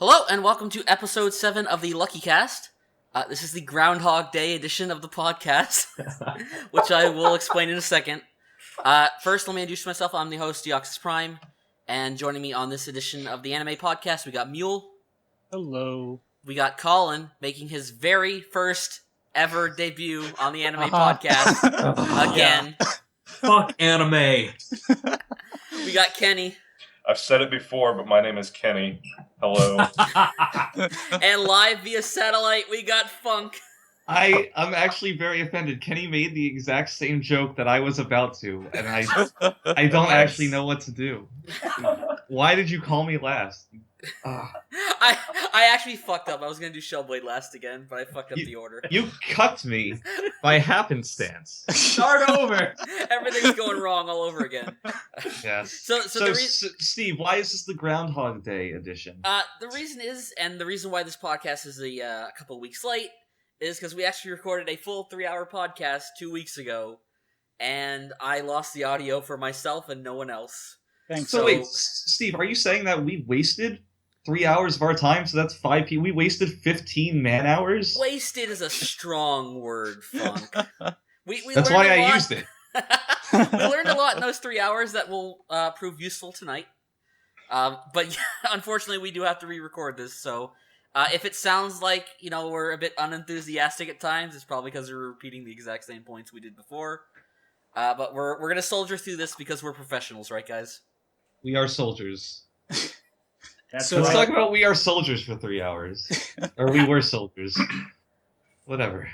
Hello, and welcome to episode 7 of the Luckycast. This is the Groundhog Day edition of the podcast, which I will explain in a second. First, let me introduce myself. I'm the host, DeoxysPrime, and joining me on this edition of the anime podcast, we got Mule. Hello. We got Collin, making his very first ever debut on the anime podcast. Again. Yeah. Fuck anime. We got Kenny. I've said it before, but my name is Kenny. Hello. And live via satellite, we got Funk. I'm actually very offended. Kenny made the exact same joke that I was about to, and I don't actually know what to do. Why did you call me last? I actually fucked up. I was gonna do Shellblade last again, but I fucked up the order. You cut me by happenstance. Start over. Everything's going wrong all over again. Yes. So Steve, why is this the Groundhog Day edition? The reason is, and the reason why this podcast is a couple of weeks late, is because we actually recorded a full 3-hour podcast 2 weeks ago, and I lost the audio for myself and no one else. Thanks. So wait, Steve, are you saying that we wasted 3 hours of our time? So that's 5 people. We wasted 15 man-hours? Wasted is a strong word, Funk. That's why I used it. We learned a lot in those 3 hours that will prove useful tonight. But unfortunately, we do have to re-record this, so if it sounds like, we're a bit unenthusiastic at times, it's probably because we're repeating the exact same points we did before. But we're going to soldier through this because we're professionals, right, guys? We are soldiers. Let's talk about we are soldiers for 3 hours. Or we were soldiers. Whatever.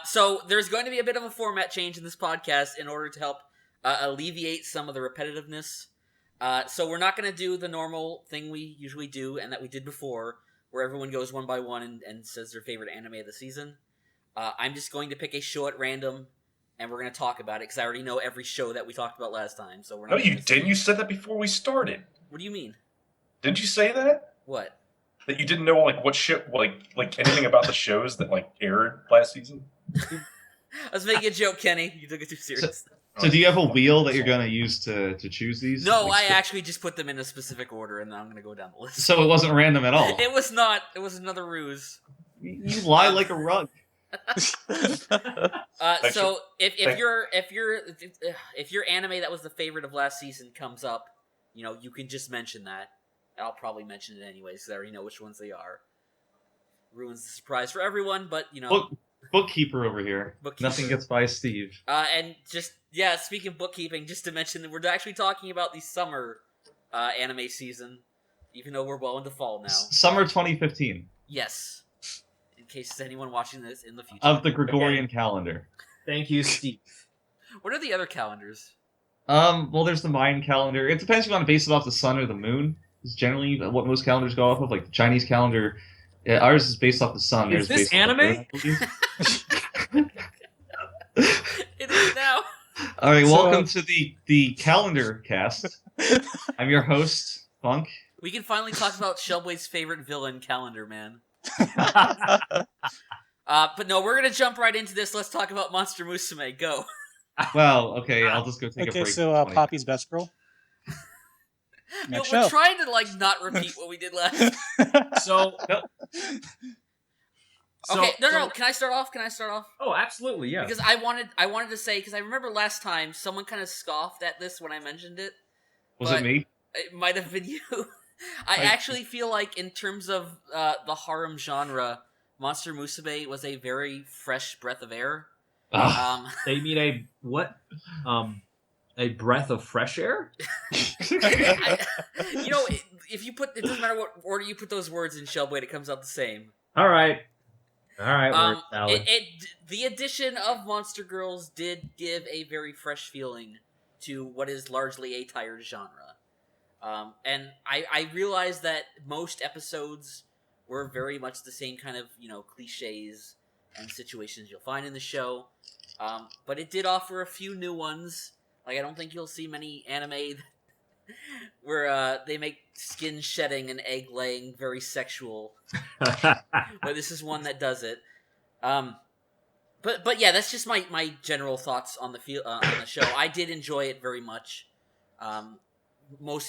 So there's going to be a bit of a format change in this podcast in order to help alleviate some of the repetitiveness. So we're not going to do the normal thing we usually do and that we did before, where everyone goes one by one and says their favorite anime of the season. I'm just going to pick a show at random, and we're going to talk about it, because I already know every show that we talked about last time. So we're not. No, you didn't. You said that before we started. What do you mean? Didn't you say that? What? That you didn't know what show, like anything about the shows that aired last season? I was making a joke, Kenny. You took it too serious. So do you have a wheel that you're going to use to choose these? No, I actually just put them in a specific order, and then I'm going to go down the list. So it wasn't random at all? It was not. It was another ruse. You lie like a rug. So if your anime that was the favorite of last season comes up, you can just mention that. I'll probably mention it anyways, because I already know which ones they are. Ruins the surprise for everyone, but Bookkeeper over here. Nothing gets by Steve. And speaking of bookkeeping, just to mention that we're actually talking about the summer anime season, even though we're well into fall now. Summer 2015. Yes. In case there's anyone watching this in the future. Of the Gregorian calendar. Thank you, Steve. What are the other calendars? Well, there's the Mayan calendar. It depends if you want to base it off the sun or the moon. It's generally what most calendars go off of. Like the Chinese calendar, ours is based off the sun. Is this anime? It is now. All right, welcome to the calendar cast. I'm your host, Funk. We can finally talk about Shellblade's favorite villain, Calendar Man. But no, we're gonna jump right into this. Let's talk about Monster Musume. Go. Well, okay, I'll just go take a break. Okay, so Poppy's best girl. We're trying to not repeat what we did last. So. Okay, no. Can I start off? Oh, absolutely, yeah. Because I wanted to say, because I remember last time someone kind of scoffed at this when I mentioned it. Was it me? It might have been you. I actually feel like, in terms of the harem genre, Monster Musume was a very fresh breath of air. They mean a what? A breath of fresh air? If you put, it doesn't matter what order you put those words in Shellblade, it comes out the same. All right. The addition of Monster Girls did give a very fresh feeling to what is largely a tired genre. And I realized that most episodes were very much the same kind of, cliches and situations you'll find in the show. But it did offer a few new ones. Like, I don't think you'll see many anime where they make skin shedding and egg laying very sexual. But this is one that does it. But yeah, that's just my general thoughts on the show. I did enjoy it very much.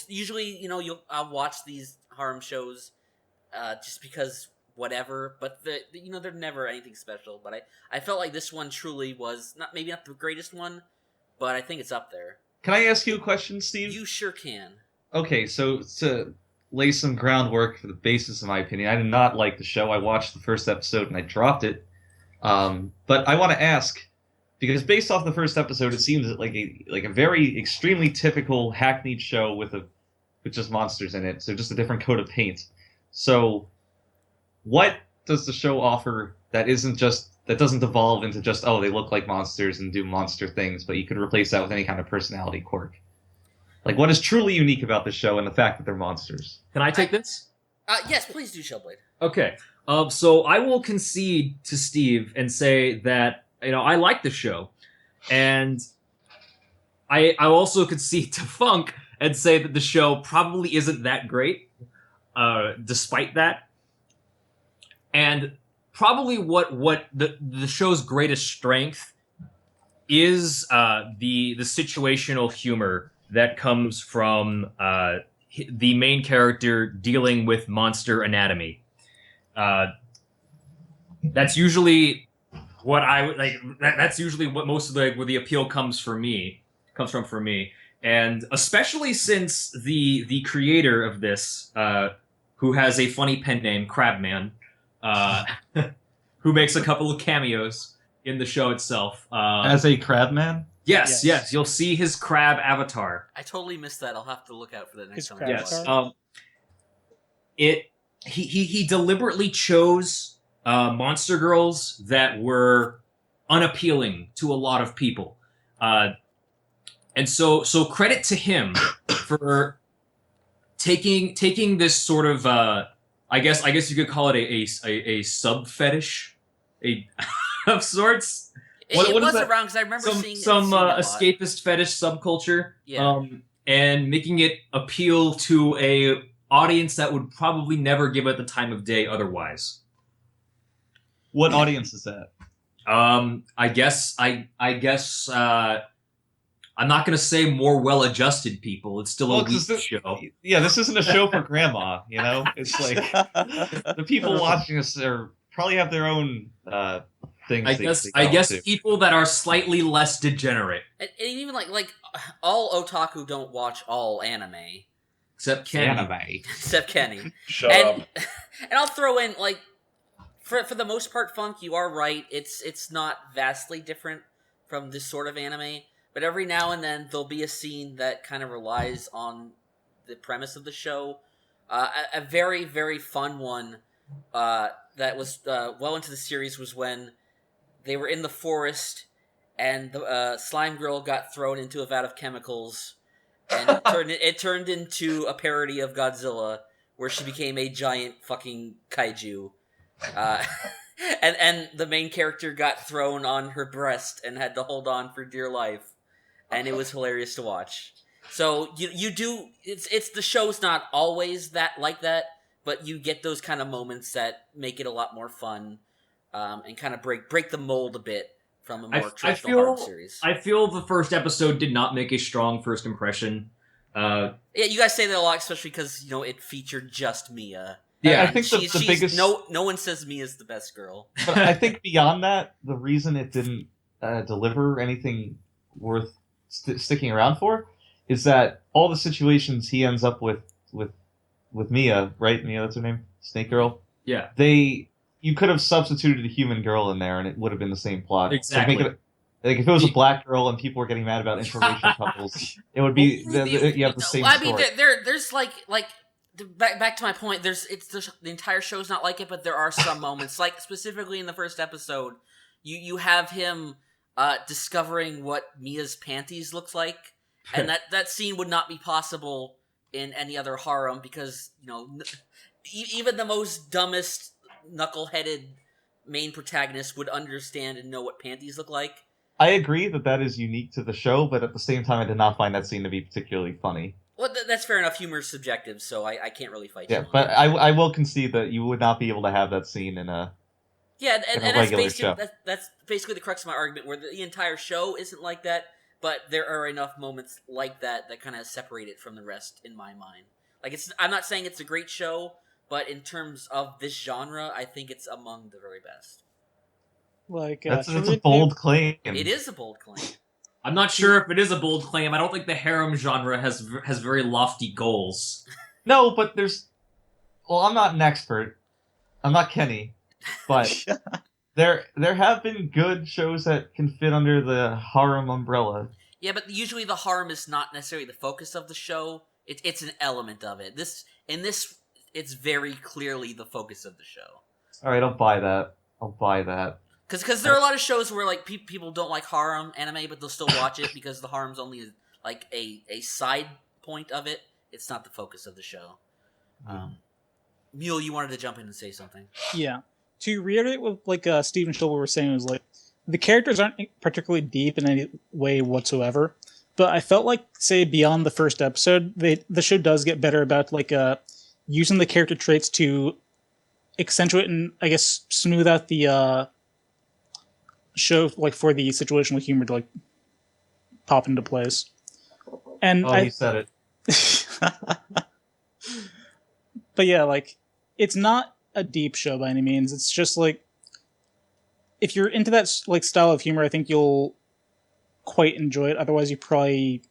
Usually, I'll watch these harem shows, just because whatever. But they're never anything special. But I felt like this one truly was maybe not the greatest one, but I think it's up there. Can I ask you a question, Steve? You sure can. Okay, so to lay some groundwork for the basis of my opinion, I did not like the show. I watched the first episode and I dropped it. But I want to ask, because based off the first episode, it seems like a very extremely typical hackneyed show with just monsters in it, so just a different coat of paint. So, what does the show offer that doesn't devolve into just, oh, they look like monsters and do monster things, but you could replace that with any kind of personality quirk? Like, what is truly unique about this show and the fact that they're monsters? Can I take this? Yes, please do, Shellblade. Okay. So I will concede to Steve and say that, I like the show. And I also concede to Funk and say that the show probably isn't that great, despite that. And probably what the show's greatest strength is the situational humor that comes from the main character dealing with monster anatomy. That's usually what I would like. That's usually what most of where the appeal comes from for me, and especially since the creator of this, who has a funny pen name, Crabman, who makes a couple of cameos in the show itself. As a Crabman? Yes, you'll see his crab avatar. I totally missed that. I'll have to look out for that next His time. crab Yes. avatar? He deliberately chose monster girls that were unappealing to a lot of people, and so credit to him for taking this sort of I guess you could call it a sub fetish, of sorts. It What is was that? around because I remember seeing some it a lot. escapist fetish subculture, Yeah. and making it appeal to a audience that would probably never give it the time of day otherwise. What audience is that? I guess I'm not gonna say more well-adjusted people. It's still a weak show. Yeah, this isn't a show for grandma, It's like the people watching this probably have their own things. I guess people that are slightly less degenerate. And even like all otaku don't watch all anime. Except Kenny. Anime. Except Kenny. Shut up. And I'll throw in like for the most part, Funk, you are right. It's not vastly different from this sort of anime, but every now and then there'll be a scene that kind of relies on the premise of the show. A very, very fun one that was well into the series was when they were in the forest and the slime girl got thrown into a vat of chemicals, and it turned into a parody of Godzilla, where she became a giant fucking kaiju. And the main character got thrown on her breast and had to hold on for dear life, and it was hilarious to watch. So you do it's the show's not always that like that, but you get those kind of moments that make it a lot more fun, and kind of break the mold a bit from a more traditional harem series. I feel the first episode did not make a strong first impression. Yeah, you guys say that a lot, especially because it featured just Mia. Yeah, I think the she's biggest. No one says Mia's the best girl. But I think beyond that, the reason it didn't deliver anything worth sticking around for is that all the situations he ends up with Mia, right? Mia, that's her name, Snake Girl. Yeah, you could have substituted a human girl in there, and it would have been the same plot. exactly. So like if it was a black girl and people were getting mad about interracial couples, it would be you have the same. I mean, story. there's like back to my point. The entire show's not like it, but there are some moments, like specifically in the first episode, you have him discovering what Mia's panties looks like, and that scene would not be possible in any other harem because even the most dumbest knuckleheaded main protagonist would understand and know what panties look like. I agree that is unique to the show, but at the same time, I did not find that scene to be particularly funny. Well, that's fair enough. Humor is subjective, so I can't really fight you. Yeah, but I will concede that you would not be able to have that scene in a that's basically the crux of my argument, where the entire show isn't like that, but there are enough moments like that kind of separate it from the rest in my mind. Like, I'm not saying it's a great show, but in terms of this genre, I think it's among the very best. Like That's a Shokugeki- bold claim. It is a bold claim. I'm not sure if it is a bold claim. I don't think the harem genre has very lofty goals. No, but there's. Well, I'm not an expert. I'm not Kenny, but there have been good shows that can fit under the harem umbrella. Yeah, but usually the harem is not necessarily the focus of the show. It's an element of it. In this, it's very clearly the focus of the show. All right, I'll buy that. Because there are a lot of shows where like people don't like harem anime, but they'll still watch it because the harem's only like a side point of it. It's not the focus of the show. Mule, you wanted to jump in and say something. Yeah. To reiterate what like Steve and Shilber were saying, was like the characters aren't particularly deep in any way whatsoever. But I felt like, say, beyond the first episode, the show does get better about like using the character traits to accentuate and I guess smooth out the show, like for the situational humor to like pop into place. And He said it. But yeah, like it's not a deep show by any means. It's just like if you're into that like style of humor, I think you'll quite enjoy it. Otherwise, you probably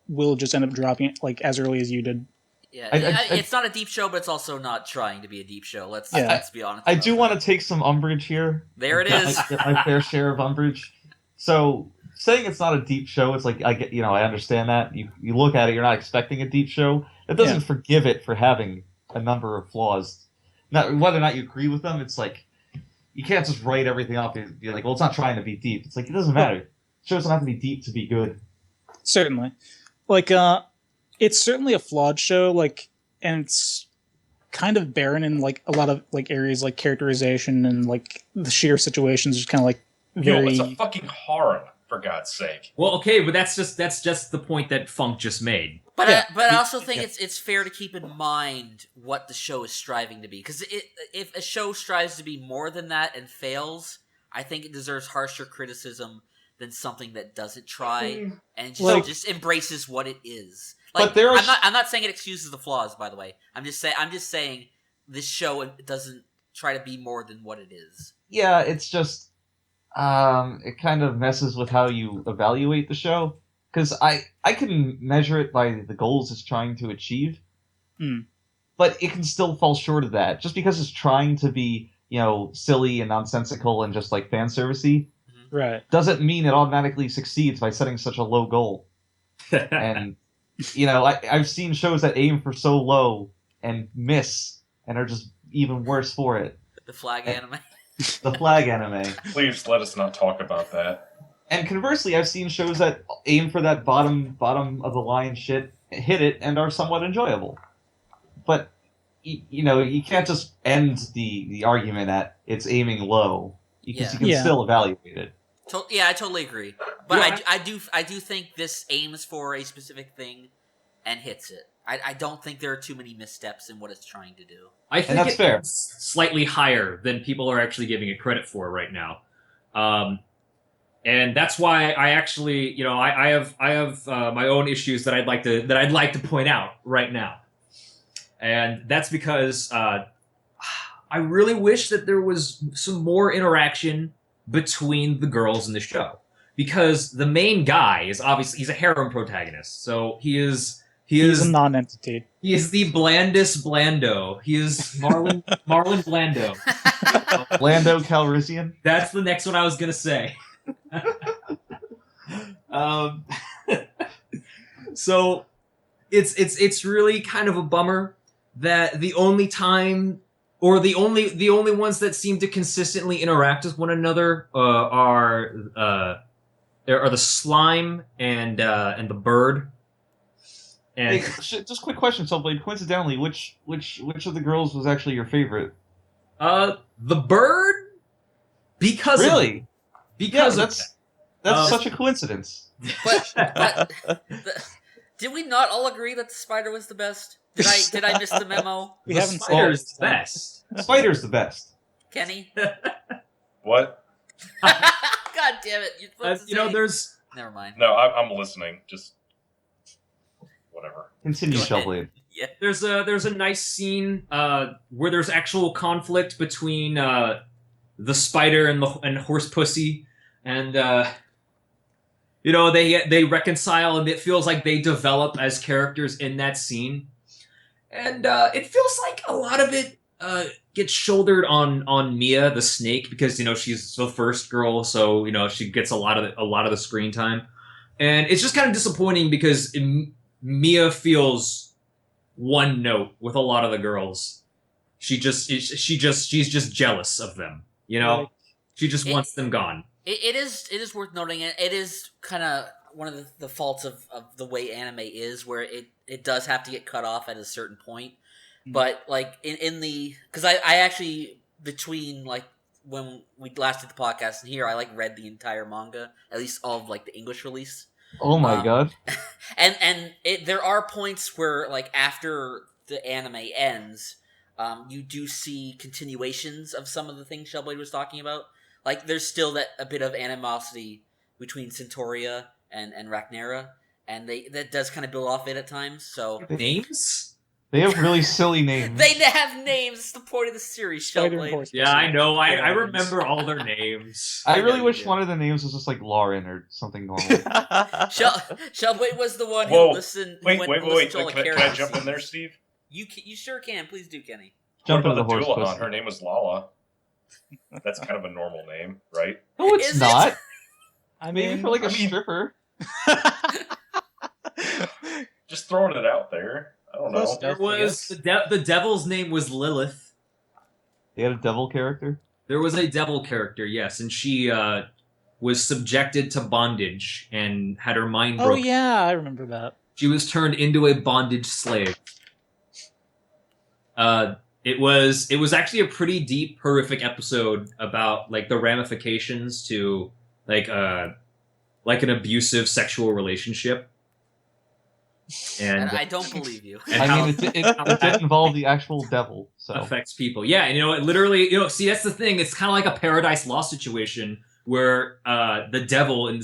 will just end up dropping it like as early as you did. Yeah, I- it's not a deep show, but it's also not trying to be a deep show. Let's be honest. I do want to take some umbrage here. There it is. I get my fair share of umbrage. So saying it's not a deep show, it's like I understand that. You look at it, you're not expecting a deep show. That doesn't forgive it for having a number of flaws. Not whether or not you agree with them, it's like you can't just write everything up and be like, well, it's not trying to be deep. It's like it doesn't matter. Shows don't have to be deep to be good. Certainly, like it's certainly a flawed show. Like, and it's kind of barren in like a lot of like areas like characterization and like the sheer situations just kind of like very. It's a fucking harem, for God's sake. Well, okay, but that's just the point that Funk just made. But Yeah. I also think it's fair to keep in mind what the show is striving to be. Because if a show strives to be more than that and fails, I think it deserves harsher criticism than something that doesn't try and just embraces what it is. Like, But there are I'm not saying it excuses the flaws, by the way. I'm just saying this show doesn't try to be more than what it is. Yeah, it's just it kind of messes with how you evaluate the show. Because I can measure it by the goals it's trying to achieve, but it can still fall short of that. Just because it's trying to be, silly and nonsensical and just like fan servicey, right. doesn't mean it automatically succeeds by setting such a low goal. And I've seen shows that aim for so low and miss and are just even worse for it. The flag anime. The flag anime. Please let us not talk about that. And conversely, I've seen shows that aim for that bottom of the line shit, hit it, and are somewhat enjoyable. But you can't just end the argument at it's aiming low, because you can still evaluate it. I totally agree. But I do think this aims for a specific thing and hits it. I don't think there are too many missteps in what it's trying to do. I think that's fair. It's slightly higher than people are actually giving it credit for right now. And that's why I actually, I have my own issues that I'd like to point out right now, and that's because I really wish that there was some more interaction between the girls in the show, because the main guy is obviously he's a harem protagonist, so he's a non-entity. He is the blandest Blando. He is Marlon Blando. Blando Calrissian. That's the next one I was gonna say. So it's really kind of a bummer that the only time or the only ones that seem to consistently interact with one another are the slime and the bird. And Hey, just quick question, Shellblade. Coincidentally, which of the girls was actually your favorite? the bird, because Really? because Yeah, of that's such a coincidence. But did we not all agree that the spider was the best? Did I miss the memo? We the haven't spider's said the best. Spider's the best. Kenny? What? God damn it! You're supposed to say. There's Never mind. No, I'm listening. Just whatever. Continue, Go ahead. Shellblade. Yeah. There's a nice scene where there's actual conflict between the spider and horse pussy, and they reconcile, and it feels like they develop as characters in that scene, and it feels like a lot of it gets shouldered on Mia the snake, because she's the first girl, so she gets a lot of the screen time, and it's just kind of disappointing because Mia feels one note with a lot of the girls. She's just jealous of them. Right. She just wants them gone. It is worth noting. It is kind of one of the faults of the way anime is, where it does have to get cut off at a certain point. But like in the, because I actually, between like when we last did the podcast and here, I like read the entire manga, at least all of like the English release. Oh my god. And there are points where like after the anime ends, you do see continuations of some of the things Shellblade was talking about. Like there's still a bit of animosity between Centauria and Rhaenyra, and that does kind of build off it at times. So Names? They have really silly names. they have names. It's the point of the series. Spider and Shellblade. horse Yeah, I pussy. know. I Yeah. remember all their names. I I know really you wish do. one of the names was just like Lauren or something normal. Shellblade was the one who Whoa. listened. Wait, went wait, and listened wait. to all the Can I characters. jump in there, Steve? You sure can. Please do, Kenny. Jump What into about the the horse Doulahan? pussy. Her name was Lala. That's kind of a normal name, right? No, it's Is it? not. I Maybe mean, for like a I mean- stripper. Just throwing it out there. I don't know. Close There enough, I was guess. the devil's name was Lilith. They had a devil character. There was a devil character, yes, and she was subjected to bondage and had her mind Oh broken. yeah, I remember that. She was turned into a bondage slave. It was actually a pretty deep, horrific episode about like the ramifications to like an abusive sexual relationship. And And I don't believe you. and I how mean, it did involve the actual devil, so. affects people. Yeah, and it literally, see, that's the thing. It's kind of like a Paradise Lost situation where the devil in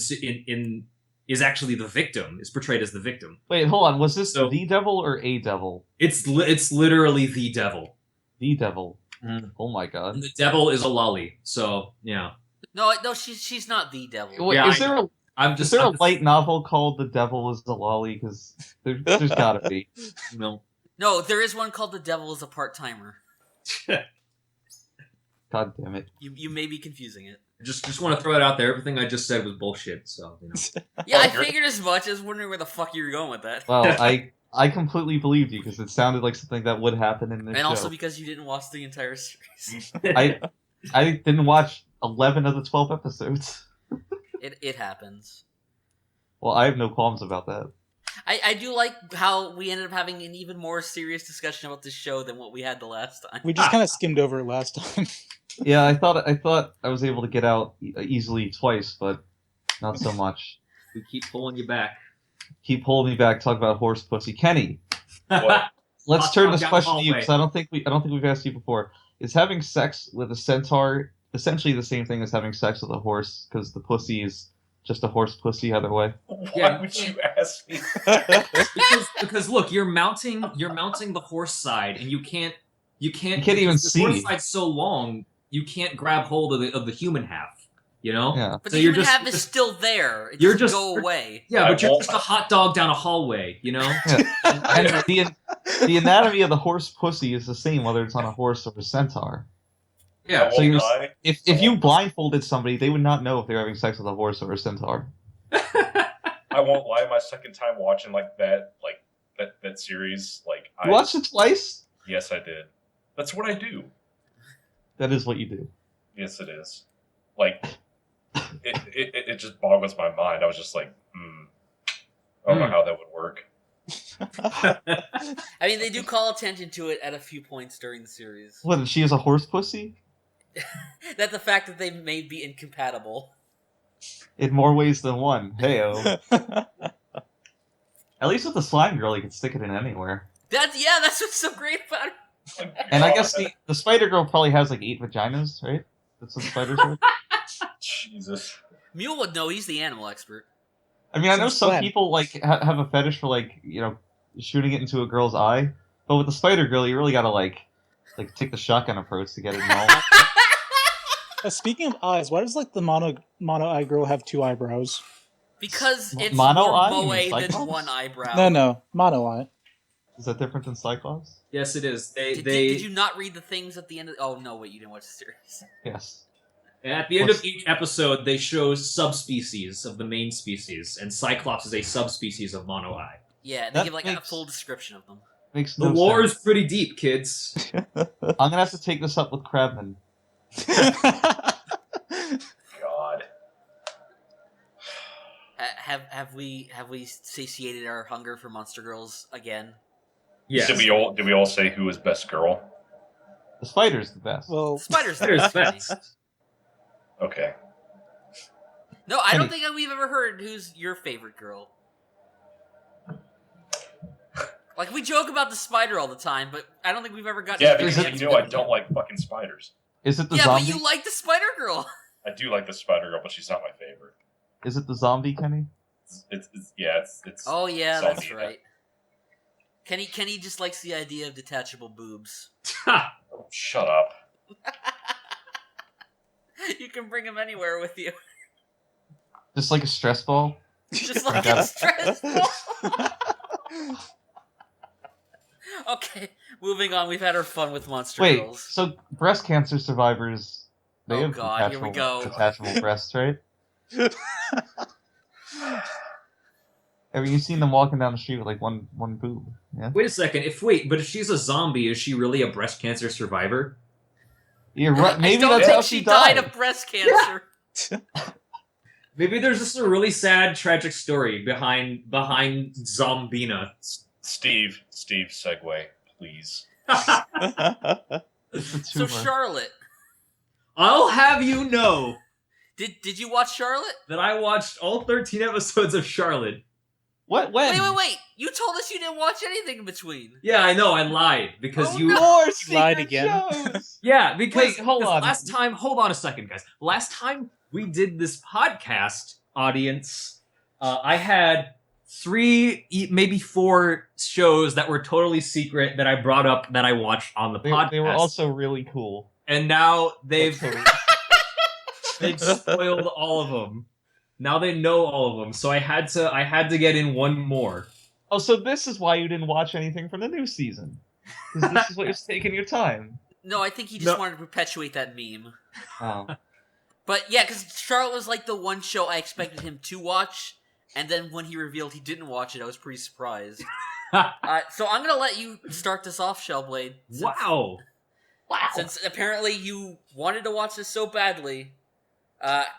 is actually the victim. Is portrayed as the victim. Wait, hold on. Was this So- the devil or a devil? It's literally the devil. The devil. Mm. Oh my god. And the devil is a lolly. So yeah, No, she's not the devil. Wait, Yeah, is there a I'm is just there a I'm just- light novel called The Devil is the Lolly? Because there's gotta be. no. No, there is one called The Devil is a Part Timer. God damn it. You may be confusing it. Just want to throw it out there. Everything I just said was bullshit. So Yeah, I you're- figured as much. I was wondering where the fuck you were going with that. Well, I completely believed you because it sounded like something that would happen in this And show. also because you didn't watch the entire series. I didn't watch 11 of the 12 episodes. It happens. Well, I have no qualms about that. I do like how we ended up having an even more serious discussion about this show than what we had the last time. We just kind of skimmed over it last time. Yeah, I thought I was able to get out easily twice, but not so much. we keep pulling you back. Keep holding me back. Talk about horse pussy, Kenny. What? Let's Hot turn dog this down the question to you hallway. because I don't think we've asked you before. Is having sex with a centaur essentially the same thing as having sex with a horse? Because the pussy is just a horse pussy either way. Why Yeah. would you ask me? because look, you're mounting the horse side, and you can't even because the see. horse side's so long, you can't grab hold of the human half. You know. Yeah. But So the you're human just- half is still there. It you're doesn't just- go away. Yeah, I but you're won't- just a hot dog down a hallway. You know. And the anatomy of the horse pussy is the same whether it's on a horse or a centaur. I Yeah. won't So you're- lie. If you blindfolded somebody, they would not know if they're having sex with a horse or a centaur. I won't lie. My second time watching that series, You watched it twice? Yes, I did. That's what I do. That is what you do. Yes, it is. It just boggles my mind. I was just like, I don't know how that would work. I mean, they do call attention to it at a few points during the series. What, she is a horse pussy? That the fact that they may be incompatible. In more ways than one. Heyo. At least with the slime girl, you can stick it in anywhere. That's what's so great about it. And I guess the spider girl probably has like 8 vaginas, right? That's what spiders are. Jesus. Mule would know. He's the animal expert. I mean, I know Since some when? people like have a fetish for shooting it into a girl's eye. But with the Spider Girl, you really gotta like take the shotgun approach to get it in all. Speaking of eyes, why does like the mono eye girl have 2 eyebrows? Because it's Mono more eye? moe You mean than Cyclops? one eyebrow. No, mono eye. Is that different than Cyclops? Yes, it is. Did you not read the things at the end of... Oh, no, wait, you didn't watch the series. Yes. At the end of each episode, they show subspecies of the main species, and Cyclops is a subspecies of Mono Eye. Yeah, they That give like a makes- full description of them. Makes The no lore sense. is pretty deep, kids. I'm gonna have to take this up with Crabman. God. Have we satiated our hunger for Monster Girls again? Yes. Did we all say who was best girl? The Spider's the best. Well, Spider's the Spider's best. best. Okay. No, I don't think we've ever heard who's your favorite girl. Like, we joke about the spider all the time, but I don't think we've ever gotten... Yeah, to because the you know I don't like fucking spiders. Is it the Yeah, zombie? but you like the spider girl. I do like the spider girl, but she's not my favorite. Is it the zombie, Kenny? It's Oh, yeah, Zombie, that's right. Kenny just likes the idea of detachable boobs. Ha! Oh, shut up. You can bring him anywhere with you. Just like a stress ball? Just like Yeah. it's stressful. Okay, moving on. We've had our fun with Monster Wait, Girls. so breast cancer survivors, they Oh have God, here we go. detachable breasts, right? Have you seen them walking down the street with like one boob? Yeah. Wait a second. But if she's a zombie, is she really a breast cancer survivor? You're right. I Maybe don't that's think how she she died died. of breast cancer. Maybe there's just a really sad, tragic story behind Zombina. Steve, segue, please. It's a So tumor. Charlotte, I'll have you know did you watch Charlotte? that I watched all 13 episodes of Charlotte. What? When? Wait! You told us you didn't watch anything in between. Yeah, I know, I lied because Oh, you. no. More lied secret again. shows. Yeah, because Wait, hold on. last time. Hold on a second, guys. Last time we did this podcast, audience, I had 3, maybe 4 shows that were totally secret that I brought up that I watched on the podcast. They were also really cool. and now they've Totally- they've spoiled all of them. Now they know all of them, so I had to get in one more. Oh, so this is why you didn't watch anything from the new season. 'Cause this is what was taking your time. No, I think he just No. wanted to perpetuate that meme. Oh. But yeah, because Charlotte was like the one show I expected him to watch, and then when he revealed he didn't watch it, I was pretty surprised. So I'm gonna let you start this off, Shellblade. Wow. Since apparently you wanted to watch this so badly,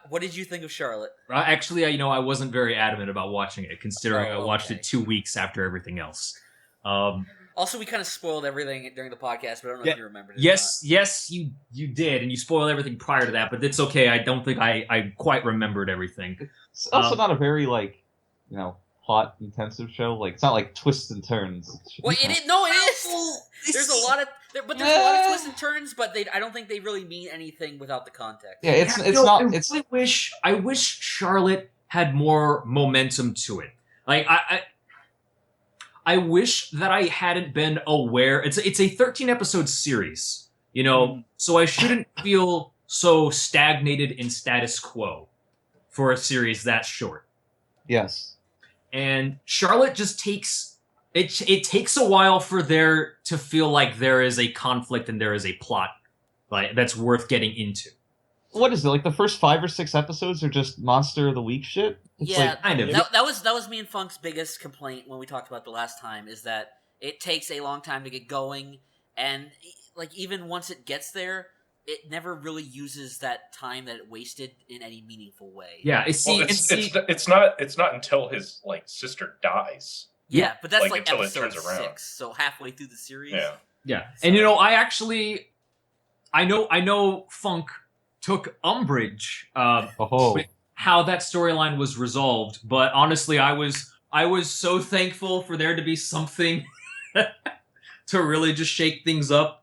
what did you think of Charlotte? Actually, I wasn't very adamant about watching it, considering I Oh, watched okay. it 2 weeks after everything else. Also, we kind of spoiled everything during the podcast, but I don't know if you remembered it. Yes, you did, and you spoiled everything prior to that, but it's okay. I don't think I quite remembered everything. It's also not a very plot intensive show. Like it's not like twists and turns. Well, it is. No, it is. There's a lot of twists and turns, but I don't think they really mean anything without the context. Yeah, it's You know, not. I It's really wish Charlotte had more momentum to it. Like I wish that I hadn't been aware. It's a 13 episode series, so I shouldn't feel so stagnated in status quo for a series that short. yes. And Charlotte just takes it takes a while for there to feel like there is a conflict and there is a plot that's worth getting into. What is it like? The first 5 or 6 episodes are just monster of the week shit. It's Yeah, like, Kind of. that was me and Funk's biggest complaint when we talked about the last time, is that it takes a long time to get going, and like even once it gets there, it never really uses that time that it wasted in any meaningful way. Yeah, It's not until his sister dies. Yeah, but that's like until it episode turns around. 6, so halfway through the series. Yeah. Yeah, and I know Funk took umbrage with how that storyline was resolved, but honestly, I was so thankful for there to be something to really just shake things up,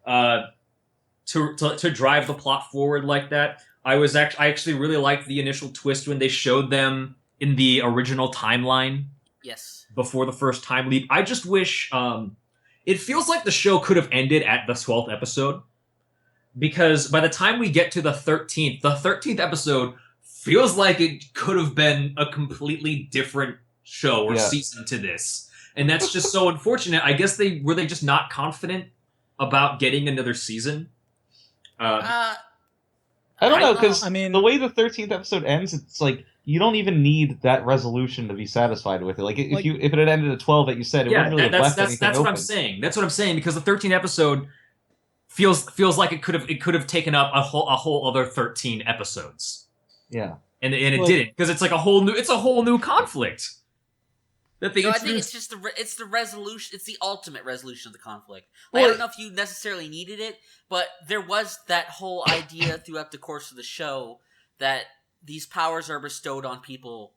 to drive the plot forward like that. I actually really liked the initial twist when they showed them in the original timeline. Yes. before the first time leap. I just wish it feels like the show could have ended at the 12th episode, because by the time we get to the 13th episode feels like it could have been a completely different show or season to this. And that's just so unfortunate. I guess they just not confident about getting another season. I don't know, because I mean, the way the 13th episode ends, it's like you don't even need that resolution to be satisfied with it. Like if it had ended at 12, like you said, it wouldn't really have left anything that's open. what I'm saying. That's what I'm saying, because the 13th episode feels like it could have taken up a whole other 13 episodes. Yeah, and it didn't, because it's like a whole new conflict. I think it's just it's the resolution. It's the ultimate resolution of the conflict. Like, I don't know if you necessarily needed it, but there was that whole idea throughout the course of the show that these powers are bestowed on people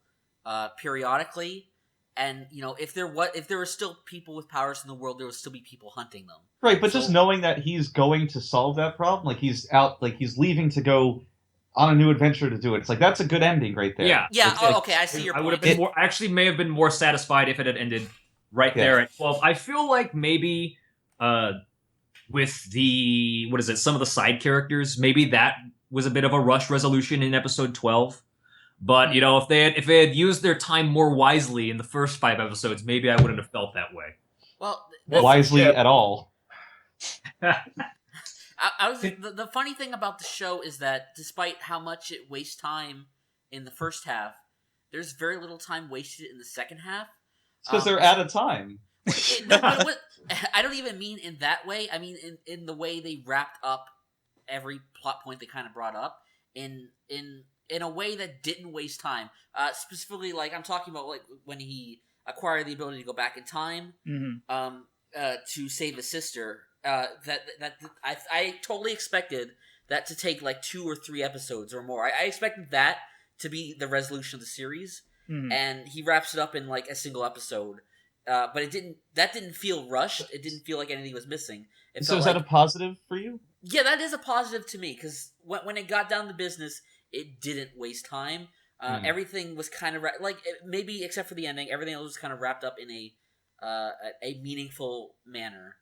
periodically, and if there were still people with powers in the world, there would still be people hunting them. Right, but just knowing that he's going to solve that problem, like he's leaving to go on a new adventure to do it. It's like, that's a good ending right there. Yeah. Okay, I see your point. I would have been actually may have been more satisfied if it had ended right there at 12. I feel like maybe with some of the side characters, maybe that was a bit of a rush resolution in episode 12. But if they had used their time more wisely in the first 5 episodes, maybe I wouldn't have felt that way. Well, wisely at all. The funny thing about the show is that despite how much it wastes time in the first half, there's very little time wasted in the second half. It's because they're out of time. I don't even mean in that way. I mean in the way they wrapped up every plot point they kind of brought up in a way that didn't waste time. Specifically, like I'm talking about, like when he acquired the ability to go back in time to save his sister. I totally expected that to take like 2 or 3 episodes or more. I expected that to be the resolution of the series, and he wraps it up in like a single episode. But it didn't. That didn't feel rushed. It didn't feel like anything was missing. So is that a positive for you? Yeah, that is a positive to me, because when it got down to business, it didn't waste time. Everything was kind of maybe except for the ending, everything else was kind of wrapped up in a meaningful manner.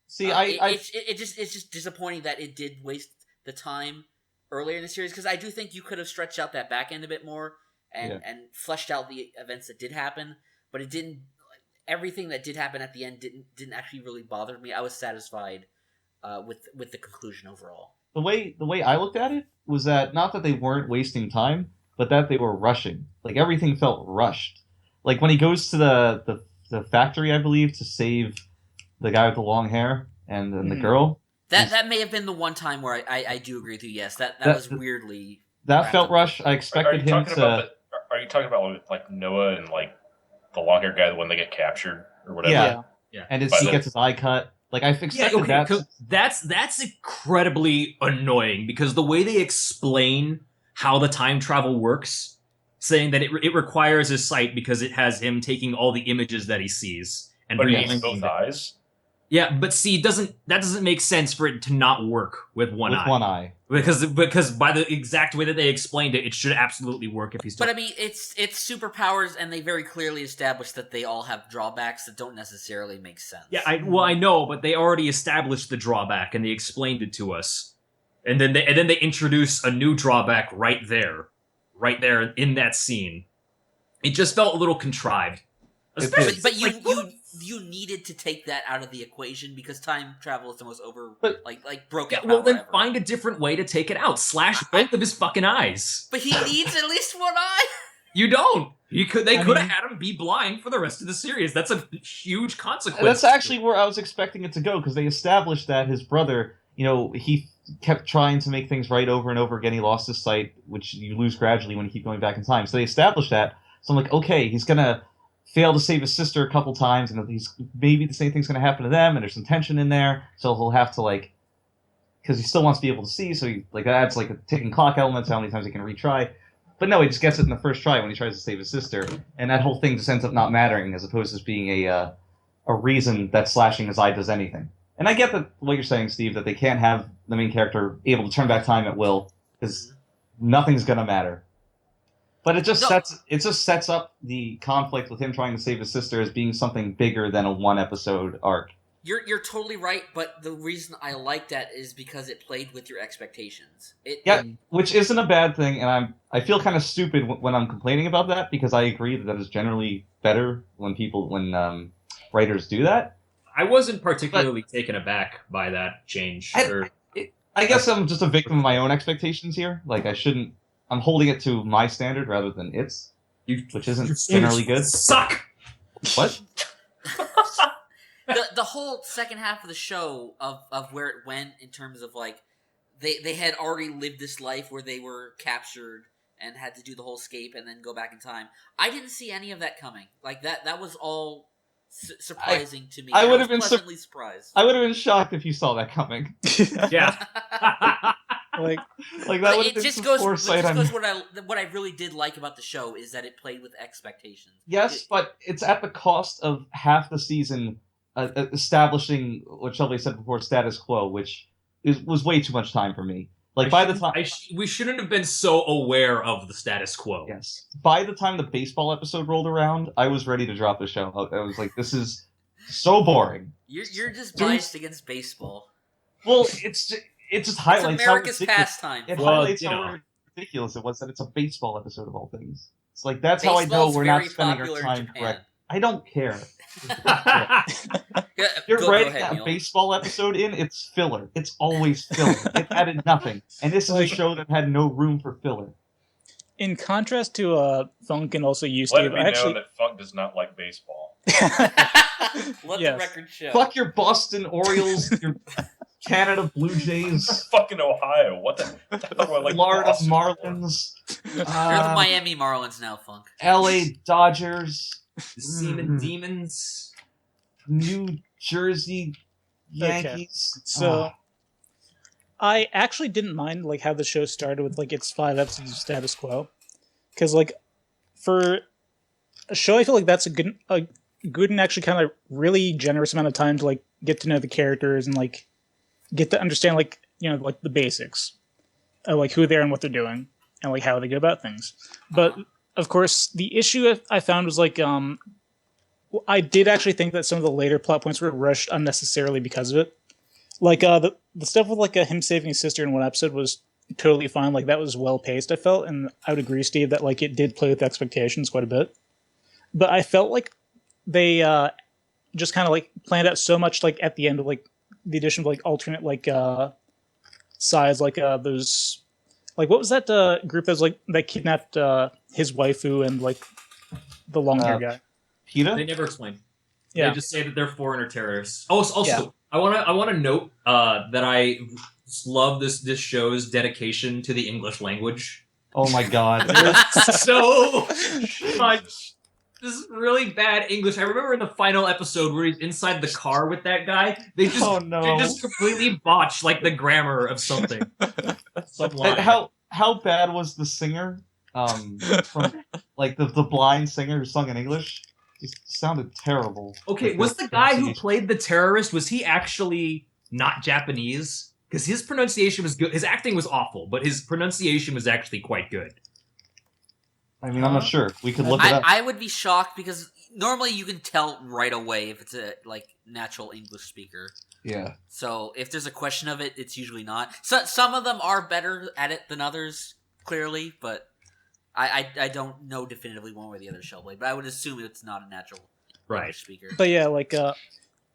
See, it's just disappointing that it did waste the time earlier in the series, because I do think you could have stretched out that back end a bit more and fleshed out the events that did happen, but it didn't. Everything that did happen at the end didn't actually really bother me. I was satisfied with the conclusion overall. The way I looked at it was that not that they weren't wasting time, but that they were rushing. Like everything felt rushed. Like when he goes to the factory, I believe, to save the guy with the long hair and the girl. That may have been the one time where I do agree with you. Yes, that was weirdly. That felt rushed. I expected him to. Are you talking about like Noah and like the long haired guy when they get captured or whatever? Yeah. And he gets his eye cut. Like I expected that. That's incredibly annoying, because the way they explain how the time travel works, saying that it requires his sight because it has him taking all the images that he sees and but he has both eyes. Yeah, but see, that doesn't make sense for it to not work with one eye. Because by the exact way that they explained it, it should absolutely work if he's. But I mean, it's superpowers, and they very clearly established that they all have drawbacks that don't necessarily make sense. Yeah, I know, but they already established the drawback and they explained it to us, and then they introduce a new drawback right there in that scene. It just felt a little contrived. Especially, but you needed to take that out of the equation, because time travel is the most broken. Yeah, well, then find a different way to take it out. Slash both of his fucking eyes. But he needs at least one eye. You don't. They could have had him be blind for the rest of the series. That's a huge consequence. That's actually where I was expecting it to go, because they established that his brother, he kept trying to make things right over and over again. He lost his sight, which you lose gradually when you keep going back in time. So they established that. So I'm like, okay, he's gonna fail to save his sister a couple times, and maybe the same thing's going to happen to them, and there's some tension in there, so he'll have to, because he still wants to be able to see, so he, that adds, a ticking clock element to how many times he can retry. But no, he just gets it in the first try when he tries to save his sister, and that whole thing just ends up not mattering, as opposed to being a reason that slashing his eye does anything. And I get what you're saying, Steve, that they can't have the main character able to turn back time at will, because nothing's going to matter. But it just No. sets up the conflict with him trying to save his sister as being something bigger than a 1-episode arc. You're totally right, but the reason I like that is because it played with your expectations. Which isn't a bad thing, and I feel kind of stupid when I'm complaining about that, because I agree that is generally better when writers do that. I wasn't particularly taken aback by that change. I guess I'm just a victim of my own expectations here. Like, I'm holding it to my standard rather than its, which isn't generally good. Suck! What? The whole second half of the show of where it went in terms of like they had already lived this life where they were captured and had to do the whole escape and then go back in time. I didn't see any of that coming. Like that was all surprising to me. I would have been pleasantly surprised. I would have been shocked if you saw that coming. Yeah. Like that would have been some foresight. What I really did like about the show is that it played with expectations. Yes, but it's at the cost of half the season establishing what Shelby said before, status quo, which was way too much time for me. Like by the time we shouldn't have been so aware of the status quo. Yes. By the time the baseball episode rolled around, I was ready to drop the show. I was like, this is so boring. You're just biased against baseball. Well, it just highlights it's America's pastime. It highlights how ridiculous it was that it's a baseball episode of all things. It's like that's how I know we're not spending our time correct. I don't care. You're writing a baseball episode in, it's filler. It's always filler. It added nothing. And this is a show that had no room for filler. In contrast to Funk and also you, Let Steve, it be known that Funk does not like baseball. Let the record show. Fuck your Boston Orioles, your Canada Blue Jays. Fucking Ohio. What the hell do I like? Florida Boston Marlins. You're the Miami Marlins now, Funk. LA Dodgers. The Seaman Demons. New Jersey Yankees. Okay. So I actually didn't mind like how the show started with like its 5 episodes of status quo, because like for a show I feel like that's a good and actually kind of really generous amount of time to like get to know the characters and like get to understand like like the basics of like who they are and what they're doing and like how they go about things. But of course, the issue I found was like I did actually think that some of the later plot points were rushed unnecessarily because of it. Like the stuff with like him saving his sister in one episode was totally fine. Like that was well paced, I felt, and I would agree, Steve, that like it did play with expectations quite a bit. But I felt like they just kind of like planned out so much like at the end of like the addition of like alternate like sides, like those like what was that group that was like that kidnapped his waifu and like the long hair guy. PETA? They never explain. Yeah. They just say that they're foreigner terrorists. Oh, also, I want to note that I love this show's dedication to the English language. Oh my god. There's so much. This is really bad English. I remember in the final episode where he's inside the car with that guy. They just completely botch like the grammar of something. Some line. How bad was the singer? From like the blind singer who sung in English? It sounded terrible. Okay, was the guy who played the terrorist, was he actually not Japanese? Because his pronunciation was good. His acting was awful, but his pronunciation was actually quite good. I mean, I'm not sure. We could look it up. I would be shocked because normally you can tell right away if it's a like natural English speaker. Yeah. So if there's a question of it, it's usually not. So some of them are better at it than others, clearly, but I don't know definitively one way or the other, Shellblade, but I would assume it's not a natural English speaker. But yeah, like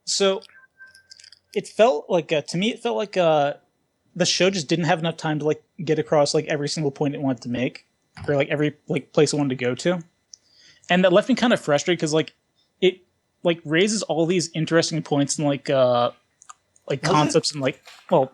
so it felt like to me it felt like the show just didn't have enough time to like get across like every single point it wanted to make, or like every like place it wanted to go to, and that left me kind of frustrated because like it like raises all these interesting points and like concepts and like, well,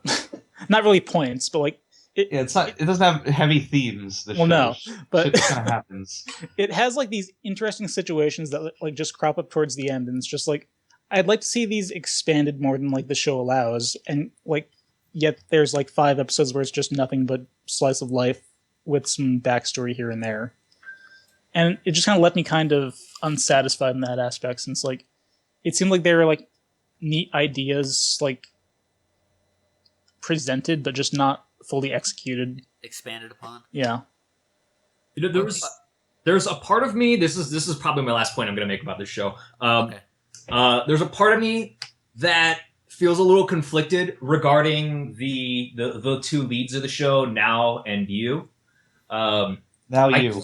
not really points, but like it's not. It doesn't have heavy themes. But shit kind of happens. It has like these interesting situations that like just crop up towards the end, and it's just like I'd like to see these expanded more than like the show allows, and like yet there's like 5 episodes where it's just nothing but slice of life with some backstory here and there, and it just kind of left me kind of unsatisfied in that aspect, since like it seemed like they were like neat ideas like presented but just not fully executed, expanded upon. Yeah. There was there's a part of me. This is probably my last point I'm going to make about this show. Okay. There's a part of me that feels a little conflicted regarding the two leads of the show, Now and you. Now I- you.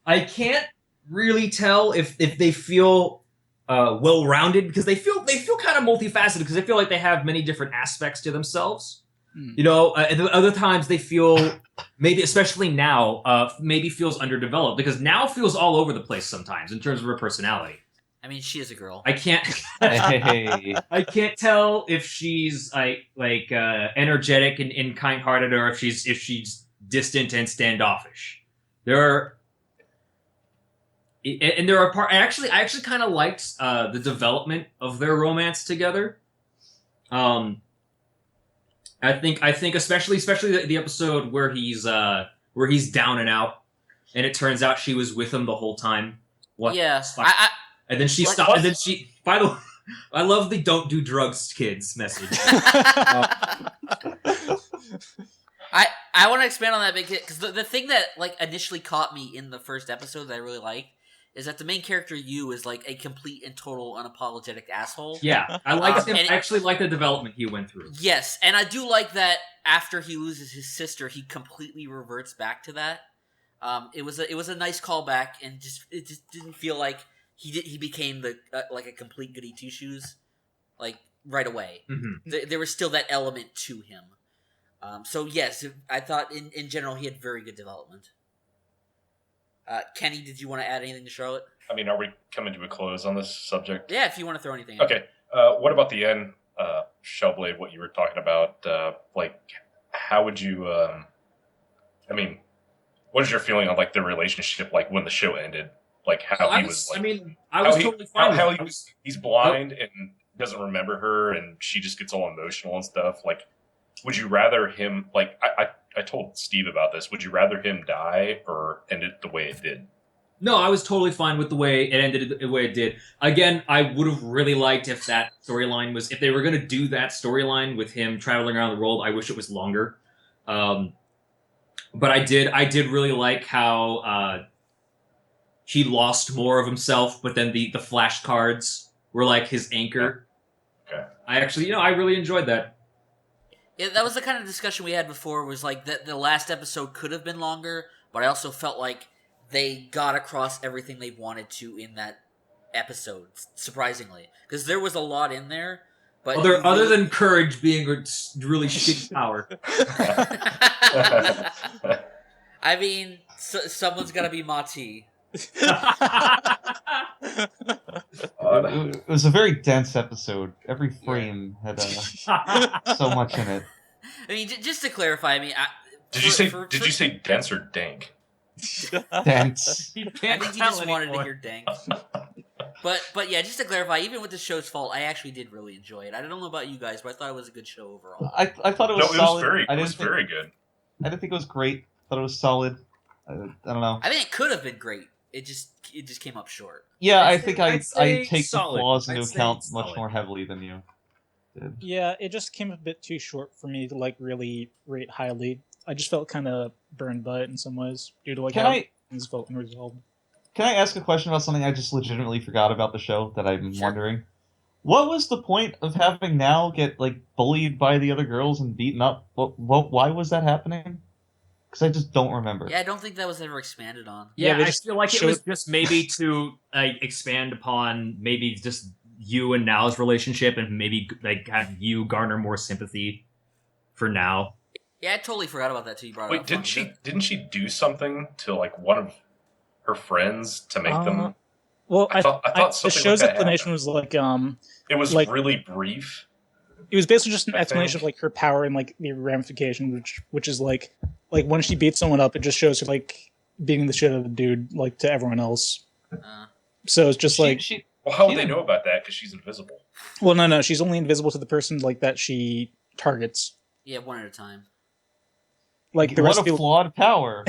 I can't really tell if they feel well-rounded, because they feel kind of multifaceted, because I feel like they have many different aspects to themselves. You know, and other times they feel, maybe especially Now, maybe feels underdeveloped, because Now feels all over the place sometimes in terms of her personality. I mean, she is a girl. I can't. Hey. I can't tell if she's like energetic and kind-hearted, or if she's distant and standoffish. There are I actually kind of liked the development of their romance together. I think especially the episode where he's down and out, and it turns out she was with him the whole time. What? Yeah, And then she stopped. And then she. By the way, I love the "don't do drugs, kids" message. I want to expand on that because the thing that like initially caught me in the first episode that I really liked is that the main character Yu is like a complete and total unapologetic asshole. Yeah, I liked him. And I actually like the development he went through. Yes, and I do like that after he loses his sister, he completely reverts back to that. It was a nice callback, and it just didn't feel like he became the like a complete goody two shoes like right away. Mm-hmm. There was still that element to him. So yes, I thought in general he had very good development. Kenny, did you want to add anything to Charlotte? I mean, are we coming to a close on this subject? Yeah, if you want to throw anything. Okay. What about the end, Shellblade? What you were talking about? Like, how would you? I mean, what is your feeling on like the relationship, like when the show ended? Like how he was. Like, I was totally fine. How he's blind and doesn't remember her, and she just gets all emotional and stuff. Like, would you rather him? Like, I told Steve about this. Would you rather him die or end it the way it did? No, I was totally fine with the way it ended, the way it did. Again, I would have really liked if that storyline was, if they were going to do that storyline with him traveling around the world. I wish it was longer. But I did really like how he lost more of himself, but then the flashcards were like his anchor. Okay. I actually, I really enjoyed that. Yeah, that was the kind of discussion we had before. Was like that the last episode could have been longer, but I also felt like they got across everything they wanted to in that episode. Surprisingly, because there was a lot in there. But Other than courage being a really shitty power. I mean, someone's got to be Mati. It was a very dense episode. Every frame had so much in it. I mean, just to clarify, I mean, Did you say dense or dank? Dense. You I can't think he tell just wanted to anymore. hear dank. But yeah, just to clarify, even with the show's fault, I actually did really enjoy it. I don't know about you guys, but I thought it was a good show overall. I thought it was No, solid. it was very good. I didn't think it was great. I thought it was solid. I don't know. I think it could have been great. It just came up short. Yeah, I I'd think say- I I'd say take solid. the flaws I'd into say account it's much solid. more heavily than you did. Yeah, it just came a bit too short for me to like really rate highly. I just felt kind of burned by it in some ways due to like Can how I things felt unresolved. can I ask a question about something I just legitimately forgot about the show that I'm Sure. wondering? What was the point of having Now get like bullied by the other girls and beaten up? Why was that happening? Because I just don't remember. Yeah, I don't think that was ever expanded on. Yeah, they I just feel like it showed- was just maybe to expand upon maybe just you and Now's relationship, and maybe like have you garner more sympathy for Now. Yeah, I totally forgot about that too. You brought it Wait, up. didn't she do something to like one of her friends to make them? Well, I thought the something show's like that explanation happened. was like It was like- really brief. it was basically just an I explanation of think. like her power and like the ramification, which is like when she beats someone up, it just shows her like beating the shit out of the dude like to everyone else. So it's just like Well, how would She they didn't- know about that? Because she's invisible. well, no, she's only invisible to the person like that she targets. Yeah, one at a time. Like the what rest a of people, flawed power.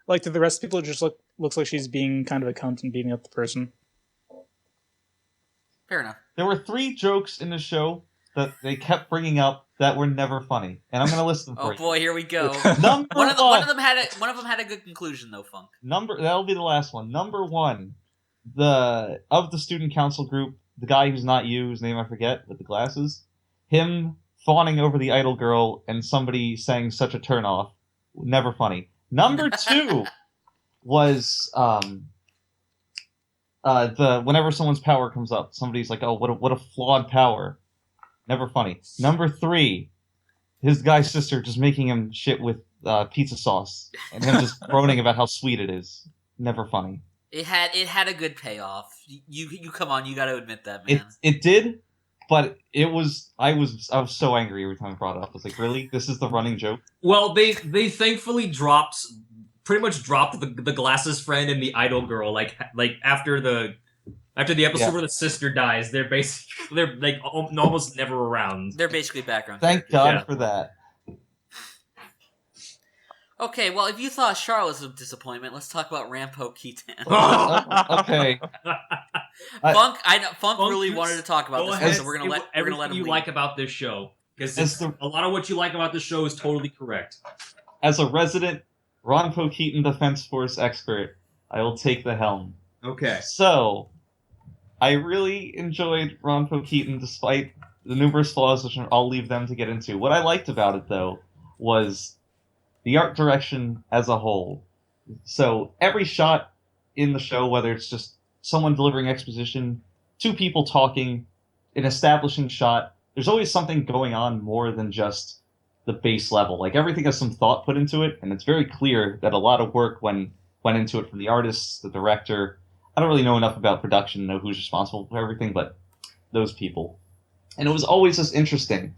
like to the rest of people, it just looks like she's being kind of a cunt and beating up the person. Fair enough. There were 3 jokes in the show that they kept bringing up that were never funny, and I'm gonna list them for Oh you. boy, here we go. Number one one. of them had a good conclusion though, Funk. That'll be the last one. Number one, of the student council group, the guy who's not you, whose name I forget, with the glasses, him fawning over the idol girl and somebody saying such a turnoff, never funny. Number two was whenever someone's power comes up, somebody's like, "Oh, what a flawed power," never funny. Number three, his guy's sister just making him shit with pizza sauce and him just groaning about how sweet it is, never funny. It had a good payoff. You come on, you got to admit that, man. It did, but I was so angry every time I brought it up. I was like, really? This is the running joke? Well, they thankfully pretty much dropped the glasses friend and the idol girl. Like after the episode where the sister dies, they're like almost never around. They're basically background. Thank God for that. Okay, well, if you thought Charlotte was a disappointment, let's talk about Ranpo Kitan. Okay. Funk really wanted to talk about this, ahead, so we're gonna let him you lead. like about this show, because a lot of what you like about this show is totally correct. As a resident Ranpo Kitan Defense Force expert, I will take the helm. Okay. So, I really enjoyed Ranpo Kitan despite the numerous flaws, which I'll leave them to get into. What I liked about it, though, was the art direction as a whole. So every shot in the show, whether it's just someone delivering exposition, two people talking, an establishing shot, there's always something going on more than just the base level. Like, everything has some thought put into it, and it's very clear that a lot of work went into it from the artists, the director. I don't really know enough about production to know who's responsible for everything, but those people. And it was always just interesting.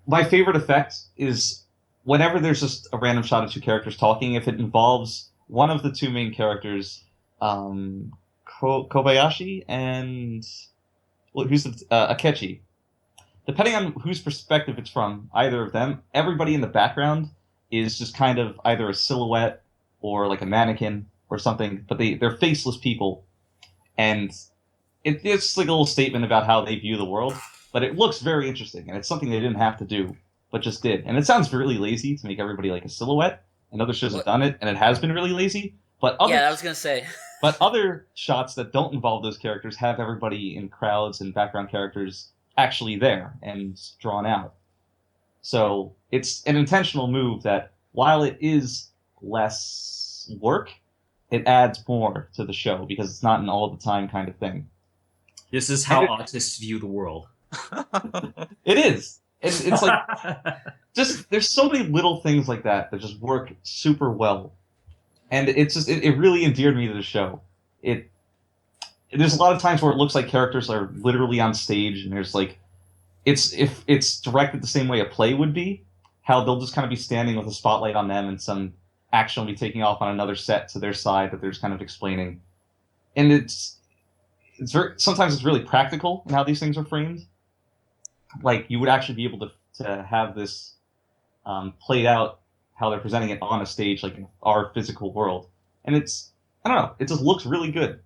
My favorite effect is whenever there's just a random shot of two characters talking, if it involves one of the two main characters, Kobayashi and who's Akechi. Depending on whose perspective it's from, either of them, everybody in the background is just kind of either a silhouette or like a mannequin or something, but they're faceless people. And it's like a little statement about how they view the world, but it looks very interesting, and it's something they didn't have to do, but just did. And it sounds really lazy to make everybody like a silhouette, and other shows have done it, and it has been really lazy. But I was gonna say. But other shots that don't involve those characters have everybody in crowds and background characters actually there and drawn out. So it's an intentional move that, while it is less work, it adds more to the show because it's not an all the time kind of thing. This is how autists view the world. It is. It's like just there's so many little things like that just work super well, and it's just it really endeared me to the show. There's a lot of times where it looks like characters are literally on stage, and there's like if it's directed the same way a play would be, how they'll just kind of be standing with a spotlight on them, and some action will be taking off on another set to their side that they're just kind of explaining, and it's sometimes it's really practical in how these things are framed. Like, you would actually be able to have this played out how they're presenting it on a stage, like in our physical world. And I don't know, it just looks really good.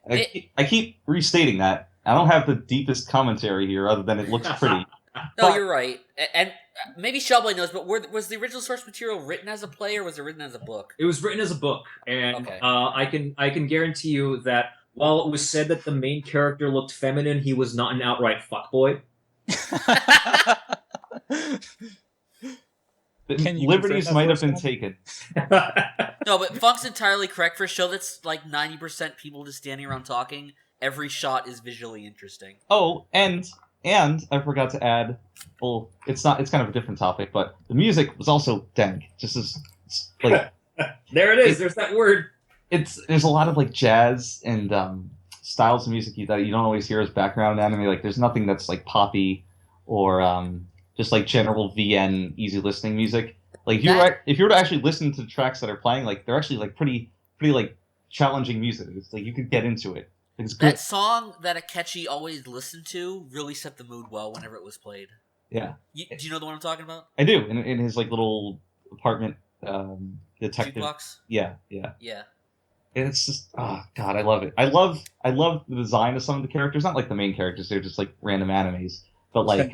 I keep restating that. I don't have the deepest commentary here other than it looks pretty. No, you're right. And maybe Shellblade knows, but was the original source material written as a play or was it written as a book? It was written as a book, and okay. I can guarantee you that while it was said that the main character looked feminine, he was not an outright fuckboy. Liberties might have been taken. No, but Funk's entirely correct. For a show that's like 90% people just standing around talking, every shot is visually interesting. Oh, and I forgot to add, well, it's kind of a different topic, but the music was also dank. Just as like there it is. There's that word. There's a lot of like jazz and styles of music that you don't always hear as background anime. Like, there's nothing that's like poppy or just like general VN easy listening music. Like, if you were to actually listen to the tracks that are playing, like, they're actually like pretty like challenging music. It's like you could get into it. It's good. That song that Akechi always listened to really set the mood well whenever it was played. Yeah. Do you know the one I'm talking about? I do. In his like little apartment detective. Jukebox? Yeah. It's just, oh god, I love it. I love the design of some of the characters. Not like the main characters; they're just like random animes. But like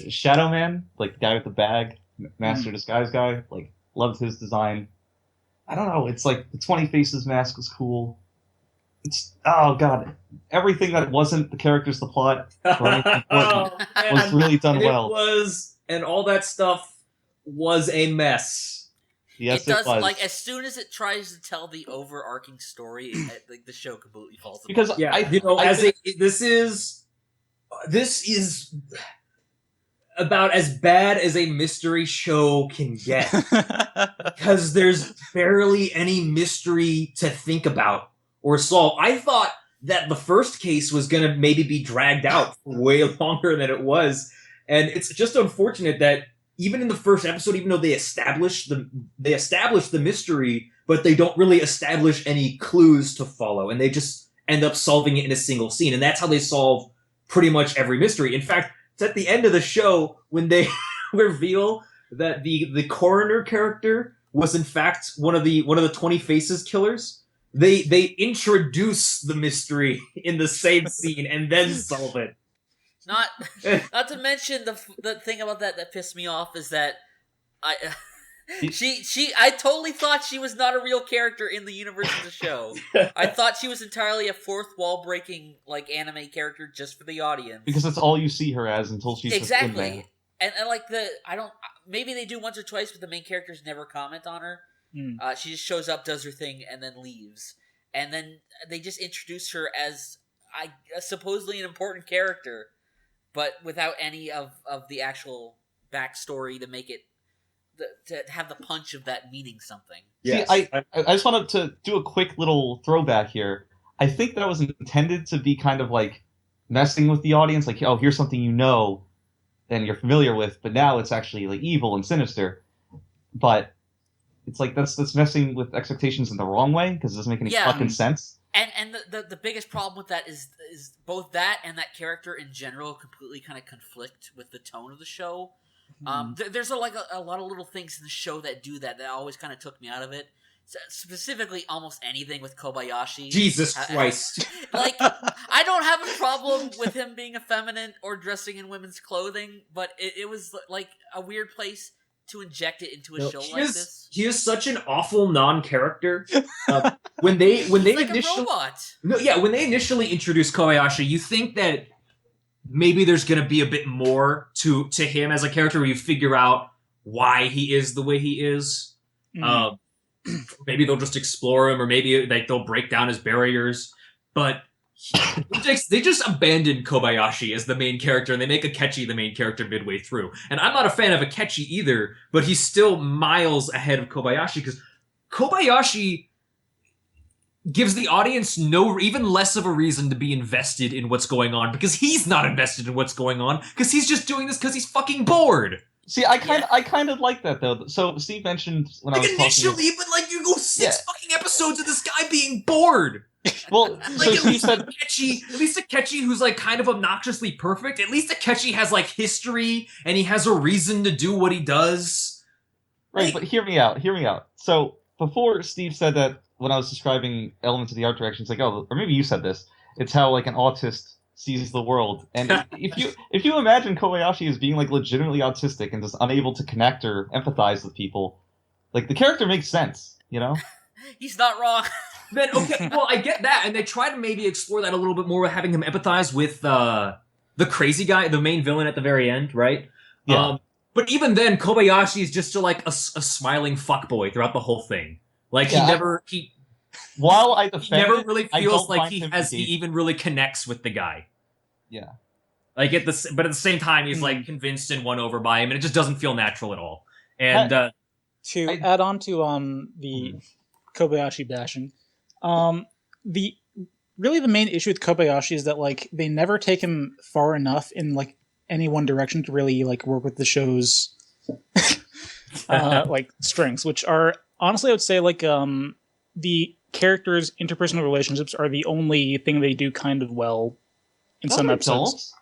Shadow Man, like the guy with the bag, Master Disguise guy, like loved his design. I don't know. It's like the 20 Faces mask was cool. It's oh god, everything that wasn't the characters, the plot, or anything important was really done well. It was, and all that stuff was a mess. Yes, it does. was. Like as soon as it tries to tell the overarching story, like the show completely falls apart. Because this is about as bad as a mystery show can get. Because there's barely any mystery to think about or solve. I thought that the first case was going to maybe be dragged out for way longer than it was, and it's just unfortunate that even in the first episode, even though they established the mystery, but they don't really establish any clues to follow, and they just end up solving it in a single scene, and that's how they solve pretty much every mystery. In fact, it's at the end of the show when they reveal that the coroner character was in fact one of the 20 Faces killers. They introduce the mystery in the same scene and then solve it. Not to mention the thing about that pissed me off is that I totally thought she was not a real character in the universe of the show. I thought she was entirely a fourth wall breaking like anime character just for the audience. Because that's all you see her as until she's exactly. in there. And like maybe they do once or twice, but the main characters never comment on her. She just shows up, does her thing, and then leaves. And then they just introduce her as supposedly an important character, but without any of the actual backstory to make it to have the punch of that meaning something. Yes. See, I just wanted to do a quick little throwback here. I think that was intended to be kind of like messing with the audience, like, oh, here's something you know and you're familiar with, but now it's actually like evil and sinister. But it's like that's messing with expectations in the wrong way because it doesn't make any fucking sense. And the biggest problem with that is both that and that character in general completely kind of conflict with the tone of the show. There's a lot of little things in the show that do that always kind of took me out of it. Specifically, almost anything with Kobayashi. Jesus Christ! Like, I don't have a problem with him being effeminate or dressing in women's clothing, but it was like a weird place to inject it into a show like this. He is such an awful non-character. When they like initially, a robot. when they initially introduced Kobayashi, you think that maybe there's going to be a bit more to him as a character, where you figure out why he is the way he is. Maybe they'll just explore him, or maybe like they'll break down his barriers. But they just abandoned Kobayashi as the main character, and they make Akechi the main character midway through. And I'm not a fan of Akechi either, but he's still miles ahead of Kobayashi, because Kobayashi gives the audience even less of a reason to be invested in what's going on, because he's not invested in what's going on, because he's just doing this because he's fucking bored. See, I kind of like that though. So Steve mentioned when I was initially, but like you go 6 fucking episodes of this guy being bored. Well, like at least Akechi, who's like kind of obnoxiously perfect. At least Akechi has like history and he has a reason to do what he does. Right, like, but hear me out. So before Steve said that when I was describing elements of the art direction, it's like, oh, or maybe you said this. It's how like an autist sees the world. And if you imagine Kobayashi as being like legitimately autistic and just unable to connect or empathize with people, like the character makes sense, you know? He's not wrong. Then okay, well I get that, and they try to maybe explore that a little bit more with having him empathize with the crazy guy, the main villain at the very end, right? Yeah. But even then, Kobayashi is just like a smiling fuckboy throughout the whole thing. Like he never really feels like he even really connects with the guy. Yeah. Like but at the same time, he's like convinced and won over by him, and it just doesn't feel natural at all. And to add on to the Kobayashi bashing, the main issue with Kobayashi is that like they never take him far enough in like any one direction to really like work with the show's like strengths, which are honestly I would say like the characters' interpersonal relationships are the only thing they do kind of well in some episodes.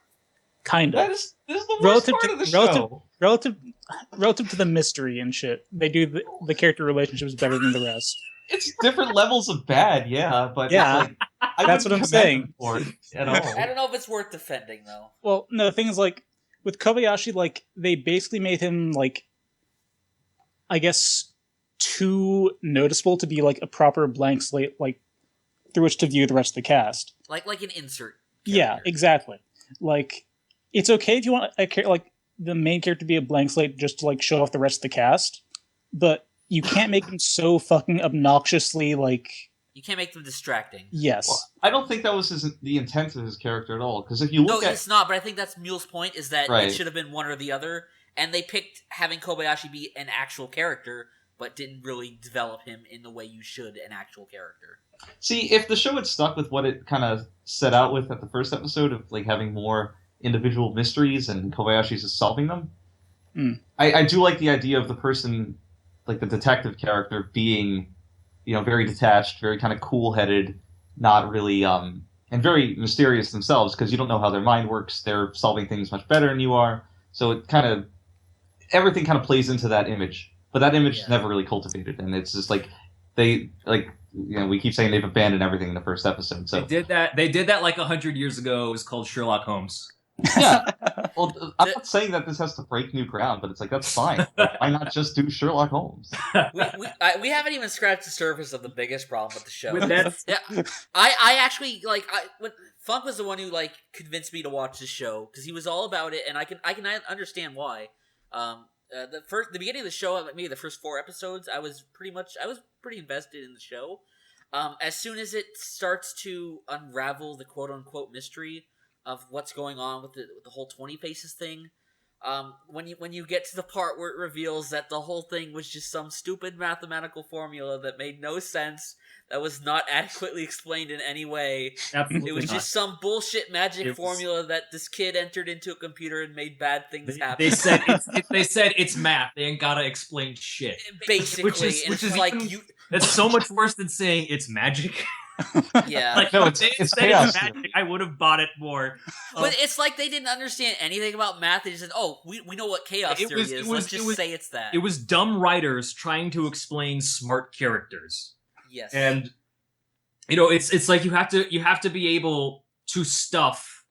Kind of. This is the worst part of the show. Relative to the mystery and shit, they do the character relationships better than the rest. It's different levels of bad, yeah, but Yeah, it's like, I that's wouldn't what I'm commend saying. him for it at all. I don't know if it's worth defending though. Well, no, the thing is, like, with Kobayashi, like, they basically made him, like, I guess, too noticeable to be, like, a proper blank slate, like, through which to view the rest of the cast. Like an insert. Yeah, character. exactly. Like, it's okay if you want like the main character to be a blank slate just to like show off the rest of the cast, but you can't make him so fucking obnoxiously like. You can't make them distracting. Yes. Well, I don't think that was the intent of his character at all. Because if you look No, at, it's not. But I think that's Mule's point: is that Right. it should have been one or the other, and they picked having Kobayashi be an actual character, but didn't really develop him in the way you should an actual character. see, if the show had stuck with what it kind of set out with at the first episode of like having more individual mysteries and Kobayashi's just solving them, I do like the idea of the person, like the detective character, being, very detached, very kind of cool-headed, not really, and very mysterious themselves because you don't know how their mind works. They're solving things much better than you are, so it everything kind of plays into that image. But that image is never really cultivated, and it's just like we keep saying they've abandoned everything in the first episode. So They did that like 100 years ago. It was called Sherlock Holmes. yeah. Well, I'm not saying that this has to break new ground, but it's like that's fine. Why not just do Sherlock Holmes? We haven't even scratched the surface of the biggest problem with the show. With that, Yeah, I actually when Funk was the one who like convinced me to watch this show because he was all about it, and I can understand why. The beginning of the show, maybe the first 4 episodes, I was pretty invested in the show. As soon as it starts to unravel the quote unquote mystery of what's going on with the whole 20 faces thing, when you get to the part where it reveals that the whole thing was just some stupid mathematical formula that made no sense, that was not adequately explained in any way. absolutely It was not. just some bullshit magic It was- formula that this kid entered into a computer and made bad things happen. They said it's math. They ain't gotta explain shit. Basically, Which and is it's like even- you. That's so much worse than saying it's magic. Yeah. Like, No, if they it's said chaos. magic, I would have bought it more. But it's like they didn't understand anything about math. They just said, "Oh, we know what chaos It theory was- is. it was- Let's just it was- say it's that." It was dumb writers trying to explain smart characters. Yes. And it's like you have to be able to stuff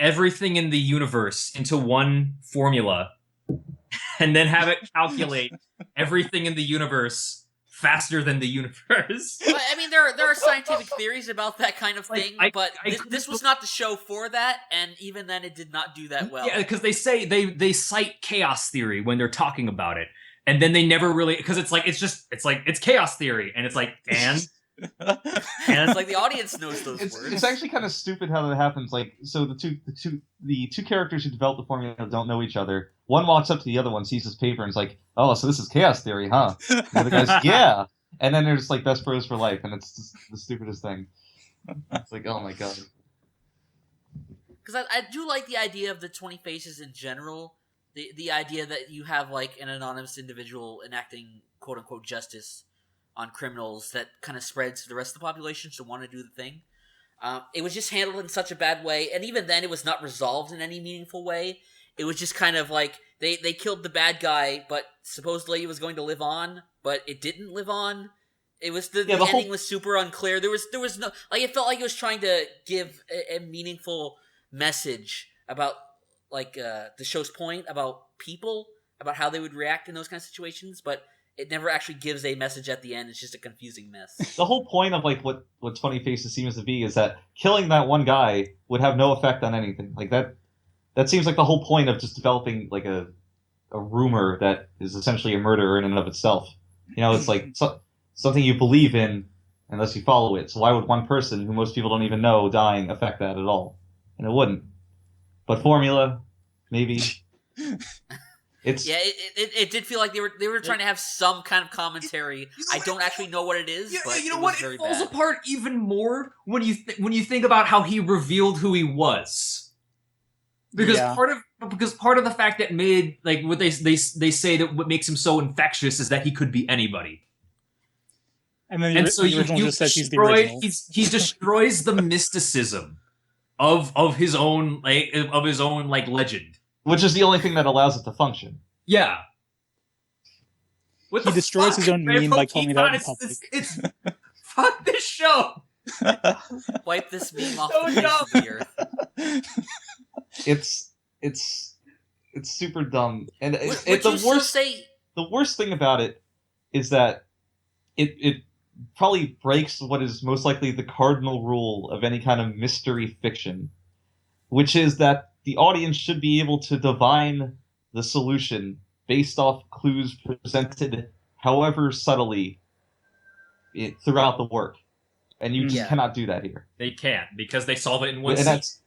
everything in the universe into one formula and then have it calculate everything in the universe faster than the universe. But, I mean, there are scientific theories about that kind of thing, Like, but I this was not the show for that, and even then, it did not do that well. Yeah, because they say they cite chaos theory when they're talking about it, and then they never really, because it's chaos theory, and it's like and It's like the audience knows those words. It's actually kind of stupid how that happens. Like, so the two characters who develop the formula don't know each other. One walks up to the other one, sees his paper, and is like, "Oh, so this is chaos theory, huh?" And the other guy's, "Yeah." And then they're just like best bros for life, and it's just the stupidest thing. It's like, oh my god. Because I do like the idea of the 20 faces in general. The idea that you have like an anonymous individual enacting quote unquote justice on criminals that kind of spreads to the rest of the population to want to do the thing. It was just handled in such a bad way, and even then it was not resolved in any meaningful way. It was just kind of like they killed the bad guy, but supposedly it was going to live on, but it didn't live on. It was the ending was super unclear. There was no, like, it felt like it was trying to give a meaningful message about like the show's point about people, about how they would react in those kind of situations, but it never actually gives a message at the end. It's just a confusing mess. The whole point of like what 20 Faces seems to be is that killing that one guy would have no effect on anything. Like that seems like the whole point of just developing like a rumor that is essentially a murder in and of itself. It's like something you believe in unless you follow it. So why would one person who most people don't even know dying affect that at all? And it wouldn't. But formula, maybe. It's Yeah, it did feel like they were trying to have some kind of commentary. I don't actually know what it is, but you know it what? was very It falls bad. apart even more when you think about how he revealed who he was. Because Yeah. part of the fact that made like what they say that what makes him so infectious is that he could be anybody. And then And the so original you just says he's the destroy original. he destroys the mysticism of his own like legend. which is the only thing that allows it to function. Yeah. What He the destroys fuck? his own meme by calling it out in Kitan, public. It's fuck this show. Wipe this meme off So the face dumb. of the earth. It's super dumb, and Would it's you the still worst. say? The worst thing about it is that it probably breaks what is most likely the cardinal rule of any kind of mystery fiction, which is that the audience should be able to divine the solution based off clues presented, however subtly, throughout the work, and you just Yeah. cannot do that here. They can't because they solve it in one And scene. that's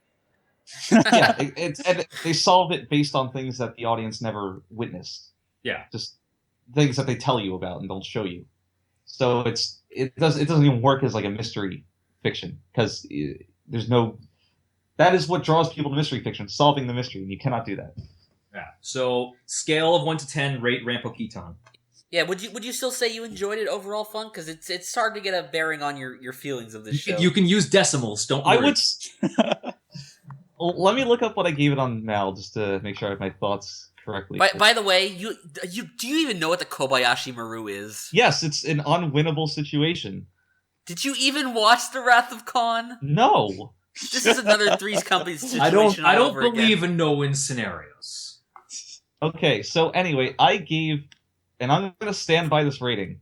and they solve it based on things that the audience never witnessed. Yeah. Just things that they tell you about and don't show you. So it doesn't even work as like a mystery fiction because there's no. That is what draws people to mystery fiction, solving the mystery, and you cannot do that. Yeah. So scale of 1 to 10, rate Ranpo Kitan. Yeah, would you still say you enjoyed it overall, Fun? Because it's hard to get a bearing on your feelings of this show. You can use decimals. Don't worry. I would. Well, let me look up what I gave it on Mal just to make sure I have my thoughts correctly. By the way, do you even know what the Kobayashi Maru is? Yes, it's an unwinnable situation. Did you even watch The Wrath of Khan? No. This is another Three's Company situation. I don't over believe again. in no-win scenarios. Okay, so anyway, I gave, and I'm going to stand by this rating.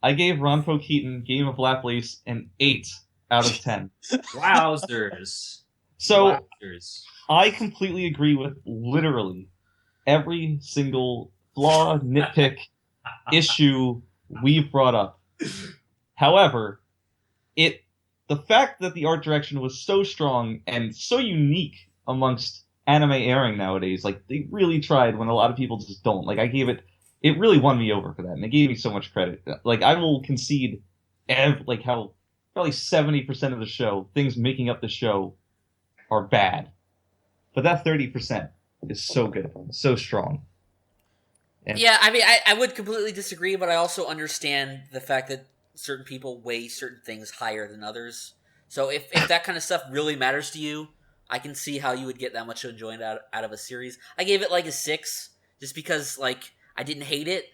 I gave Ranpo Keaton Game of Laplace an 8 out of 10. Wowzers. So Wowzers. I completely agree with literally every single flaw, nitpick, issue we've brought up. However, the fact that the art direction was so strong and so unique amongst anime airing nowadays, like they really tried when a lot of people just don't. Like I gave it really won me over for that, and it gave me so much credit. Like I will concede, how probably 70% of the show, things making up the show, are bad, but that 30% is so good, so strong. And Yeah, I mean, I would completely disagree, but I also understand the fact that certain people weigh certain things higher than others. So if that kind of stuff really matters to you, I can see how you would get that much enjoyment out of a series. I gave it like a 6, just because like I didn't hate it,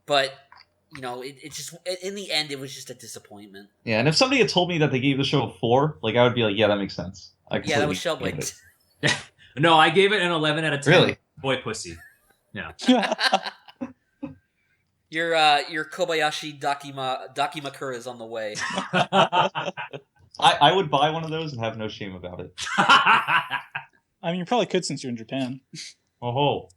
but you know, it just in the end it was just a disappointment. Yeah, and if somebody had told me that they gave the show a 4, like I would be like, yeah, that makes sense. Yeah, that was completely get shellblade. it. No, I gave it an 11 out of 10. Really? Boy pussy. Yeah. Your Kobayashi Dakimakura is on the way. I would buy one of those and have no shame about it. I mean, you probably could since you're in Japan. Oh.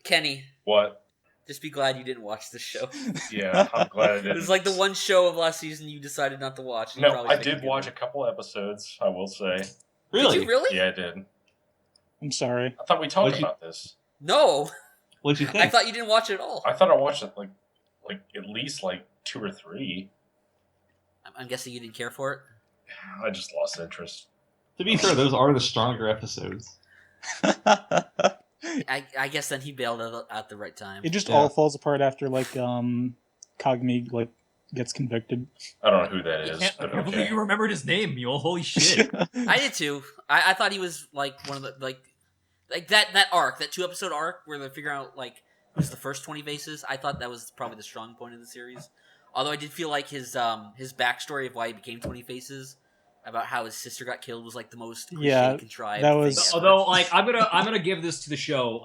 Kenny, What? just be glad you didn't watch this show. Yeah, I'm glad I didn't. It was like the one show of last season you decided not to watch. and you No, probably I think did you could watch a couple episodes, I will say. Really? Did you really? Yeah, I did. I'm sorry. I thought we talked What'd you- about this. No, What'd you think? I thought you didn't watch it at all. I thought I watched it like at least like 2 or 3. I'm guessing you didn't care for it. I just lost interest. To be fair, those are the stronger episodes. I guess then he bailed at the right time. It just Yeah. all falls apart after like Kagami like gets convicted. I don't know who that I is, can't but believe okay. you remembered his name, Mule. Holy shit. I did too. I thought he was like one of the like that arc, that 2-episode arc where they're figuring out like who's the first 20 faces. I thought that was probably the strong point of the series. Although I did feel like his backstory of why he became 20 faces, about how his sister got killed, was like the most cliche Yeah, contrived. that was- thing ever. Although, like, I'm gonna give this to the show,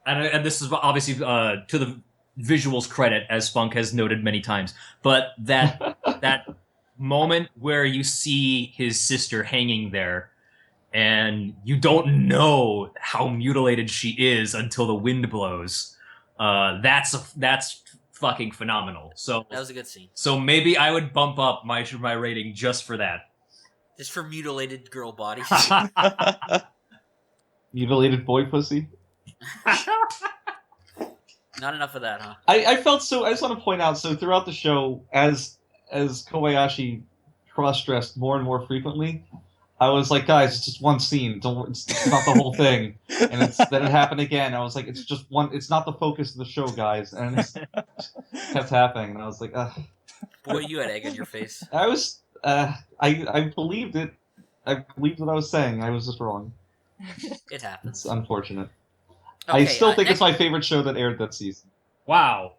and this is obviously to the visuals credit, as Funk has noted many times. But that moment where you see his sister hanging there, and you don't know how mutilated she is until the wind blows. That's fucking phenomenal. So that was a good scene, so maybe I would bump up my rating just for that. just for mutilated girl bodies. Mutilated boy pussy. Not enough of that, huh? I felt so. I just want to point out. So throughout the show, as Kobayashi cross-dressed more and more frequently, I was like, guys, it's just one scene. It's not the whole thing. And then it happened again. I was like, it's just one. It's not the focus of the show, guys. And it kept happening. And I was like, ugh. Boy, you had egg on your face. I was. I believed it. I believed what I was saying. I was just wrong. It happens. It's unfortunate. I still think it's next- my favorite show that aired that season. Wow.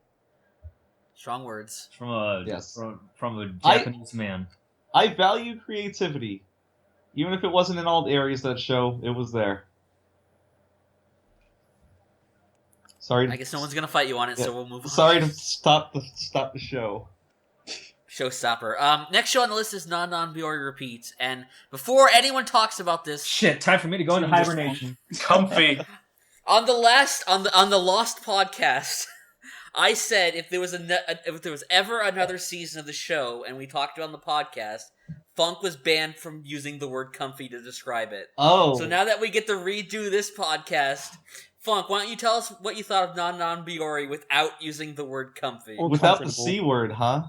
strong words. From a Yes. from a Japanese man. I value creativity. Even if it wasn't in all the areas of that show, it was there. Sorry. I guess no one's gonna fight you on it, Yeah. so we'll move on. Sorry to stop the show. Showstopper. Next show on the list is Non Biyori Repeat, and before anyone talks about this, Shit, time for me to go into hibernation. Comfy. on the Lost podcast, I said if there was ever another season of the show, and we talked about it on the podcast, Funk was banned from using the word comfy to describe it. Oh. So now that we get to redo this podcast, Funk, why don't you tell us what you thought of Non Biyori without using the word comfy? Or Without the comfortable. C word, huh?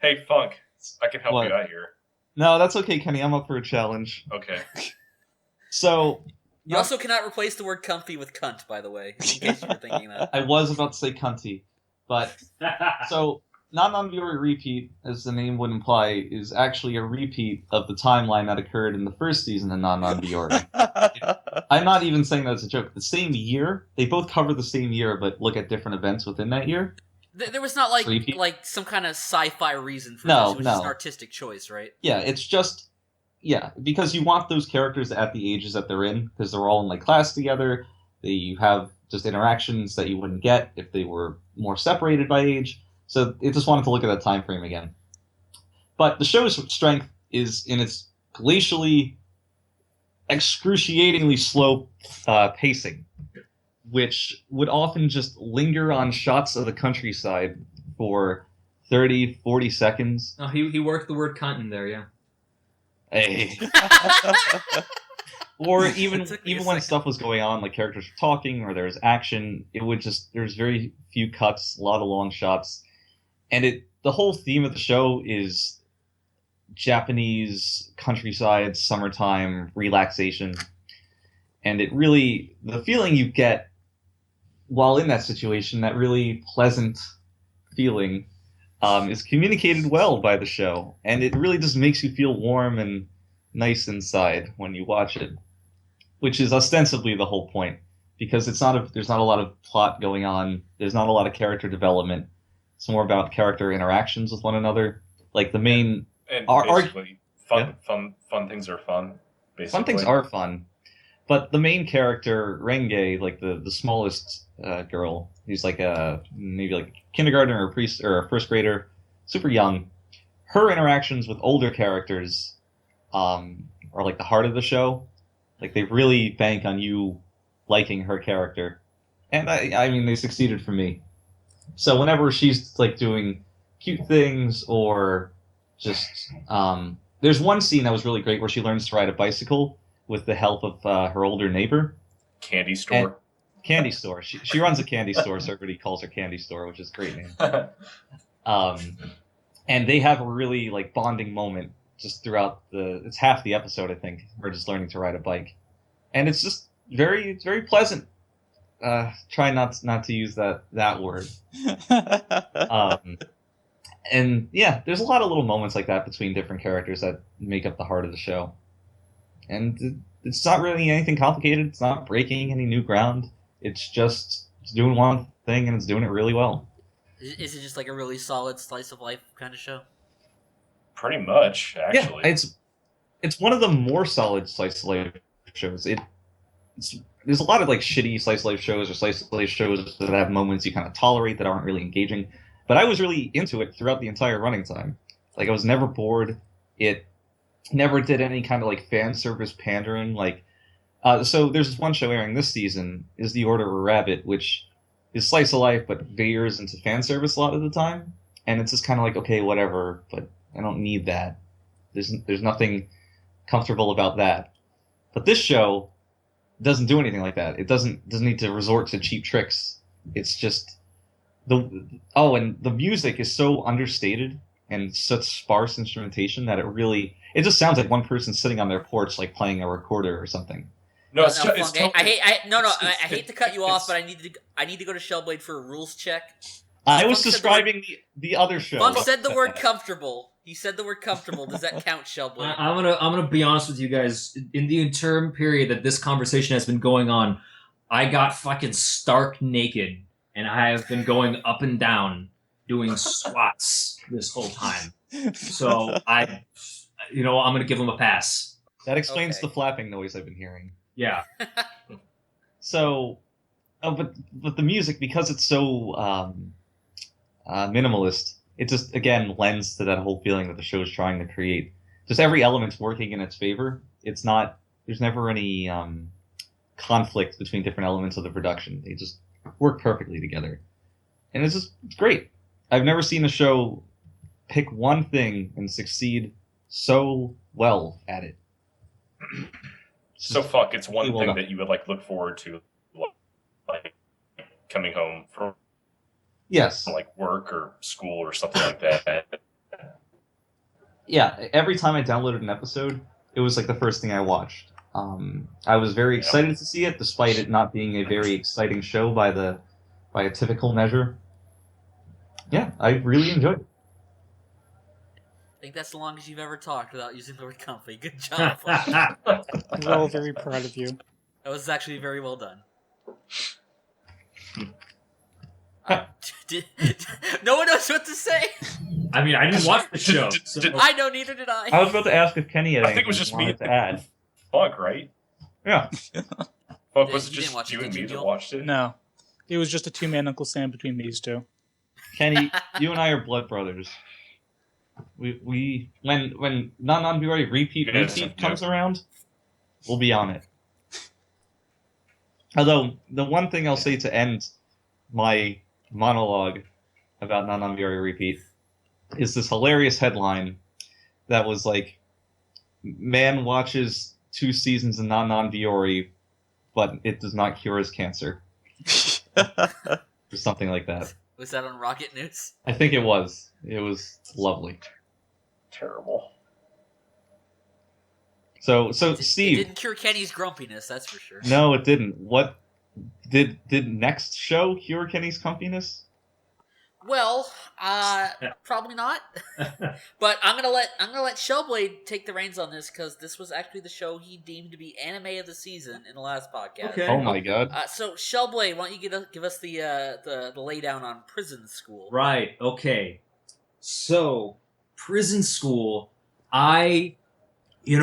Hey, Funk. I can help What? you out here. No, that's okay, Kenny. I'm up for a challenge. Okay. So, You also cannot replace the word comfy with cunt, by the way, in case you were thinking that. I was about to say cunty, but so Non Biyori Repeat, as the name would imply, is actually a repeat of the timeline that occurred in the first season of Non Biyori. I'm not even saying that as a joke. The same year, they both cover the same year, but look at different events within that year. There was not Repeat? like some kind of sci-fi reason for No, this. It was just no. an artistic choice, right? Yeah, it's just because you want those characters at the ages that they're in, because they're all in like class together. You have just interactions that you wouldn't get if they were more separated by age. So it just wanted to look at that time frame again. But the show's strength is in its glacially, excruciatingly slow pacing, which would often just linger on shots of the countryside for 30, 40 seconds. Oh, he worked the word cunt in there, yeah. Hey. Or even It took me a when second. stuff was going on, like characters were talking or there was action, there's very few cuts, a lot of long shots. And the whole theme of the show is Japanese countryside, summertime, relaxation. And the feeling you get while in that situation, that really pleasant feeling, is communicated well by the show. And it really just makes you feel warm and nice inside when you watch it, which is ostensibly the whole point, because there's not a lot of plot going on. There's not a lot of character development. It's more about character interactions with one another. Like the main And Our- basically, fun things are fun. Basically. fun things are fun, but the main character Renge, like the smallest girl, who's like maybe like a kindergartner or a first grader, super young. Her interactions with older characters are like the heart of the show. Like they really bank on you liking her character, and I mean they succeeded for me. So whenever she's like doing cute things or just there's one scene that was really great where she learns to ride a bicycle with the help of her older neighbor. Candy store. Candy store. She runs a candy store, so everybody calls her Candy Store, which is a great name. And they have a really like bonding moment just throughout it's half the episode, I think. We're just learning to ride a bike, and it's just it's very pleasant. Try not to use that word. And yeah, there's a lot of little moments like that between different characters that make up the heart of the show. And it's not really anything complicated. It's not breaking any new ground. It's doing one thing and it's doing it really well. Is it just like a really solid slice of life kind of show? Pretty much, actually. Yeah, it's one of the more solid slice of life shows. There's a lot of like shitty slice of life shows or slice of life shows that have moments you kind of tolerate that aren't really engaging. But I was really into it throughout the entire running time. Like I was never bored. It never did any kind of like fan service pandering. Like, so there's this one show airing this season is The Order of a Rabbit, which is slice of life but veers into fan service a lot of the time. And it's just kind of like, okay, whatever, but I don't need that. There's nothing comfortable about that. But this show doesn't do anything like that. It doesn't need to resort to cheap tricks. It's just and the music is so understated and such sparse instrumentation that it just sounds like one person sitting on their porch like playing a recorder or something. No, it's Funk, totally, I hate to cut you off, but I need to go to Shellblade for a rules check. I was Funk said describing the other show. Funk said the word comfortable. He said the word comfortable. Does that count, Shellblade? I'm gonna be honest with you guys. In the interim period that this conversation has been going on, I got fucking stark naked, and I have been going up and down doing squats this whole time. So I'm gonna give him a pass. That explains Okay. the flapping noise I've been hearing. Yeah. So, but the music, because it's so minimalist, it just again lends to that whole feeling that the show is trying to create. Just every element's working in its favor. It's not. There's never any conflict between different elements of the production. They just work perfectly together, and it's great. I've never seen a show pick one thing and succeed so well at it. So it's one thing that you would like look forward to, like coming home from like work or school or something like that. Yeah, every time I downloaded an episode, it was like the first thing I watched. I was very excited to see it, despite it not being a very exciting show by a typical measure. Yeah, I really enjoyed it. I think that's the longest you've ever talked without using the word comfy. Good job. We're all very proud of you. That was actually very well done. No one knows what to say. I mean, I didn't watch the show. So. I know, neither did I. I was about to ask if Kenny had I think it was just me to add. Fuck, right? Yeah. Fuck, was it You didn't just watch it, you and did me you, that Neil? watched it? No. It was just a two-man Uncle Sam between these two. Kenny, you and I are blood brothers. We when Non Biyori Repeat comes around, we'll be on it. Although the one thing I'll say to end my monologue about Non Biyori Repeat is this hilarious headline that was like, "Man watches 2 seasons of Non Biyori, but it does not cure his cancer," or something like that. Was that on Rocket News? I think it was. It was lovely. Terrible. So It Steve. didn't cure Kenny's grumpiness, that's for sure. No, it didn't. What did next show cure Kenny's comfiness? Well, probably not. But I'm gonna let Shellblade take the reins on this because this was actually the show he deemed to be anime of the season in the last podcast. Okay. Oh my god. So Shellblade, why don't you give us the laydown on Prison School? Right. Okay. So, Prison School. When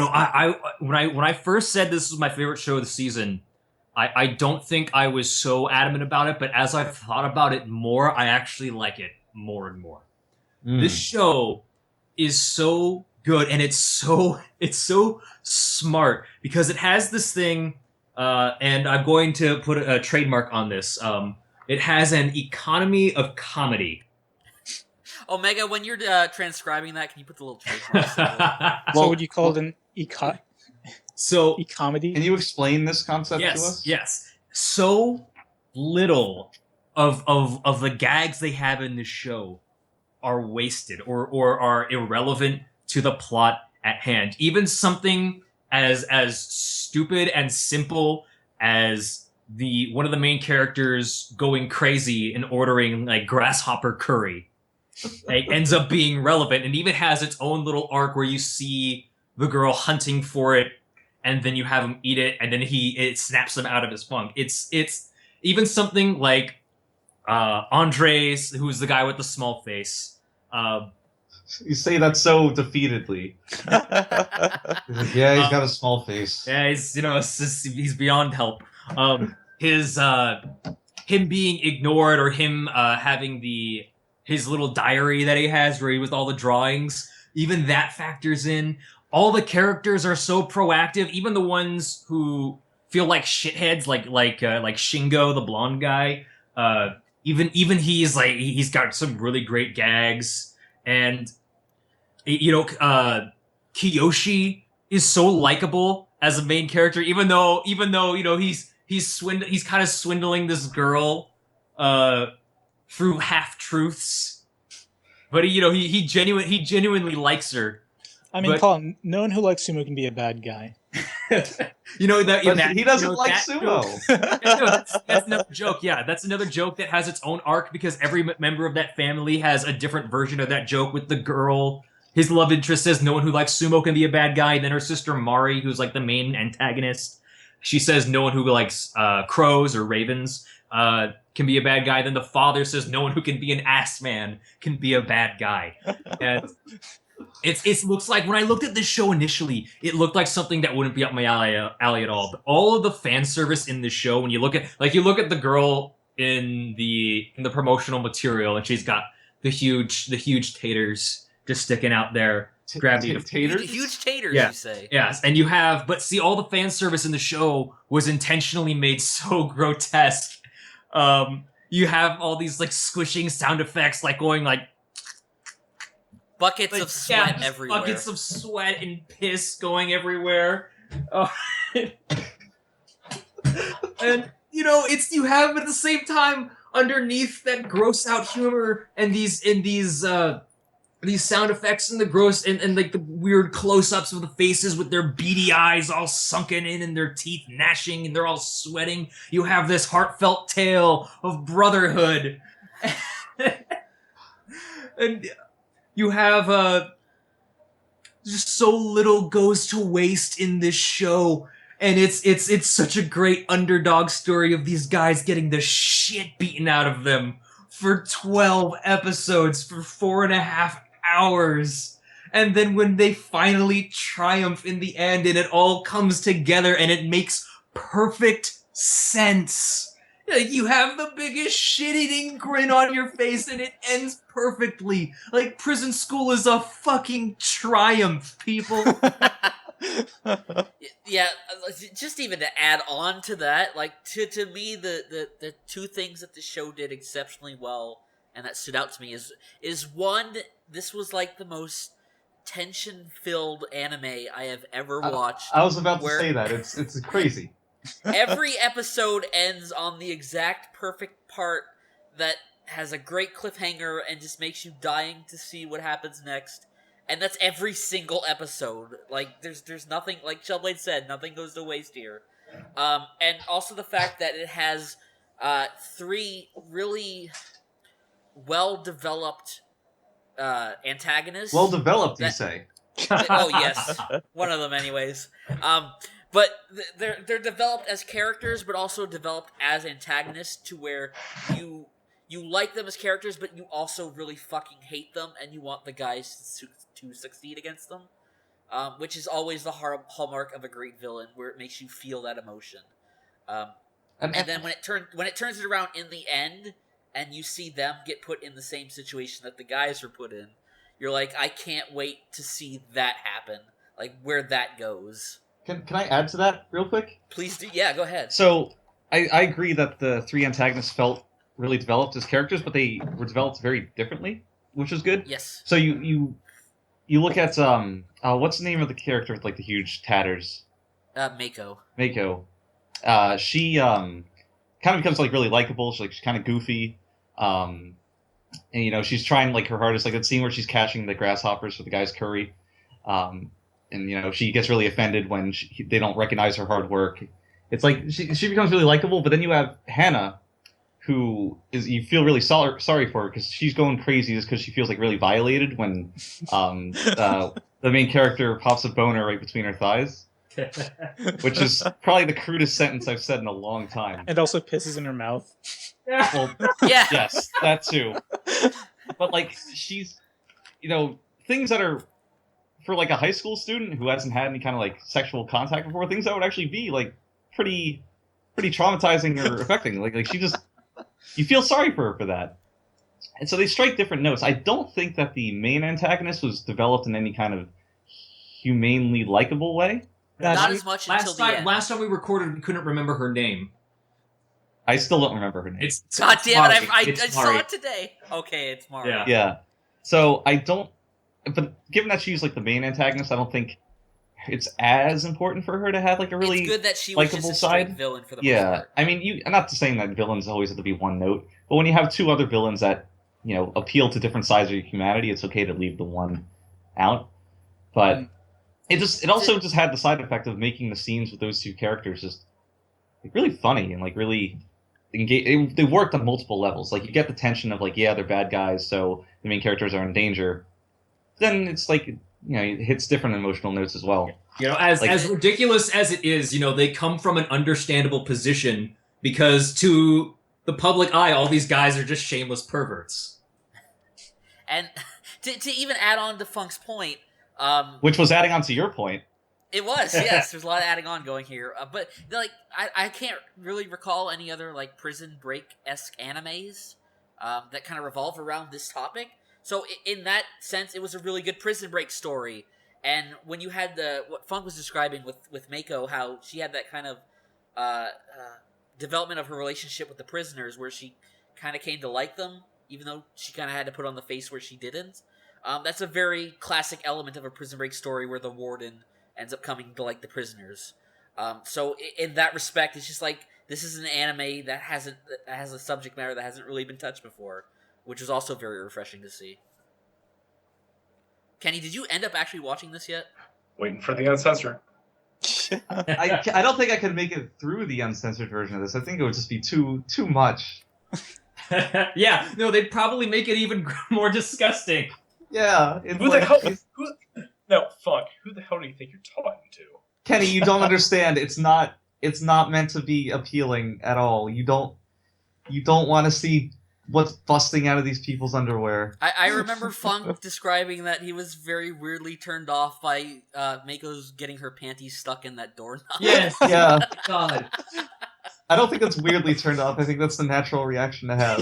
I first said this was my favorite show of the season, I don't think I was so adamant about it, but as I've thought about it more, I actually like it more and more. This show is so good, and it's so smart because it has this thing, and I'm going to put a trademark on this. It has an economy of comedy. Omega, when you're transcribing that, can you put the little trademark symbol? So would you call it an So e-comedy? Can you explain this concept to us? Yes. So little of the gags they have in this show are wasted or are irrelevant to the plot at hand. Even something as stupid and simple as one of the main characters going crazy and ordering like grasshopper curry ends up being relevant, and even has its own little arc where you see the girl hunting for it, and then you have him eat it, and then it snaps him out of his funk. It's even something like Andres, who's the guy with the small face. You say that so defeatedly. Yeah, he's got a small face. Yeah, he's beyond help. Him being ignored, or him having his little diary that he has where he with all the drawings, even that factors in. All the characters are so proactive, even the ones who feel like shitheads, like Shingo, the blonde guy. Even he's got some really great gags, and Kiyoshi is so likable as a main character, even though he's kind of swindling this girl through half truths, but he genuinely likes her. I mean, Collin, no one who likes sumo can be a bad guy. He doesn't like sumo. That's another joke. Yeah, that's another joke that has its own arc because every member of that family has a different version of that joke. With the girl, his love interest says no one who likes sumo can be a bad guy. Then her sister Mari, who's like the main antagonist, she says no one who likes crows or ravens can be a bad guy. Then the father says no one who can be an ass man can be a bad guy. And it looks like, when I looked at this show initially, it looked like something that wouldn't be up my alley at all. But all of the fan service in this show, when you look at the girl in the promotional material, and she's got the huge taters just sticking out there. Taters? Huge taters, Yeah. you say? Yes, and but see, all the fan service in the show was intentionally made so grotesque. You have all these like squishing sound effects, like going like Buckets of sweat just everywhere. buckets of sweat and piss going everywhere. Oh. And you have at the same time underneath that gross out humor and these sound effects and the gross and like the weird close-ups of the faces with their beady eyes all sunken in and their teeth gnashing and they're all sweating. You have this heartfelt tale of brotherhood. And you have just so little goes to waste in this show. And it's such a great underdog story of these guys getting the shit beaten out of them for 12 episodes for 4.5 hours. And then when they finally triumph in the end and it all comes together and it makes perfect sense. Like, you have the biggest shit-eating grin on your face and it ends perfectly. Like, prison school is a fucking triumph, people. Yeah, just even to add on to that, like to me, the two things that the show did exceptionally well and that stood out to me is one, this was like the most tension-filled anime I have ever watched. I was about to say that. It's crazy. Every episode ends on the exact perfect part that has a great cliffhanger and just makes you dying to see what happens next. And that's every single episode. Like, there's nothing, like Shellblade said, nothing goes to waste here. And also the fact that it has 3 really well-developed antagonists. Well-developed, you say? Oh, yes. One of them, anyways. But they're developed as characters, but also developed as antagonists to where you like them as characters, but you also really fucking hate them, and you want the guys to succeed against them, which is always the hallmark of a great villain, where it makes you feel that emotion. And then when it turns it around in the end, and you see them get put in the same situation that the guys were put in, you're like, I can't wait to see that happen, like where that goes. Can I add to that real quick? Please do. Yeah, go ahead. So I agree that the 3 antagonists felt really developed as characters, but they were developed very differently, which was good. Yes. So you look at what's the name of the character with like the huge tatters? Mako. She kind of becomes like really likable. She's kind of goofy, and she's trying like her hardest. Like that scene where she's catching the grasshoppers for the guy's curry, and she gets really offended when they don't recognize her hard work. It's like she becomes really likable. But then you have Hannah, who you feel really sorry for her because she's going crazy just because she feels like really violated when the main character pops a boner right between her thighs, which is probably the crudest sentence I've said in a long time. And also pisses in her mouth. Well, Yeah. yes, that too. But like she's, things that are for like a high school student who hasn't had any kind of like sexual contact before, things that would actually be like pretty traumatizing or affecting. Like she just. You feel sorry for her for that. And so they strike different notes. I don't think that the main antagonist was developed in any kind of humanely likable way. Not as much until the end. Last time we recorded, we couldn't remember her name. I still don't remember her name. God damn it, I It's saw Mari. it today. Okay, it's Mari. Yeah. Yeah. So I don't... But given that she's like the main antagonist, I don't think it's as important for her to have like a really it's good that she was just likable a straight side. villain for the most Yeah. part. I mean, I'm not saying that villains always have to be one note, but when you have 2 other villains that, appeal to different sides of your humanity, it's okay to leave the one out. But it also just had the side effect of making the scenes with those 2 characters just like really funny and like really engage. They worked on multiple levels. Like you get the tension of like, yeah, they're bad guys, so the main characters are in danger. Then it's like it hits different emotional notes as well. As ridiculous as it is, they come from an understandable position because to the public eye, all these guys are just shameless perverts. And to even add on to Funk's point, which was adding on to your point. It was, yes. There's a lot of adding on going here, but I can't really recall any other Prison Break-esque animes that kind of revolve around this topic. So in that sense, it was a really good Prison Break story. And when you had what Funk was describing with Mako, how she had that kind of development of her relationship with the prisoners, where she kind of came to like them, even though she kind of had to put on the face where she didn't. That's a very classic element of a Prison Break story where the warden ends up coming to like the prisoners. So in that respect, it's just this is an anime that has a subject matter that hasn't really been touched before, which was also very refreshing to see. Kenny, did you end up actually watching this yet? Waiting for the uncensored. I don't think I could make it through the uncensored version of this. I think it would just be too much. Yeah, no, they'd probably make it even more disgusting. Yeah. Who the hell? No, Funk. Who the hell do you think you're talking to? Kenny, you don't understand. It's not meant to be appealing at all. You don't want to see what's busting out of these people's underwear. I remember Funk describing that he was very weirdly turned off by Mako's getting her panties stuck in that doorknob. Yes. Yeah. God. I don't think that's weirdly turned off. I think that's the natural reaction to have.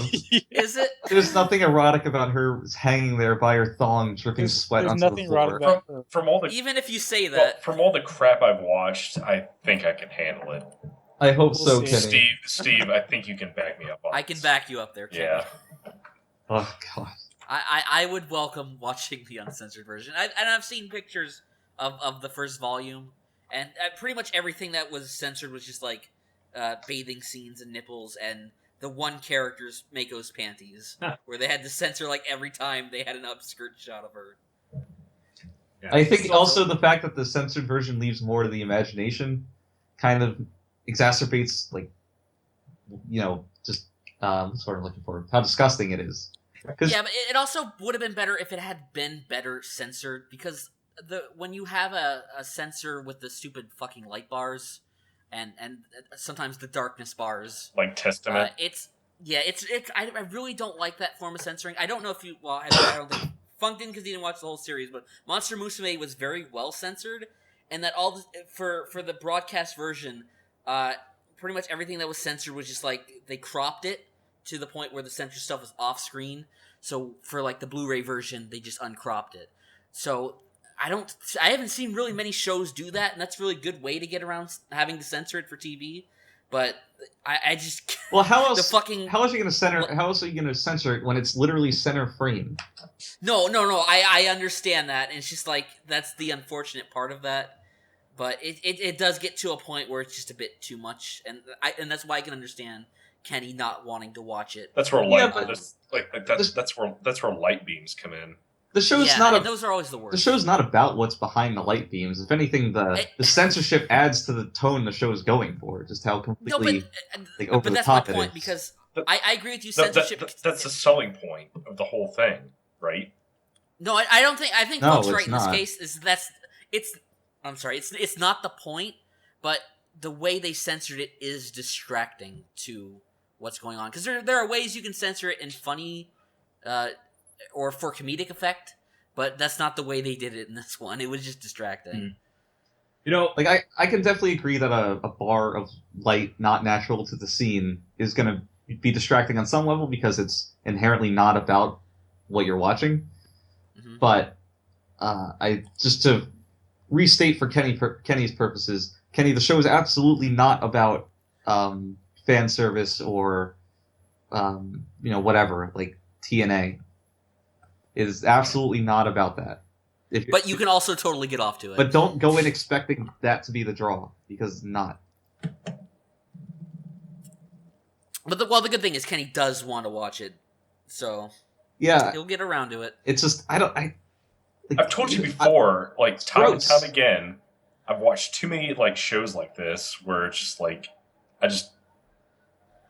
Is it? There's nothing erotic about her hanging there by her thong, dripping sweat onto the floor. From all the even if you say that, from all the crap I've watched, I think I can handle it. I hope so, Kenny. Steve, I think you can back me up on I can back you up there, Kenny. Yeah. Oh God. I would welcome watching the uncensored version. I've seen pictures of the first volume, and pretty much everything that was censored was just bathing scenes and nipples and the one character's Mako's panties, where they had to censor every time they had an upskirt shot of her. Yeah. I think also the fact that the censored version leaves more to the imagination kind of exacerbates, just what's what I'm looking for, how disgusting it is. Yeah, but it also would have been better if it had been better censored, because when you have a censor with the stupid fucking light bars and sometimes the darkness bars, like Testament, I really don't like that form of censoring. I don't know if you I don't think Funk didn't, because he didn't watch the whole series, but Monster Musume was very well censored, and that for the broadcast version, pretty much everything that was censored was just they cropped it to the point where the censored stuff was off screen. So for the Blu-ray version, they just uncropped it. So I haven't seen really many shows do that, and that's a really good way to get around having to censor it for TV. But I just how else? How else are you going to censor? How else are you going to censor it when it's literally center frame? No. I understand that, and it's just that's the unfortunate part of that. But it does get to a point where it's just a bit too much, and that's why I can understand Kenny not wanting to watch it. That's where that's where light beams come in. The show's those are always the worst. The show's not about what's behind the light beams. If anything, the censorship adds to the tone the show is going for. Just how completely over the top it is. But that's my point, because I agree with you. Censorship. That's the selling point of the whole thing, right? No, I don't think. I think Funk's right in this case. I'm sorry. It's not the point, but the way they censored it is distracting to what's going on. Because there are ways you can censor it in funny, or for comedic effect, but that's not the way they did it in this one. It was just distracting. I can definitely agree that a bar of light not natural to the scene is going to be distracting on some level because it's inherently not about what you're watching. Mm-hmm. But just to restate for Kenny's purposes, Kenny, the show is absolutely not about fan service or whatever, like TNA. It is absolutely not about that. But you can also totally get off to it. But don't go in expecting that to be the draw, because it's not. But the good thing is Kenny does want to watch it, so yeah, he'll get around to it. It's just I've told you before, time and time again, I've watched too many shows like this where it's just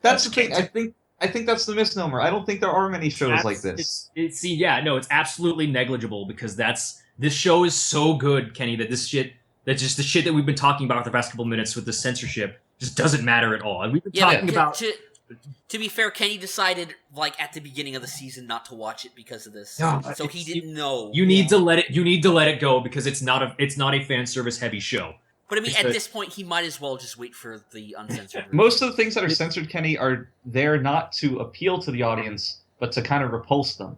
That's the thing. I think that's the misnomer. I don't think there are many shows like this. It's absolutely negligible, because that's This show is so good, Kenny, that just the shit that we've been talking about for the past couple minutes with the censorship just doesn't matter at all. And we've been talking about... To be fair, Kenny decided, like, at the beginning of the season not to watch it because of this. No, so he didn't know. You need to let it go because it's not a fan service heavy show. But I mean, at this point, he might as well just wait for the uncensored version. Most of the things that are censored, Kenny, are there not to appeal to the audience, but to kind of repulse them.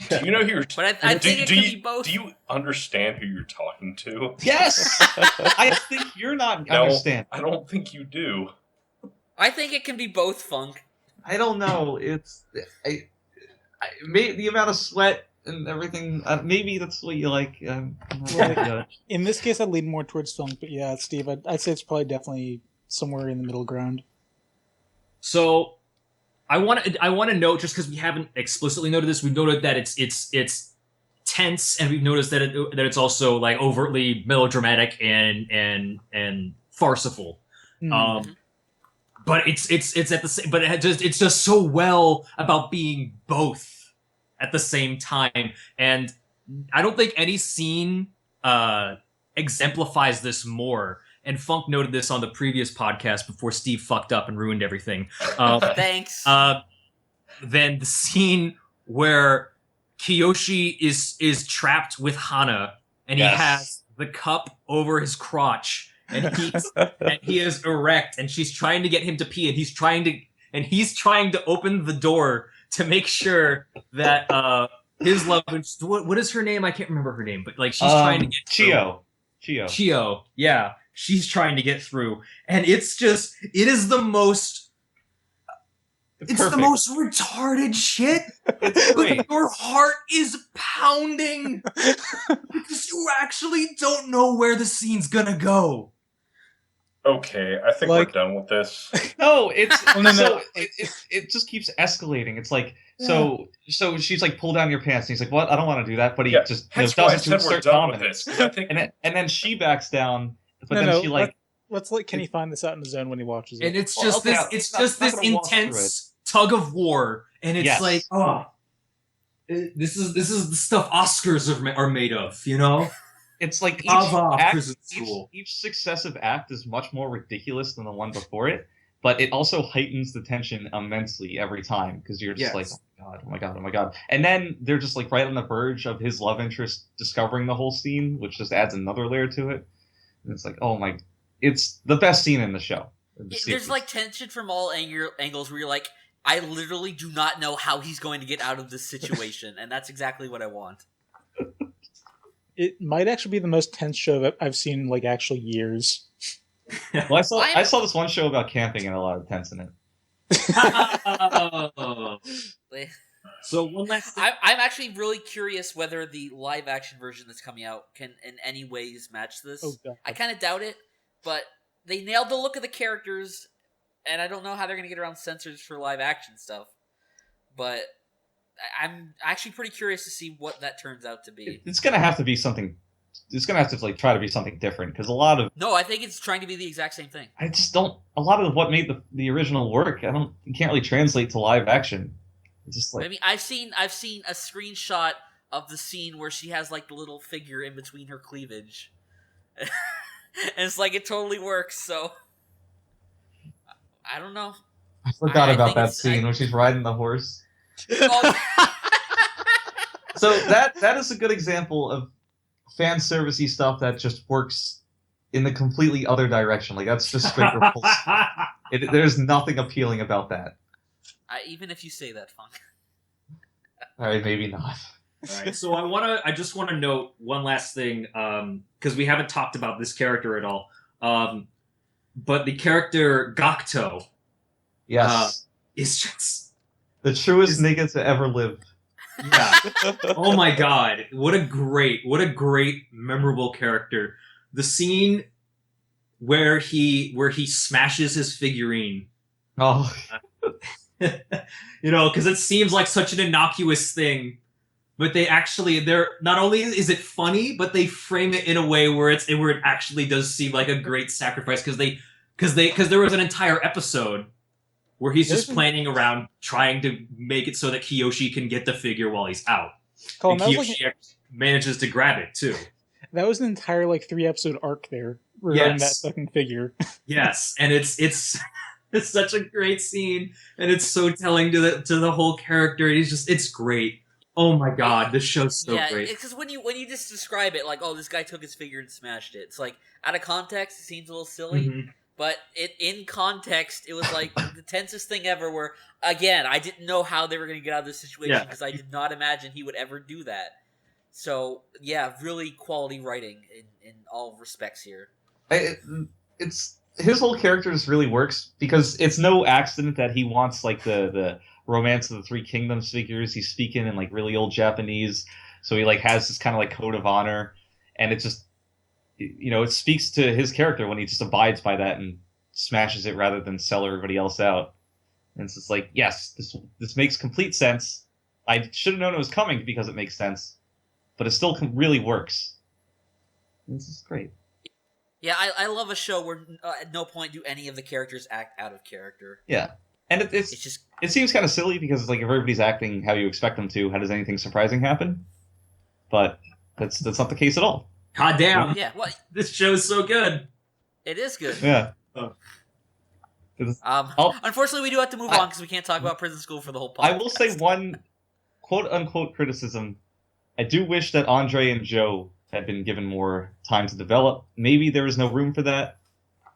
Do you know who you're... But I think it could be both. Do you understand who you're talking to? Yes! I think you're not understanding. I don't think you do. I think it can be both, Funk. I don't know. It's... the amount of sweat and everything, maybe that's what you like. In this case, I'd lean more towards Funk, but yeah, Steve, I'd say it's probably definitely somewhere in the middle ground. So... I want to note, just because we haven't explicitly noted this, we've noted that it's tense, and we've noticed that it's also like overtly melodramatic and farcical. Mm. But it's at the same, but it's just so well about being both at the same time, and I don't think any scene exemplifies this more. And Funk noted this on the previous podcast before Steve fucked up and ruined everything. Thanks. Then the scene where Kiyoshi is trapped with Hana, and he has the cup over his crotch, and he is erect, and she's trying to get him to pee, and he's trying to open the door to make sure that his love. What is her name? I can't remember her name, but like she's trying to get Chio. Yeah. She's trying to get through, and it is the most retarded shit. But your heart is pounding because you actually don't know where the scene's gonna go. Okay, I think we're done with this. No, it's no. It just keeps escalating. It's like so she's like, pull down your pants, and he's like, what? I don't want to do that, but he just doesn't start dominating. And then she backs down. But then she let's let Kenny find this out in the zone when he watches it. And it's just this intense tug of war, and it's like, this is the stuff Oscars are made of, you know? It's like each successive act is much more ridiculous than the one before it, but it also heightens the tension immensely every time because you're just like, oh my god. And then they're just like right on the verge of his love interest discovering the whole scene, which just adds another layer to it. And it's like, it's the best scene in the show. There's like tension from all angles where you're like, I literally do not know how he's going to get out of this situation, and that's exactly what I want. It might actually be the most tense show that I've seen in like actual years. Well, I saw this one show about camping and a lot of tense in it. So one last thing. I'm actually really curious whether the live action version that's coming out can in any ways match this. I kind of doubt it, but they nailed the look of the characters, and I don't know how they're going to get around censors for live action stuff. But I'm actually pretty curious to see what that turns out to be. It's going to have to be something. It's going to have to like try to be something different because a lot of I think it's trying to be the exact same thing. I just don't. A lot of what made the original work, you can't really translate to live action. Just like, I mean, I've seen a screenshot of the scene where she has like the little figure in between her cleavage, and it's like it totally works. So I don't know. I forgot about that scene when she's riding the horse. So that is a good example of fan servicey stuff that just works in the completely other direction. Like that's just straight repulsive. There's nothing appealing about that. Even if you say that, Funk. All right, maybe not. All right, so I just want to note one last thing because we haven't talked about this character at all. But the character Gakto, is just the truest nigga to ever live. Yeah. Oh my god, what a great, memorable character. The scene where he smashes his figurine. Oh. You know, because it seems like such an innocuous thing, but they're not only is it funny, but they frame it in a way where it actually does seem like a great sacrifice because there was an entire episode where he's just planning around trying to make it so that Kiyoshi can get the figure while he's out. Collin, manages to grab it too. That was an entire 3-episode arc there regarding that Yes. second figure. Yes, and it's it's such a great scene, and it's so telling to the whole character. It's great. Oh my god, this show's so great. Because when you just describe it like, oh, this guy took his figure and smashed it, it's like out of context, it seems a little silly. Mhm. But in context, it was like the tensest thing ever. Where again, I didn't know how they were going to get out of this situation because I did not imagine he would ever do that. So yeah, really quality writing in all respects here. It's his whole character just really works because it's no accident that he wants the Romance of the Three Kingdoms figures. He's speaking in really old Japanese, so he has this kind of code of honor, and it just it speaks to his character when he just abides by that and smashes it rather than sell everybody else out. And it's just yes, this makes complete sense. I should have known it was coming because it makes sense, but it still really works. This is great. Yeah, I love a show where at no point do any of the characters act out of character. Yeah, and It's just it seems kind of silly because if everybody's acting how you expect them to, how does anything surprising happen? But that's not the case at all. God damn. yeah. Well, This show's so good. it is good. Yeah. Unfortunately, we do have to move on because we can't talk about Prison School for the whole podcast. I will say one quote-unquote criticism. I do wish that Andre and Joe had been given more time to develop. Maybe there was no room for that,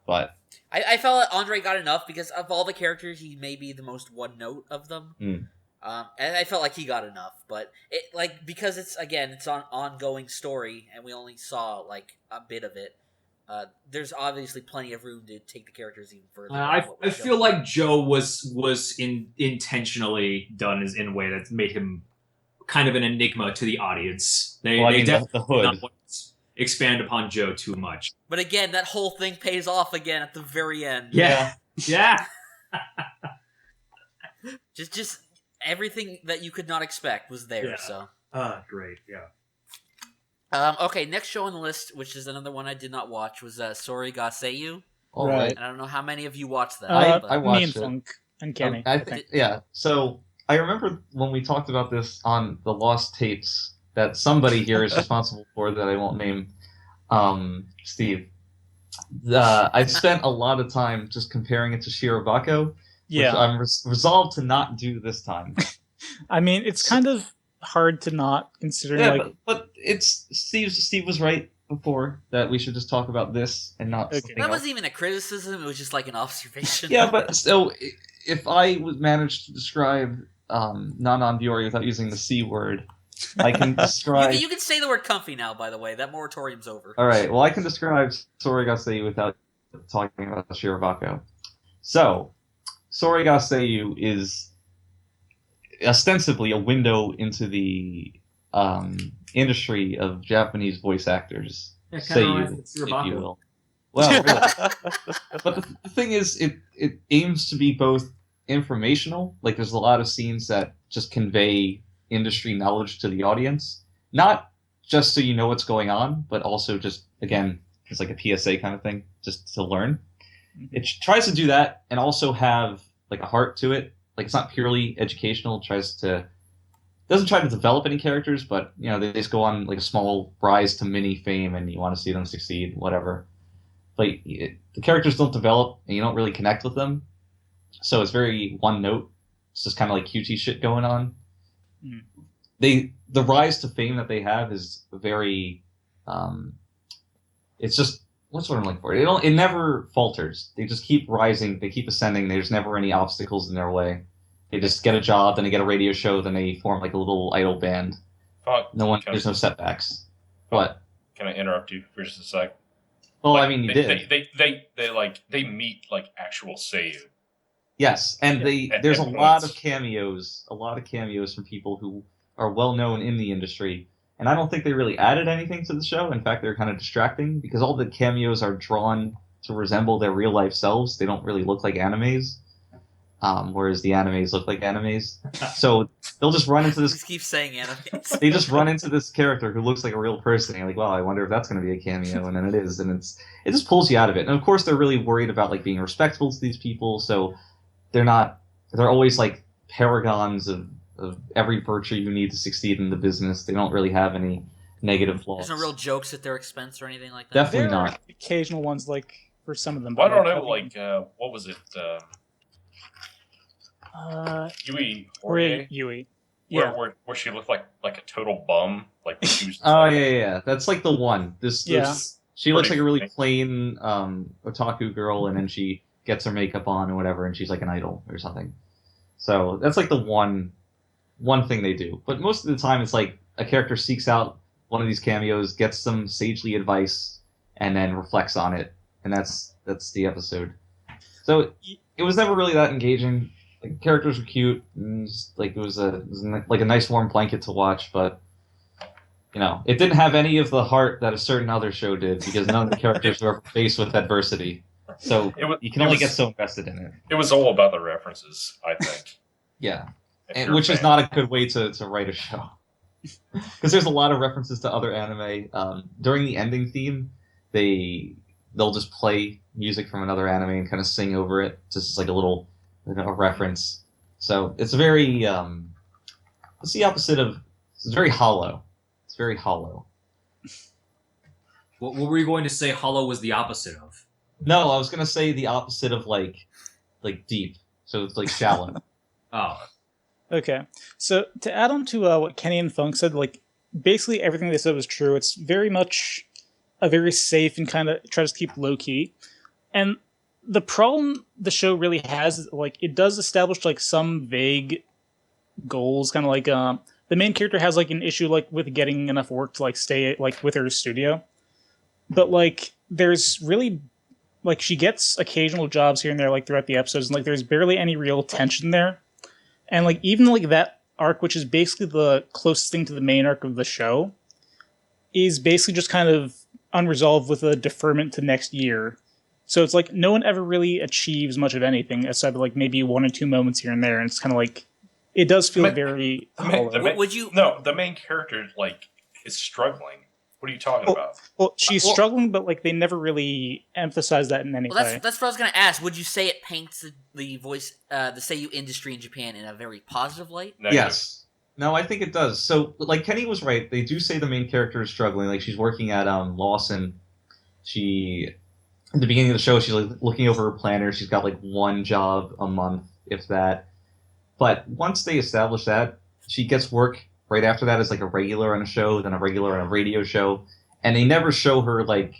but... I felt that Andre got enough because of all the characters, he may be the most one-note of them. Mm. And I felt like he got enough, but because it's an ongoing story, and we only saw a bit of it. There's obviously plenty of room to take the characters even further. I feel like Joe was intentionally done in a way that made him kind of an enigma to the audience. They definitely the hood. did not want to expand upon Joe too much. But again, that whole thing pays off again at the very end. Yeah. Yeah. Just everything that you could not expect was there. Yeah. So. Great. Yeah. Okay, next show on the list, which is another one I did not watch, was Sori ga Seiyuu. All Right. right. And I don't know how many of you watched that. I watched me and it. Funk and Kenny. I think, yeah. So I remember when we talked about this on the Lost Tapes that somebody here is responsible for that I won't name, Steve. I spent a lot of time just comparing it to Shirobako, Yeah. which I'm resolved to not do this time. I mean, it's kind of hard to not consider but it's Steve was right before that we should just talk about this and not Okay. something That else. wasn't even a criticism, it was just an observation. Yeah, but so if I would manage to describe Non Biyori without using the C word, I can describe. You can say the word comfy now, by the way. That moratorium's over. All right. Well, I can describe Sorigasei without talking about Shirobako. So, Sorigasei is ostensibly a window into the industry of Japanese voice actors. Seiyuu, if you will. Well, really. But the thing is, it aims to be both informational. There's a lot of scenes that just convey industry knowledge to the audience, not just so you know what's going on, but also just, again, it's like a PSA kind of thing, just to learn. It tries to do that and also have a heart to it. It's not purely educational. It doesn't try to develop any characters, but they just go on a small rise to mini fame, and you want to see them succeed, whatever. But the characters don't develop, and you don't really connect with them, so it's very one note. It's just kind of QT shit going on. The rise to fame that they have is very it's just what's what I'm looking for. It never falters. They just keep rising, they keep ascending. There's never any obstacles in their way. They just get a job, then they get a radio show, then they form a little idol band. Fuck. There's no setbacks. What? Can I interrupt you for just a sec? Well, I mean, you they, did. They meet actual Seiyuu. Yes, and there's a at lot points. of cameos from people who are well known in the industry, and I don't think they really added anything to the show. In fact, they're kind of distracting because all the cameos are drawn to resemble their real life selves. They don't really look like animes, whereas the animes look like animes. So they'll just run into this. Just keep saying animes. They just run into this character who looks like a real person. And you're like, well, I wonder if that's going to be a cameo, and then it is, and it just pulls you out of it. And of course, they're really worried about being respectful to these people, so they're always paragons of every virtue you need to succeed in the business. They don't really have any negative flaws. There's no real jokes at their expense or anything like that. Definitely There are not. occasional ones, like for some of them. Well, I but, don't know. Like, what was it? Yui Horie, Yui. Yeah. where she looked like a total bum. Like when she was. Oh yeah. That's like the one. This Yeah. she looks like a really funny. plain otaku girl, and then she gets her makeup on or whatever, and she's like an idol or something. So that's like the one thing they do. But most of the time, it's like a character seeks out one of these cameos, gets some sagely advice, and then reflects on it, and that's the episode. So it was never really that engaging. Like, characters were cute, and just, like it was like a nice warm blanket to watch, but it didn't have any of the heart that a certain other show did because none of the characters were faced with adversity. So you can only get so invested in it. It was all about the references, I think. Yeah, If you're a which is fan. not a good way to write a show. Because there's a lot of references to other anime. During the ending theme, they'll just play music from another anime and kind of sing over it, just as like a little reference. So it's very it's the opposite of it's very hollow. It's very hollow. What were you going to say? Hollow was the opposite of? No, I was gonna say the opposite of like deep. So it's like shallow. Oh, Okay, so to add on to what Kenny and Funk said, like basically everything they said was true. It's very much a very safe and kind of tries to keep low key. And the problem the show really has is like it does establish like some vague goals, kind of like the main character has like an issue like with getting enough work to like stay like with her studio, but like there's really like she gets occasional jobs here and there like throughout the episodes, and like there's barely any real tension there. And like even like that arc, which is basically the closest thing to the main arc of the show, is basically just kind of unresolved with a deferment to next year. So it's like no one ever really achieves much of anything aside of like maybe one or two moments here and there, and it's kind of like it does feel very hollow. Would you? No, the main character like is struggling. What are you talking about? Well, she's struggling, but like they never really emphasize that in any way. That's what I was gonna ask. Would you say it paints the voice, the Seiyuu industry in Japan in a very positive light? Negative. Yes. No, I think it does. So, like Kenny was right. They do say the main character is struggling. Like she's working at Lawson. She, at the beginning of the show, she's like looking over her planner. She's got like one job a month, if that. But once they establish that, she gets work right after that as like a regular on a show, then a regular on a radio show, and they never show her like,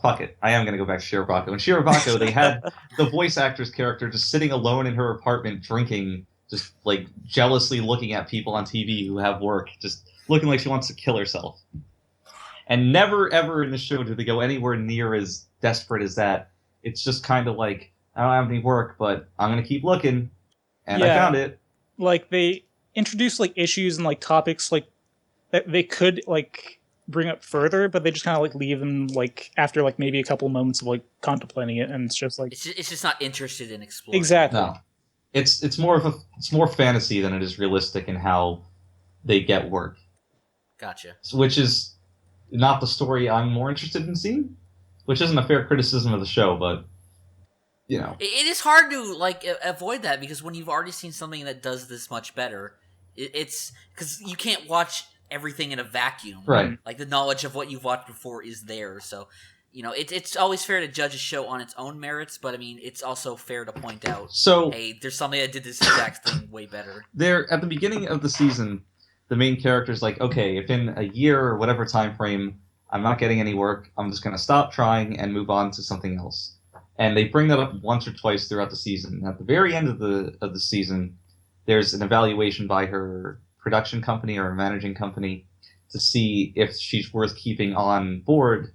fuck it, I am gonna go back to Shirobako. In Shirobako, they had the voice actor's character just sitting alone in her apartment drinking, just like jealously looking at people on TV who have work, just looking like she wants to kill herself. And never ever in the show do they go anywhere near as desperate as that. It's just kind of like, I don't have any work, but I'm gonna keep looking, and I found it. Like they introduce like issues and like topics like that they could like bring up further, but they just kind of like leave them like after like maybe a couple moments of like contemplating it, and it's just like It's just not interested in exploring. exactly. No, it's more fantasy than it is realistic in how they get work, Gotcha. which is not the story I'm more interested in seeing. Which isn't a fair criticism of the show, but It is hard to like avoid that because when you've already seen something that does this much better, it's because you can't watch everything in a vacuum. Right. Like the knowledge of what you've watched before is there, so it's always fair to judge a show on its own merits, but I mean it's also fair to point out, So hey, there's something that did this exact thing way better. there at the beginning of the season, the main character's like, okay, if in a year or whatever time frame I'm not getting any work, I'm just gonna stop trying and move on to something else. And they bring that up once or twice throughout the season. At the very end of the season, there's an evaluation by her production company or managing company to see if she's worth keeping on board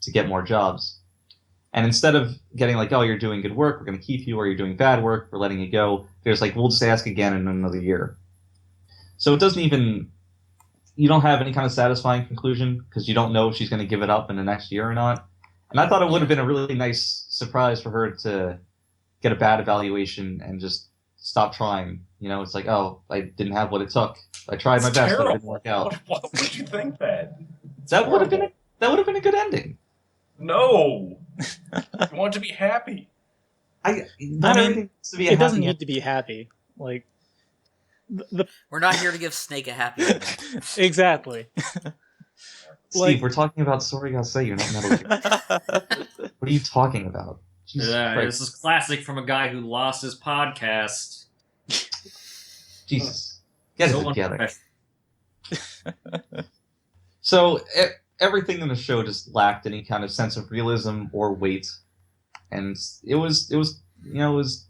to get more jobs. And instead of getting like, oh, you're doing good work, we're going to keep you, or you're doing bad work, we're letting you go, there's like, we'll just ask again in another year. So it doesn't even, you don't have any kind of satisfying conclusion because you don't know if she's going to give it up in the next year or not. And I thought it would have been a really nice surprise for her to get a bad evaluation and just stop trying. It's like, oh, I didn't have what it took. I tried my best, but it didn't work out. Why would you think that? That would have been a good ending. No, you want to be happy. Not I mean, everything needs to be a it doesn't happy need to be happy. Like We're not here to give Snake a happy ending. Exactly. Steve, we're talking about Sorry You're not Metal Gear. What are you talking about? Jesus Christ. This is classic from a guy who lost his podcast. Jesus. Get So it together. unprofessional. So, everything in the show just lacked any kind of sense of realism or weight. And it was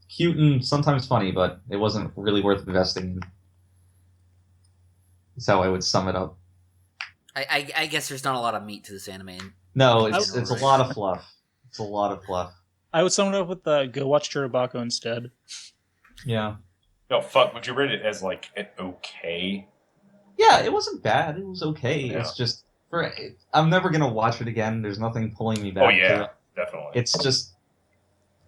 cute and sometimes funny, but it wasn't really worth investing in. That's how I would sum it up. I guess there's not a lot of meat to this anime. No, it's a lot of fluff. It's a lot of fluff. I would sum it up with go watch Chirobako instead. Yeah. No, fuck. Would you rate it as like an okay? Yeah, it wasn't bad. It was okay. Yeah. It's just I'm never gonna watch it again. There's nothing pulling me back. Oh to yeah, it. definitely. It's just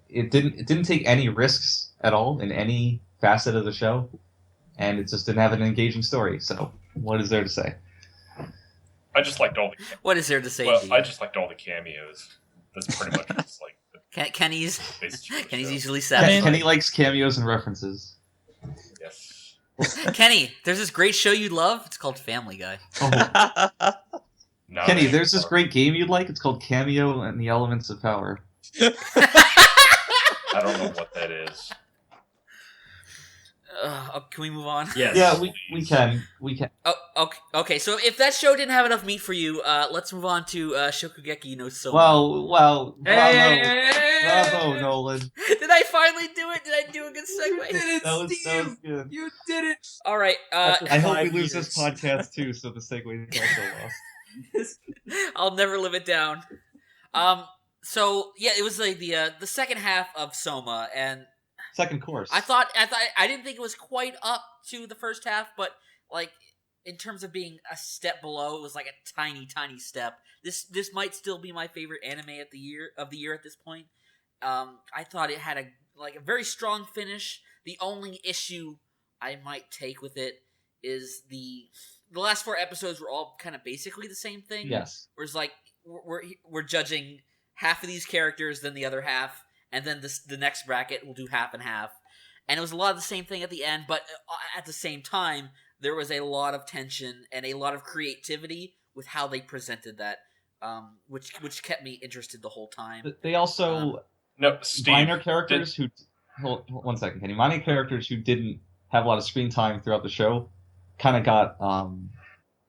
it didn't take any risks at all in any facet of the show, and it just didn't have an engaging story. So what is there to say? I just liked all the. What is there to say? Well, G? I just liked all the cameos. That's pretty much just like. Kenny's Kenny's easily I satisfied. mean, Kenny likes cameos and references. Yes. Kenny, there's this great show you love. It's called Family Guy. Oh. No, Kenny, there's this great game you'd like. It's called Cameo and the Elements of Power. I don't know what that is. Can we move on? Yes. Yeah, we can. Oh, okay. So if that show didn't have enough meat for you, let's move on to Shokugeki no Soma. Well, Hey! bravo, Nolan. Did I finally do it? Did I do a good segue? You did it, That was Steve! good. You did it! All right. I hope we 5 lose this years. podcast too, so the segue is also lost. I'll never live it down. So yeah, it was like the second half of Soma, and Second course. I didn't think it was quite up to the first half, but like in terms of being a step below, it was like a tiny step. This might still be my favorite anime of the year at this point. I thought it had a very strong finish. The only issue I might take with it is the last 4 episodes were all kind of basically the same thing. Yes. Whereas like we're judging half of these characters, then the other half, and then the next bracket will do half and half. And it was a lot of the same thing at the end, but at the same time, there was a lot of tension and a lot of creativity with how they presented that, which kept me interested the whole time. They also No, Steve. minor characters who. Hold 1 second, Kenny. Minor characters who didn't have a lot of screen time throughout the show, kind of got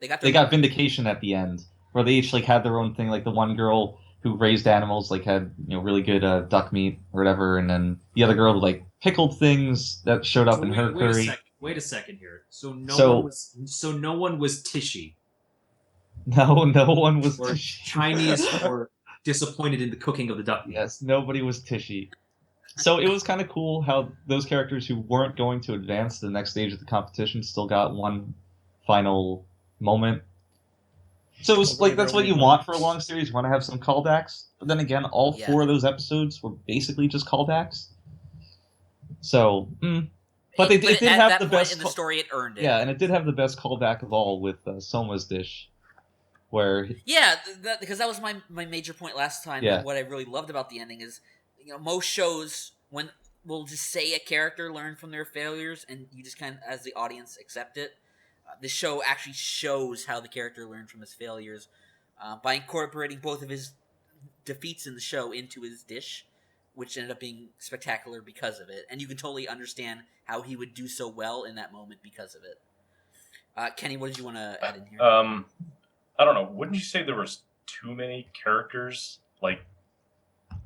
they got vindication at the end, where they each had their own thing. Like the one girl who raised animals had really good duck meat or whatever, and then the other girl who pickled things that showed up in her curry. Wait a second here. So no one was Tishy. No one was Or Tishy. Chinese or disappointed in the cooking of the duck meat. Yes, nobody was Tishy. So it was kind of cool how those characters who weren't going to advance to the next stage of the competition still got one final moment. So it was that's what you want for a long series. You want to have some callbacks. But then again, all 4 of those episodes were basically just callbacks. So, but it did have that the point best in the story. It earned it. Yeah, and it did have the best callback of all with Soma's dish, where because that was my major point last time. Yeah. What I really loved about the ending is, most shows when will just say a character learned from their failures, and you just kind of, as the audience, accept it. The show actually shows how the character learned from his failures by incorporating both of his defeats in the show into his dish, which ended up being spectacular because of it. And you can totally understand how he would do so well in that moment because of it. Kenny, what did you want to add in here? I don't know. Wouldn't you say there was too many characters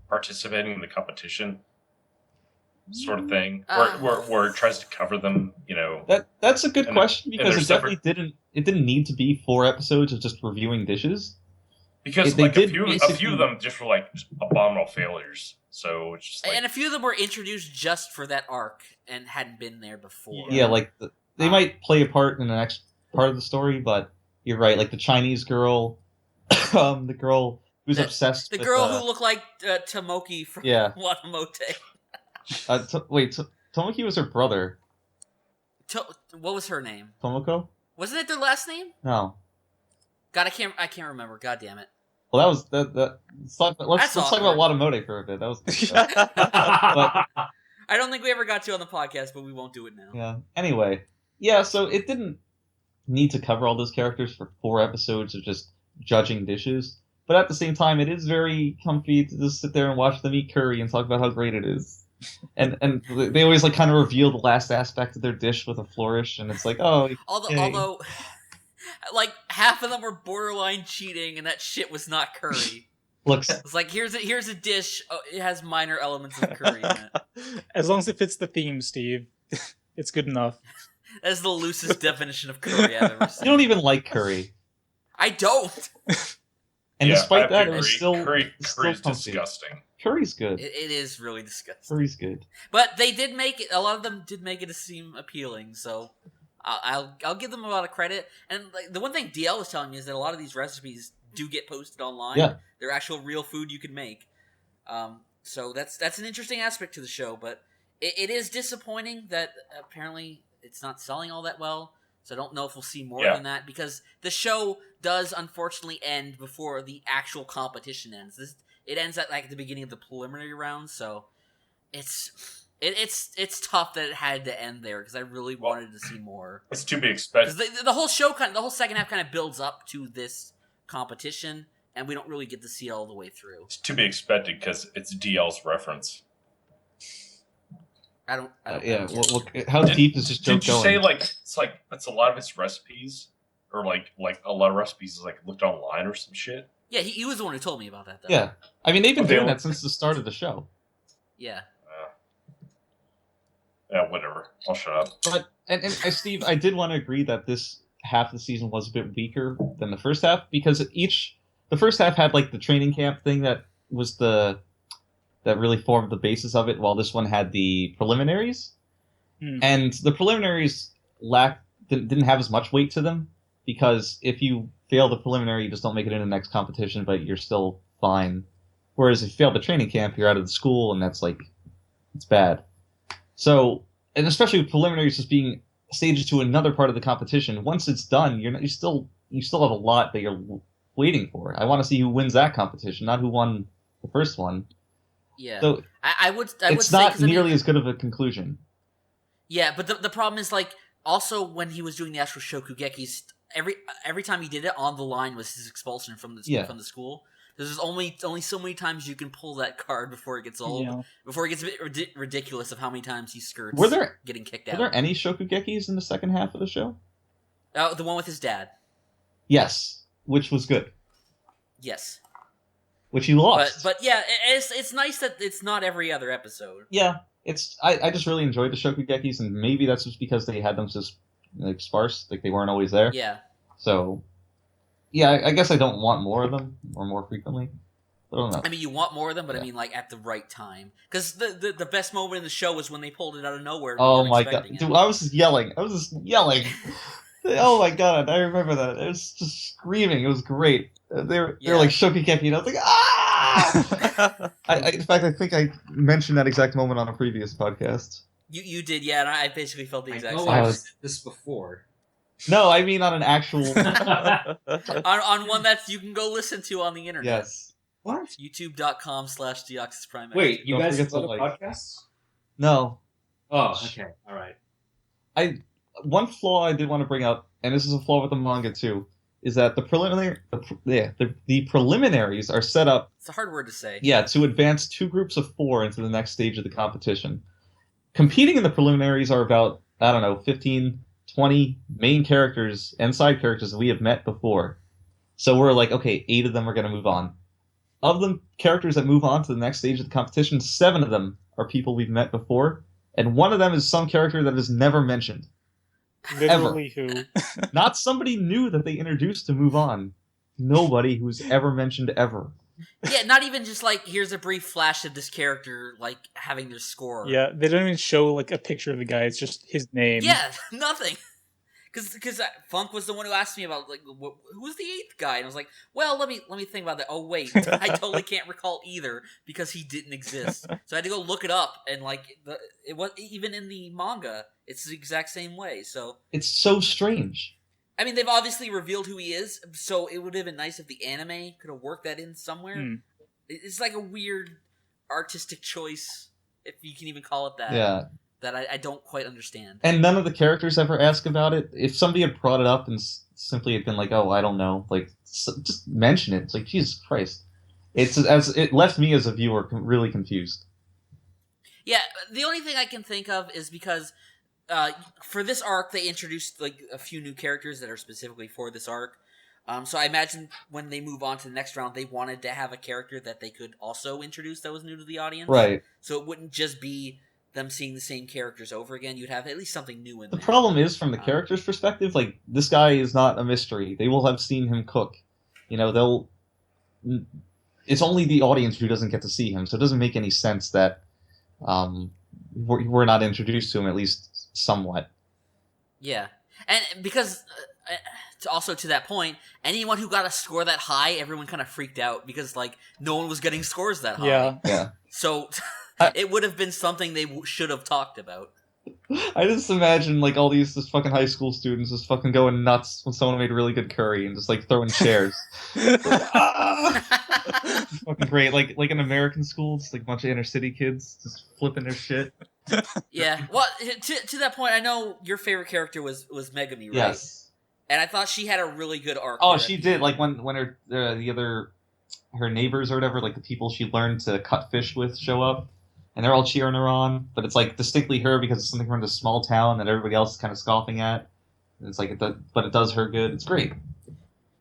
participating in the competition? Sort of thing, where it tries to cover them, That's a good question, because they're it definitely didn't need to be 4 episodes of just reviewing dishes. Because They a did few basically- of them just were abominable failures. So it's just And a few of them were introduced just for that arc and hadn't been there before. Yeah, they might play a part in the next part of the story, but you're right. Like the Chinese girl, the girl who's obsessed. The with, girl who looked like Tomoki from Yeah. Watamote. Tomoki was her brother. What was her name? Tomoko? Wasn't it their last name? No. God, I can't remember. God damn it. Well, that was that. Let's talk about Watamote for a bit. That was. I don't think we ever got to on the podcast, but we won't do it now. Yeah. Anyway, Yeah, so it didn't need to cover all those characters for 4 episodes of just judging dishes. But at the same time, it is very comfy to just sit there and watch them eat curry and talk about how great it is. And they always like kind of reveal the last aspect of their dish with a flourish, and it's like, oh, Although, like half of them were borderline cheating, and that shit was not curry. looks. It's like here's a dish. Oh, it has minor elements of curry in it. As long as it fits the theme, Steve, it's good enough. That's the loosest definition of curry I've ever seen. You don't even like curry, I don't. and Yeah, despite I have that, to it was agree. still curry's comfy. disgusting. Curry's good. It is really disgusting. Curry's good. But they did make it. A lot of them did make it seem appealing. So I'll give them a lot of credit. And like, the one thing DL was telling me is that a lot of these recipes do get posted online. Yeah. They're actual real food you can make. So that's an interesting aspect to the show. But it is disappointing that apparently it's not selling all that well. So I don't know if we'll see more than that, because the show does unfortunately end before the actual competition ends. It ends at like the beginning of the preliminary round, so it's tough that it had to end there, because I really wanted to see more. It's to be expected. The whole show the whole second half kind of builds up to this competition, and we don't really get to see it all the way through. It's to be expected because it's DL's reference. I don't Yeah. get it. Well, how deep is this joke Did you going? say like it's a lot of his recipes, or like a lot of recipes is like looked online or some shit? Yeah, he was the one who told me about that, though. Yeah, I mean they've been Okay, doing well- that since the start of the show. Yeah. Yeah, whatever. I'll shut up. But Steve, I did want to agree that this half of the season was a bit weaker than the first half, because the first half had like the training camp thing that was that really formed the basis of it, while this one had the preliminaries. And the preliminaries didn't have as much weight to them, because if you fail the preliminary, you just don't make it in the next competition, but you're still fine. Whereas if you fail the training camp, you're out of the school, and that's like, it's bad. So, and especially with preliminaries just being staged to another part of the competition, once it's done, you still have a lot that you're waiting for. I want to see who wins that competition, not who won the first one. Yeah. So I would it's say, not 'cause, I mean, nearly as good of a conclusion. Yeah, but the problem is, like, also when he was doing the actual Shokugekis, every time he did it, on the line was his expulsion from the school. There's only so many times you can pull that card before it gets old, before it gets a bit ridiculous of how many times he skirts getting kicked out. Were there any Shokugekis in the second half of the show? The one with his dad. Yes, which was good. Yes. Which he lost. But yeah, it's nice that it's not every other episode. Yeah, I just really enjoyed the Shokugekis, and maybe that's just because they had them just like sparse, like they weren't always there. Yeah. So, yeah, I guess I don't want more of them or more frequently. I don't know. I mean, you want more of them, but I mean, like, at the right time. Because the best moment in the show was when they pulled it out of nowhere. Oh my god, dude! I was just yelling. Oh my god, I remember that. I was just screaming. It was great. They're like Shokugeki, and I was like, ah! In fact, I think I mentioned that exact moment on a previous podcast. You did, yeah, and I basically felt the exact same. I've said this before. No, I mean on an actual. on one that you can go listen to on the internet. Yes. What? YouTube.com/DeoxysPrime. Wait, you Don't guys forget have to other like. podcasts? No. Oh, okay, all right. One flaw I did want to bring up, and this is a flaw with the manga too, is that the preliminaries are set up. It's a hard word to say. Yeah, to advance 2 groups of 4 into the next stage of the competition. Competing in the preliminaries are about, 15, 20 main characters and side characters that we have met before. So we're like, okay, 8 of them are going to move on. Of the characters that move on to the next stage of the competition, 7 of them are people we've met before, and 1 of them is some character that is never mentioned. Literally who? Not somebody new that they introduced to move on. Nobody who's ever mentioned ever. Yeah, not even just like, here's a brief flash of this character, like, having their score. Yeah, they don't even show like a picture of the guy. It's just his name. Yeah, nothing. Because Funk was the one who asked me about, like, who's the 8th guy? And I was like, well, let me think about that. Oh, wait, I totally can't recall either, because he didn't exist. So I had to go look it up, and, like, it was even in the manga, it's the exact same way, so... It's so strange. I mean, they've obviously revealed who he is, so it would have been nice if the anime could have worked that in somewhere. It's like a weird artistic choice, if you can even call it that. Yeah. that I don't quite understand. And none of the characters ever ask about it. If somebody had brought it up and simply had been like, "Oh, I don't know," like just mention it. It's like Jesus Christ. It left me as a viewer really confused. Yeah, the only thing I can think of is because for this arc they introduced like a few new characters that are specifically for this arc. So I imagine when they move on to the next round, they wanted to have a character that they could also introduce that was new to the audience. Right. So it wouldn't just be them seeing the same characters over again. You'd have at least something new in The there. problem is, from the character's perspective, like, this guy is not a mystery. They will have seen him cook. It's only the audience who doesn't get to see him, so it doesn't make any sense that we're not introduced to him, at least somewhat. Yeah. And because... also to that point, anyone who got a score that high, everyone kind of freaked out because like no one was getting scores that high. Yeah. So it would have been something they should have talked about. I just imagine like all these fucking high school students just fucking going nuts when someone made really good curry and just like throwing chairs. Fucking great, like in American schools, like a bunch of inner city kids just flipping their shit. Yeah. Well, to that point, I know your favorite character was Megami, right? Yes. And I thought she had a really good arc. Oh, she did. Like when her her neighbors or whatever, like the people she learned to cut fish with, show up, and they're all cheering her on. But it's like distinctly her because it's something from a small town that everybody else is kind of scoffing at. And it's like, but it does her good. It's great.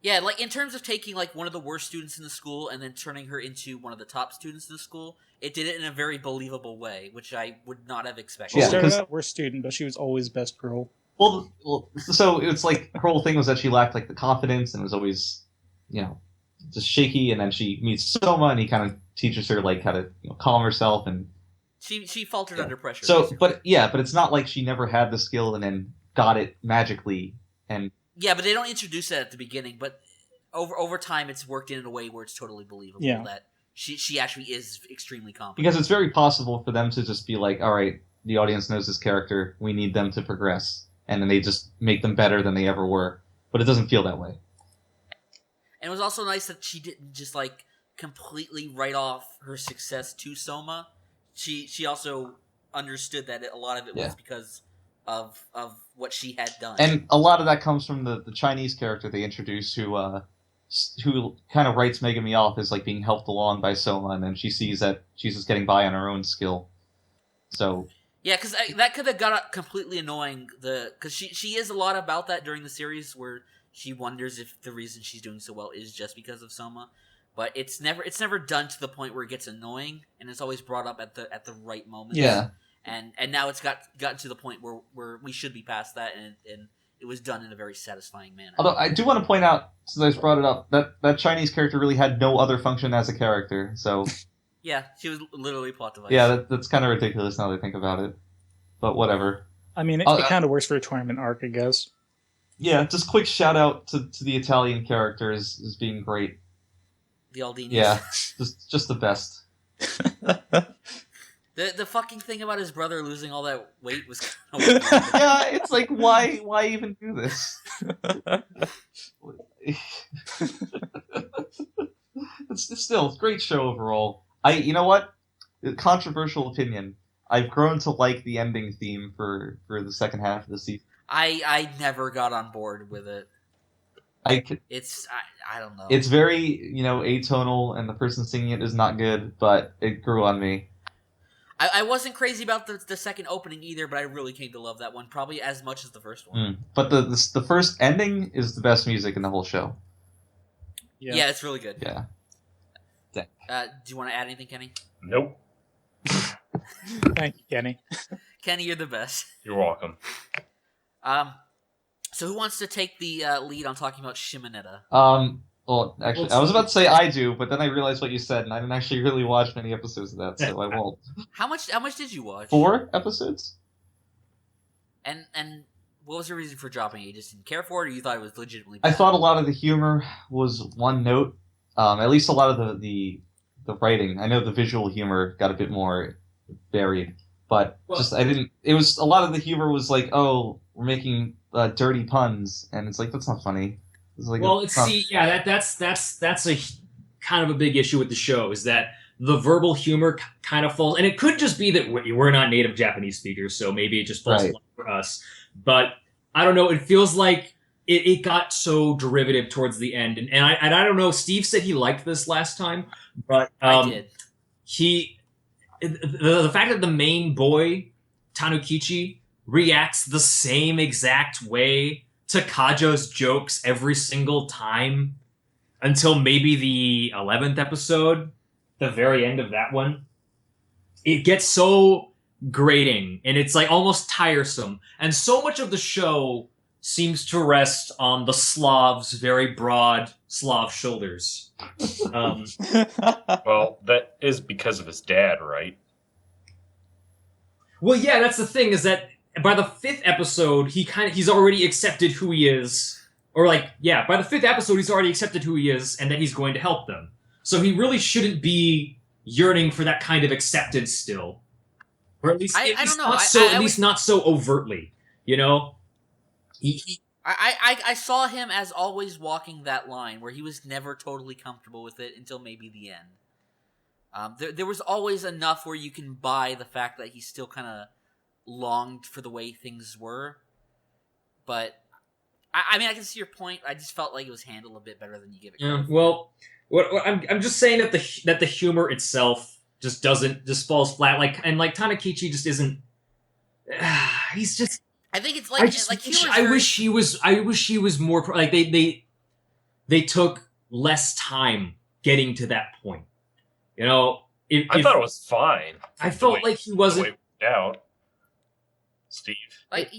Yeah, like in terms of taking like one of the worst students in the school and then turning her into one of the top students in the school, it did it in a very believable way, which I would not have expected. She started out worst student, but she was always best girl. Well, so it's like her whole thing was that she lacked like the confidence and was always, just shaky. And then she meets Soma, and he kind of teaches her like how to calm herself, and she faltered under pressure. So, basically. but it's not like she never had the skill and then got it magically. And yeah, but they don't introduce that at the beginning. But over time, it's worked in a way where it's totally believable that she actually is extremely competent. Because it's very possible for them to just be like, all right, the audience knows this character, we need them to progress. And then they just make them better than they ever were. But it doesn't feel that way. And it was also nice that she didn't just, like, completely write off her success to Soma. She also understood that a lot of it was because of what she had done. And a lot of that comes from the Chinese character they introduced who kind of writes Megami off as, like, being helped along by Soma. And then she sees that she's just getting by on her own skill. So... Yeah, because that could have got completely annoying. Because she is a lot about that during the series, where she wonders if the reason she's doing so well is just because of Soma. But it's never done to the point where it gets annoying, and it's always brought up at the right moment. Yeah. And now it's gotten to the point where we should be past that, and it was done in a very satisfying manner. Although I do want to point out, since I just brought it up, that Chinese character really had no other function as a character. So. Yeah, she was literally plot device. Yeah, that's kind of ridiculous now that I think about it. But whatever. I mean, it kind of works for a tournament arc, I guess. Yeah, just quick shout out to the Italian character as being great. The Aldini. Yeah, just the best. The fucking thing about his brother losing all that weight was kind of weird. Yeah, it's like, why even do this? It's still a great show overall. You know what? Controversial opinion. I've grown to like the ending theme for the second half of the season. I never got on board with it. I don't know. It's very, atonal, and the person singing it is not good, but it grew on me. I wasn't crazy about the second opening either, but I really came to love that one, probably as much as the first one. But the first ending is the best music in the whole show. Yeah, it's really good. Yeah. Do you want to add anything, Kenny? Nope. Thank you, Kenny. Kenny, you're the best. You're welcome. So who wants to take the lead on talking about Shimoneta? Well, actually, I was about to say I do, but then I realized what you said, and I didn't actually really watch many episodes of that, so I won't. How much did you watch? 4 episodes? And what was the reason for dropping it? You just didn't care for it, or you thought it was legitimately bad? I thought a lot of the humor was one note. At least a lot of the writing. I know the visual humor got a bit more buried, but it was a lot of the humor was like, oh, we're making dirty puns, and it's like, that's not funny. It's like, that's a kind of a big issue with the show, is that the verbal humor kind of falls, and it could just be that we're not native Japanese speakers, so maybe it just falls Right. along for us. But I don't know. It feels like it got so derivative towards the end, and I don't know. Steve said he liked this last time, but I did. The fact that the main boy Tanukichi reacts the same exact way to Kajo's jokes every single time until maybe the 11th episode, the very end of that one. It gets so grating, and it's like almost tiresome. And so much of the show seems to rest on the Slav's very broad Slav shoulders. Well, that is because of his dad, right? Well, yeah, that's the thing, is that by the 5th episode, he's already accepted who he is. Or by the 5th episode, he's already accepted who he is and that he's going to help them. So he really shouldn't be yearning for that kind of acceptance still. Or at least, I don't know. At least not so overtly, you know? I saw him as always walking that line where he was never totally comfortable with it until maybe the end. There was always enough where you can buy the fact that he still kind of longed for the way things were. But, I mean, I can see your point. I just felt like it was handled a bit better than you give it credit for. Well, I'm just saying that the humor itself just falls flat. Like Tanukichi just isn't... he's just... I think it's like I wish he was more like they took less time getting to that point. You know, I thought it was fine. I felt like he wasn't out. Steve, like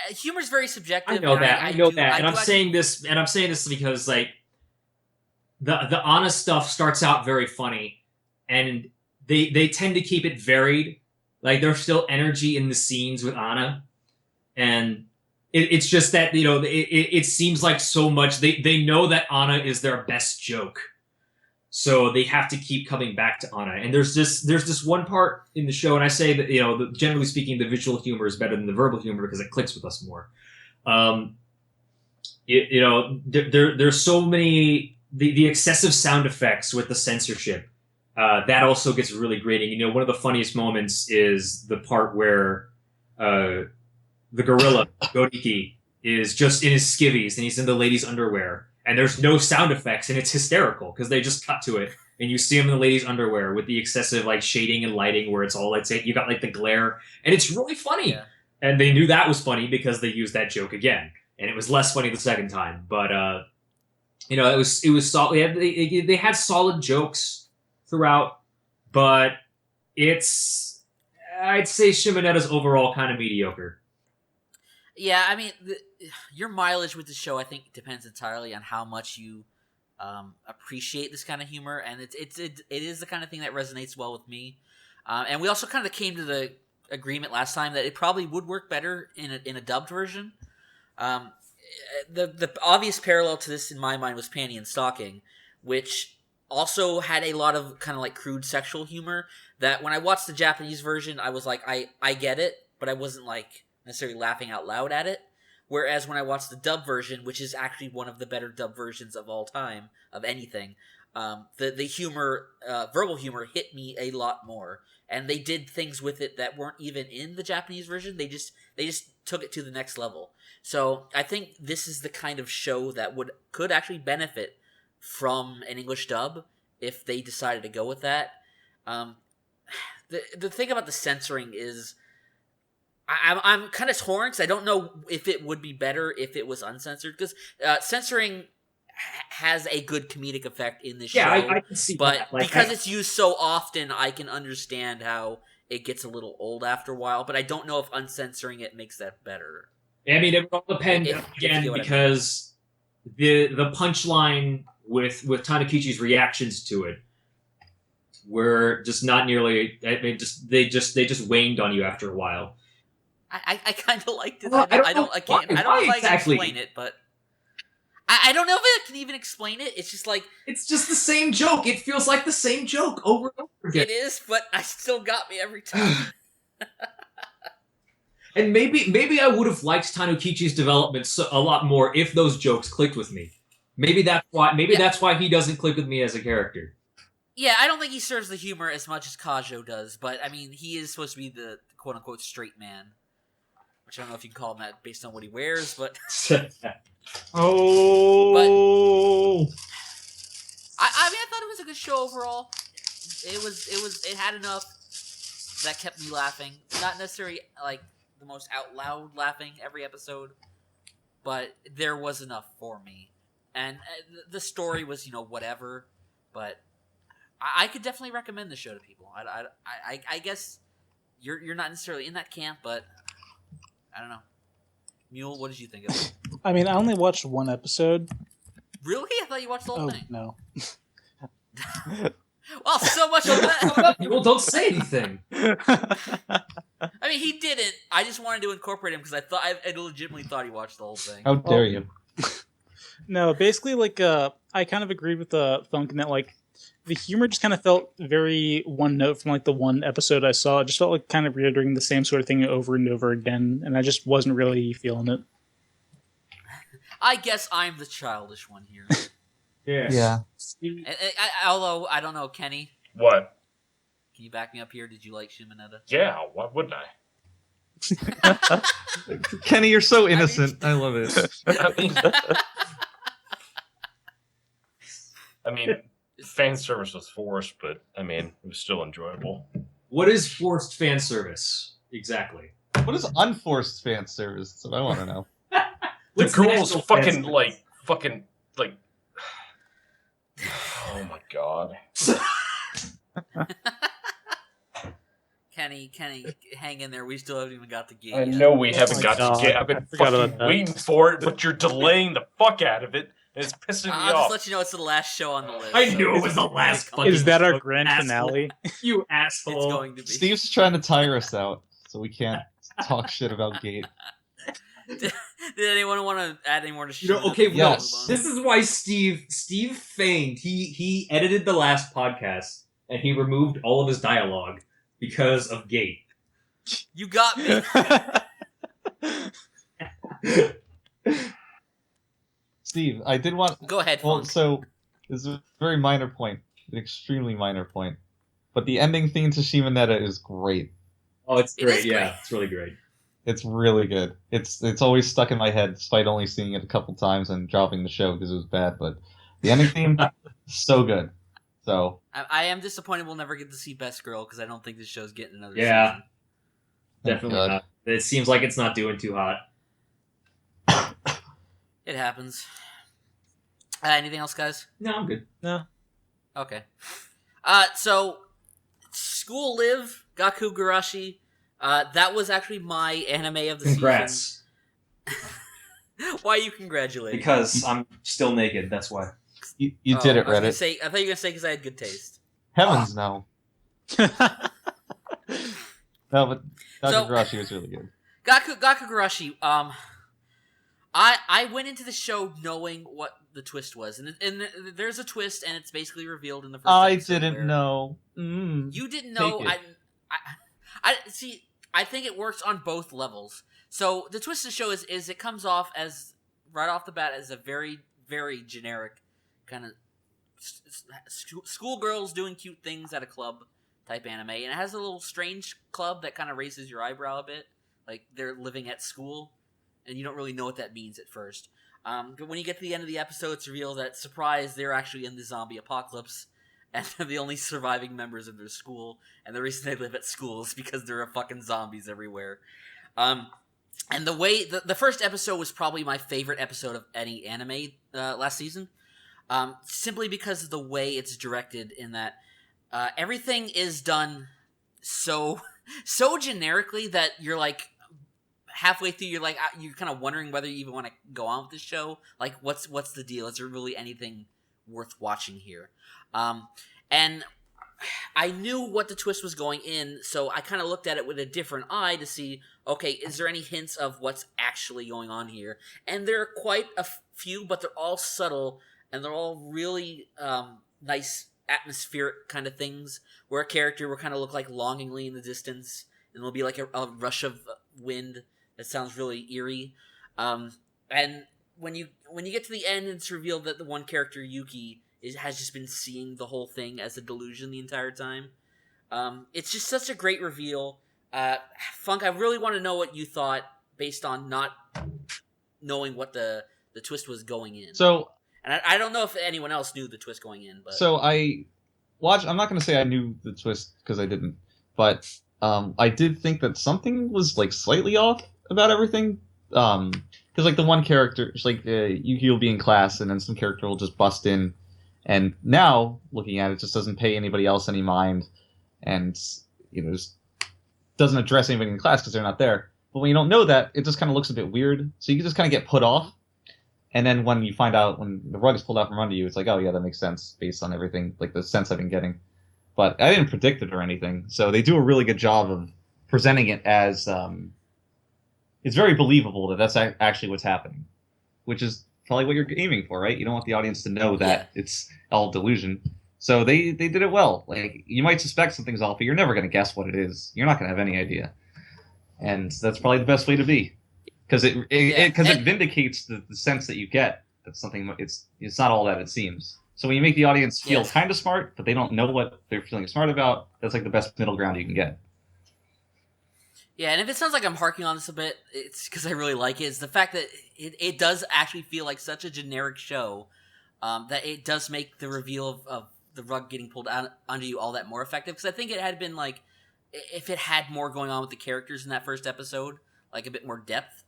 humor's very subjective. I know that, and I'm saying this because like the Anna stuff starts out very funny, and they tend to keep it varied. Like there's still energy in the scenes with Anna. And it's just that, you know, it seems like so much. They know that Anna is their best joke. So they have to keep coming back to Anna. And there's this one part in the show, and I say that, you know, generally speaking, the visual humor is better than the verbal humor because it clicks with us more. There's so many... The excessive sound effects with the censorship, that also gets really grating. You know, one of the funniest moments is the part where... the gorilla, Godiki, is just in his skivvies and he's in the lady's underwear. And there's no sound effects and it's hysterical because they just cut to it. And you see him in the lady's underwear with the excessive like shading and lighting where it's all, let's say, you got like the glare. And it's really funny. Yeah. And they knew that was funny because they used that joke again. And it was less funny the second time. But, it was solid. They had solid jokes throughout. But I'd say Shimoneta's overall kind of mediocre. Yeah, I mean, your mileage with the show, I think, depends entirely on how much you appreciate this kind of humor, and it is the kind of thing that resonates well with me. And we also kind of came to the agreement last time that it probably would work better in a dubbed version. The obvious parallel to this in my mind was Panty and Stocking, which also had a lot of kind of like crude sexual humor that when I watched the Japanese version, I was like, I get it, but I wasn't like necessarily laughing out loud at it. Whereas when I watched the dub version, which is actually one of the better dub versions of all time, of anything, the humor, verbal humor hit me a lot more. And they did things with it that weren't even in the Japanese version. They just took it to the next level. So I think this is the kind of show that could actually benefit from an English dub if they decided to go with that. The thing about the censoring is I'm kind of torn because I don't know if it would be better if it was uncensored, because censoring has a good comedic effect in this show. Yeah, I can see but that. Like, because it's used so often, I can understand how it gets a little old after a while, but I don't know if uncensoring it makes that better. I mean, it will depend, again, because the punchline with Tanukichi's reactions to it were just not nearly... I mean, they just waned on you after a while. I kind of liked it. Well, I don't know if I can explain it, but I don't know if I can even explain it. It's just like it's just the same joke. It feels like the same joke over and over again. It is, but I still got me every time. And maybe I would have liked Tanukichi's development a lot more if those jokes clicked with me. Maybe that's why. Maybe that's why he doesn't click with me as a character. Yeah, I don't think he serves the humor as much as Kajo does, but I mean, he is supposed to be the quote-unquote straight man. Which I don't know if you can call him that based on what he wears, but... Oh! But I mean, I thought it was a good show overall. It had enough that kept me laughing. Not necessarily, like, the most out loud laughing every episode, but there was enough for me. And the story was, whatever, but I could definitely recommend the show to people. I guess you're not necessarily in that camp, but I don't know. Mule, what did you think of it? I mean, I only watched one episode. Really? I thought you watched the whole thing. No. Well, so much of that. Well, don't say anything. I mean, he didn't. I just wanted to incorporate him because I legitimately thought he watched the whole thing. How dare you? No, basically, like, I kind of agreed with Thunk in that, like, the humor just kind of felt very one note from, like, the one episode I saw. It just felt like kind of reiterating the same sort of thing over and over again, and I just wasn't really feeling it. I guess I'm the childish one here. Yes. Yeah. Although, I don't know, Kenny, What? can you back me up here? Did you like Shimoneta? Yeah, why wouldn't I? Kenny, you're so innocent. I love it. I mean, fan service was forced, but I mean, it was still enjoyable. What is forced fan service? Exactly. What is unforced fan service? That's what I want to know. The What's girls national fan fucking service? like. Oh my god. Kenny, hang in there. We still haven't even got the game I yet. know we haven't my got God. to get. I've been I forgot fucking about that. waiting for it, but you're delaying the fuck out of it, and it's pissing me I'll just off. let you know it's the last show on the list. I so knew it was the it's last coming. Is that our Fucking grand asshole. finale? You asshole. It's going to be. Steve's trying to tire us out, so we can't talk shit about Gate. Did anyone want to add any more to You know, Shimoneta okay, before we yes. move on? This is why Steve feigned. He edited the last podcast and he removed all of his dialogue because of Gate. You got me. Steve, I did want. Go ahead, Well, Funk. so this is a very minor point, an extremely minor point, but the ending theme to Shimoneta is great. Oh, it's It great. is Yeah, great. it's really great. It's really good. It's always stuck in my head, despite only seeing it a couple times and dropping the show because it was bad. But the ending theme, so good. So I am disappointed we'll never get to see Best Girl because I don't think this show's getting another Yeah. season. Definitely God. not. It seems like it's not doing too hot. It happens. Anything else, guys? No, I'm good. Okay. So School Live, Gakkougurashi. That was actually my anime of the Congrats. season. Why are you congratulating? Because I'm still naked, that's why. you did it, I was gonna Reddit. say, I thought you were gonna say because I had good taste. Heavens no. No, but Gakkougurashi was really good. Gakkougurashi. I went into the show knowing what the twist was, and there's a twist, and it's basically revealed in the first. I episode didn't where- know. You didn't know. Take it. I see. I think it works on both levels. So the twist of the show is it comes off as right off the bat as a very very generic kind of schoolgirls doing cute things at a club type anime, and it has a little strange club that kind of raises your eyebrow a bit, like they're living at school, and you don't really know what that means at first. But when you get to the end of the episode, it's revealed that surprise, they're actually in the zombie apocalypse. And they're the only surviving members of their school, and the reason they live at school is because there are fucking zombies everywhere. And the way the first episode was probably my favorite episode of any anime last season, simply because of the way it's directed. In that everything is done so generically that you're like halfway through, you're like you're kind of wondering whether you even want to go on with this show. Like, what's the deal? Is there really anything worth watching here? And I knew what the twist was going in, so I kind of looked at it with a different eye to see, okay, is there any hints of what's actually going on here? And there are quite a few, but they're all subtle, and they're all really nice atmospheric kind of things, where a character will kind of look like longingly in the distance, and there'll be like a rush of wind that sounds really eerie. And when you get to the end, it's revealed that the one character, Yuki, has just been seeing the whole thing as a delusion the entire time. It's just such a great reveal. Funk, I really want to know what you thought based on not knowing what the twist was going in. So, and I don't know if anyone else knew the twist going in, but so I'm not going to say I knew the twist because I didn't, but I did think that something was like slightly off about everything. Because like the one character, it's like Yuki will be in class and then some character will just bust in, and now looking at it, just doesn't pay anybody else any mind, and just doesn't address anybody in class because they're not there. But when you don't know that, it just kind of looks a bit weird. So you can just kind of get put off. And then when you find out, when the rug is pulled out from under you, it's like, oh yeah, that makes sense based on everything, like the sense I've been getting. But I didn't predict it or anything. So they do a really good job of presenting it as, it's very believable that that's actually what's happening. Which is probably what you're aiming for, right? You don't want the audience to know that it's all delusion. So they did it well. Like, you might suspect something's off, but you're never going to guess what it is. You're not going to have any idea. And that's probably the best way to be. Because it vindicates the sense that you get that something, it's not all that it seems. So when you make the audience feel kind of smart, but they don't know what they're feeling smart about, that's like the best middle ground you can get. Yeah, and if it sounds like I'm harking on this a bit, it's because I really like it. It's the fact that it does actually feel like such a generic show that it does make the reveal of the rug getting pulled out under you all that more effective. Because I think it had been like, if it had more going on with the characters in that first episode, like a bit more depth,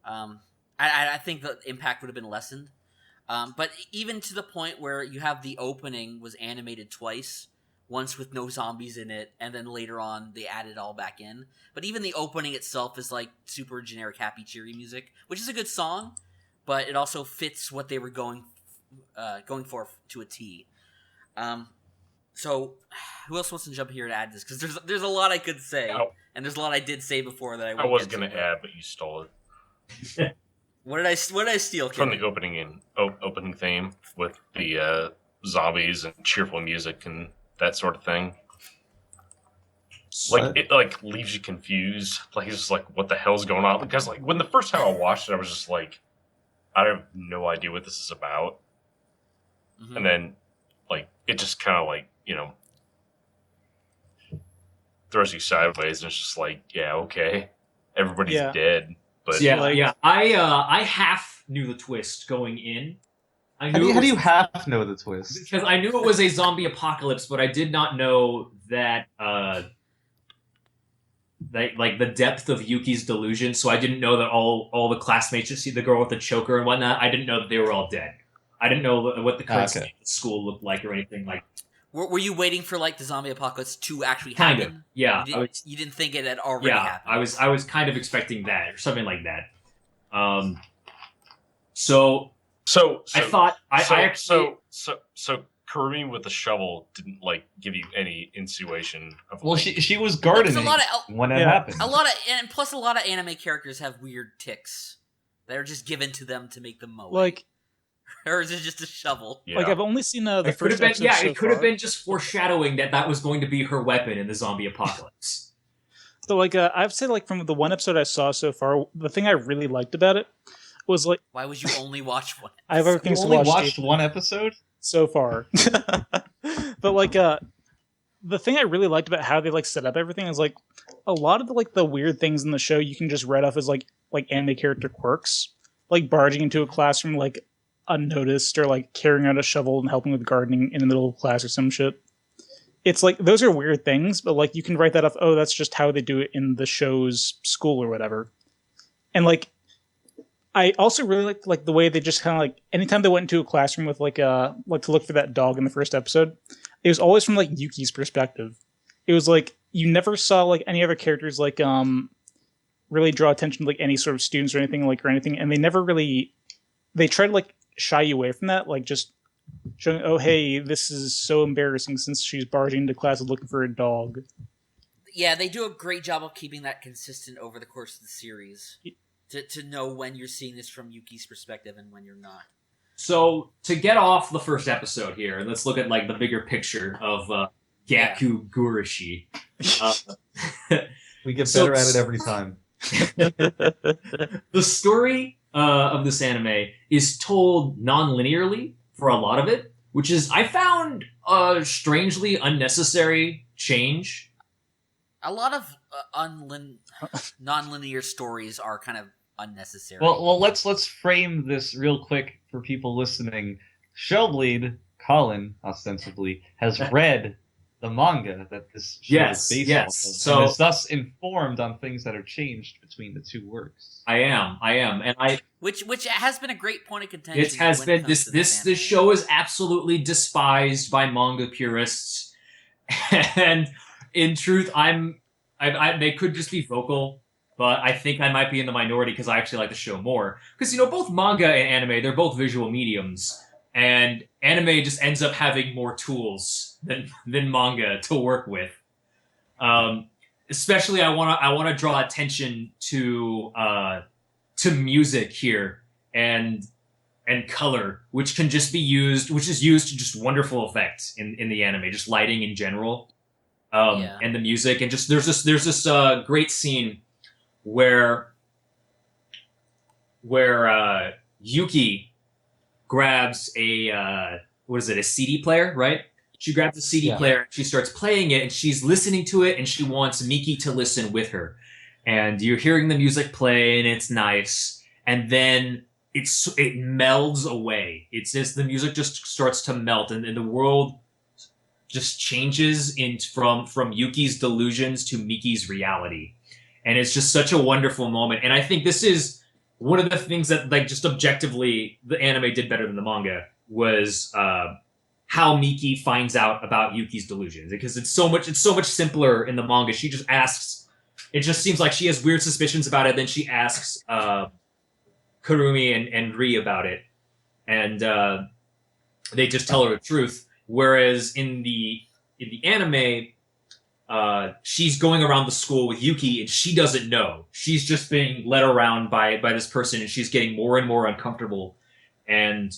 I think the impact would have been lessened. But even to the point where you have the opening was animated twice, once with no zombies in it, and then later on they added it all back in. But even the opening itself is like super generic happy cheery music, which is a good song, but it also fits what they were going for to a T. So who else wants to jump here to add this? Because there's a lot I could say, and there's a lot I did say before that I was going to add, but you stole it. What did I steal? From the opening theme with the zombies and cheerful music and that sort of thing. Like, it like leaves you confused. Like, it's just like, what the hell's going on? Because like when the first time I watched it, I was just like, I have no idea what this is about. Mm-hmm. And then like it just kind of like, throws you sideways, and it's just like, yeah, okay, everybody's dead. But I half knew the twist going in. How do you half know the twist? Because I knew it was a zombie apocalypse, but I did not know that like the depth of Yuki's delusion. So I didn't know that all the classmates, you see the girl with the choker and whatnot, I didn't know that they were all dead. I didn't know what the current state of school looked like or anything like. Were you waiting for like the zombie apocalypse to actually happen? Kind of, yeah. You didn't think it had already happened. I was kind of expecting that or something like that. So I thought So Karumi with the shovel didn't like give you any intuition of. Well, she was gardening when it happened. A lot of anime characters have weird ticks that are just given to them to make them mow. Like, or is it just a shovel? Yeah. Like, I've only seen the first episode. Yeah, it could have been just foreshadowing that was going to be her weapon in the zombie apocalypse. So, like, I've said, like, from the one episode I saw so far, the thing I really liked about it was, like... Why would you only watch one episode? I have other things to watch. You only watched one episode? So far. But, like, the thing I really liked about how they, like, set up everything is, like, a lot of, the weird things in the show you can just write off as, like anime character quirks. Like, barging into a classroom, like, unnoticed, or, like, carrying out a shovel and helping with gardening in the middle of class or some shit. It's like, those are weird things, but like, you can write that off, oh, that's just how they do it in the show's school or whatever. And like, I also really liked like the way they just kind of like, anytime they went into a classroom with like to look for that dog in the first episode, it was always from like Yuki's perspective. It was like, you never saw like any other characters like really draw attention to like any sort of students or anything, and they never really, they try to like shy you away from that, like just showing, oh, hey, this is so embarrassing since she's barging into class looking for a dog. Yeah, they do a great job of keeping that consistent over the course of the series. To know when you're seeing this from Yuki's perspective and when you're not. So, to get off the first episode here, and let's look at like the bigger picture of Gakkougurashi. We get better at it every time. The story of this anime is told non-linearly for a lot of it. which is I found a strangely unnecessary change. A lot of non-linear stories are kind of unnecessary. Well, let's frame this real quick for people listening. Shellblade, Collin, ostensibly, has read the manga that this show is based off of, so and is thus informed on things that are changed between the two works. I am, and which has been a great point of contention. It has been this show is absolutely despised by manga purists, and in truth, they could just be vocal, but I think I might be in the minority because I actually like the show more. Because both manga and anime, they're both visual mediums. And anime just ends up having more tools than manga to work with. Especially, I want to draw attention to music here and color, which can just be used, which is used to just wonderful effect in the anime, just lighting in general, and the music, and just there's this great scene where Yuki grabs a CD player, right? She grabs a CD player, she starts playing it, and she's listening to it, and she wants Miki to listen with her. And you're hearing the music play, and it's nice. And then it melds away. It's just the music just starts to melt, and the world just changes from Yuki's delusions to Miki's reality. And it's just such a wonderful moment. And I think this is one of the things that, just objectively, the anime did better than the manga was how Miki finds out about Yuki's delusions, because it's so much simpler in the manga. She just asks. It just seems like she has weird suspicions about it. Then she asks Kurumi and Ri about it, and they just tell her the truth. Whereas in the anime, she's going around the school with Yuki, and she doesn't know. She's just being led around by this person, and she's getting more and more uncomfortable. And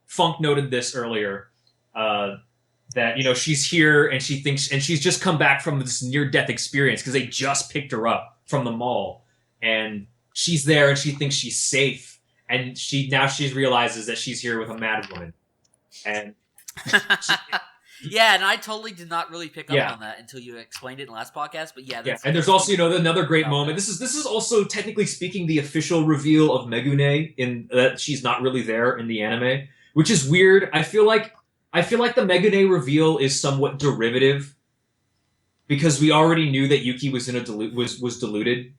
Funk noted this earlier, that she's here and she thinks, and she's just come back from this near-death experience because they just picked her up from the mall, and she's there and she thinks she's safe, and she realizes that she's here with a mad woman, and. Yeah, and I totally did not really pick up on that until you explained it in the last podcast. But and there's also another great moment. This is also technically speaking the official reveal of Megune in that she's not really there in the anime, which is weird. I feel like the Megune reveal is somewhat derivative because we already knew that Yuki was was deluded.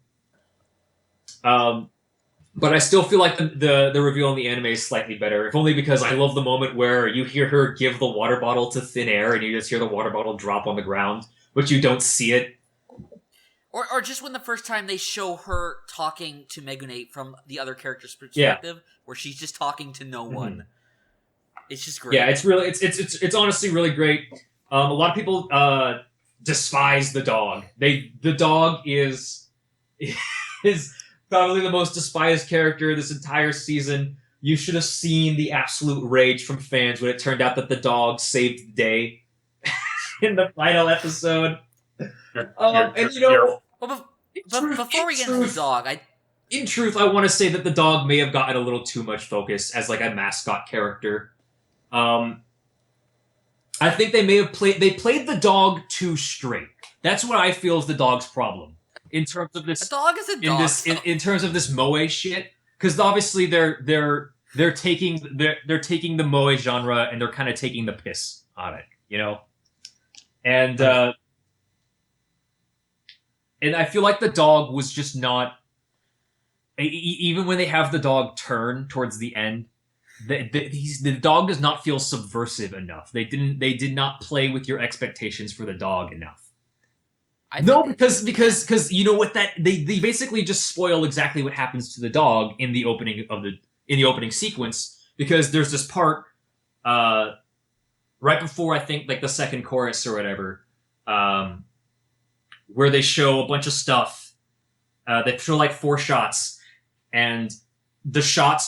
But I still feel like the reveal in the anime is slightly better, if only because I love the moment where you hear her give the water bottle to thin air and you just hear the water bottle drop on the ground, but you don't see it. Or just when the first time they show her talking to Megune from the other character's perspective, where she's just talking to no one. It's just great. Yeah, it's honestly really great. A lot of people despise the dog. The dog is probably the most despised character this entire season. You should have seen the absolute rage from fans when it turned out that the dog saved the day in the final episode. Before we get into the dog, in truth, I want to say that the dog may have gotten a little too much focus as a mascot character. I think they played the dog too straight. That's what I feel is the dog's problem. In terms of this, a dog is a dog. In terms of this moe shit, because obviously they're taking the moe genre and they're kind of taking the piss on it, and I feel like the dog was just not. Even when they have the dog turn towards the end, the dog does not feel subversive enough. They did not play with your expectations for the dog enough. Because you know what they basically just spoil exactly what happens to the dog in the opening sequence, because there's this part right before I think the second chorus or whatever, where they show a bunch of stuff. They show 4 shots, and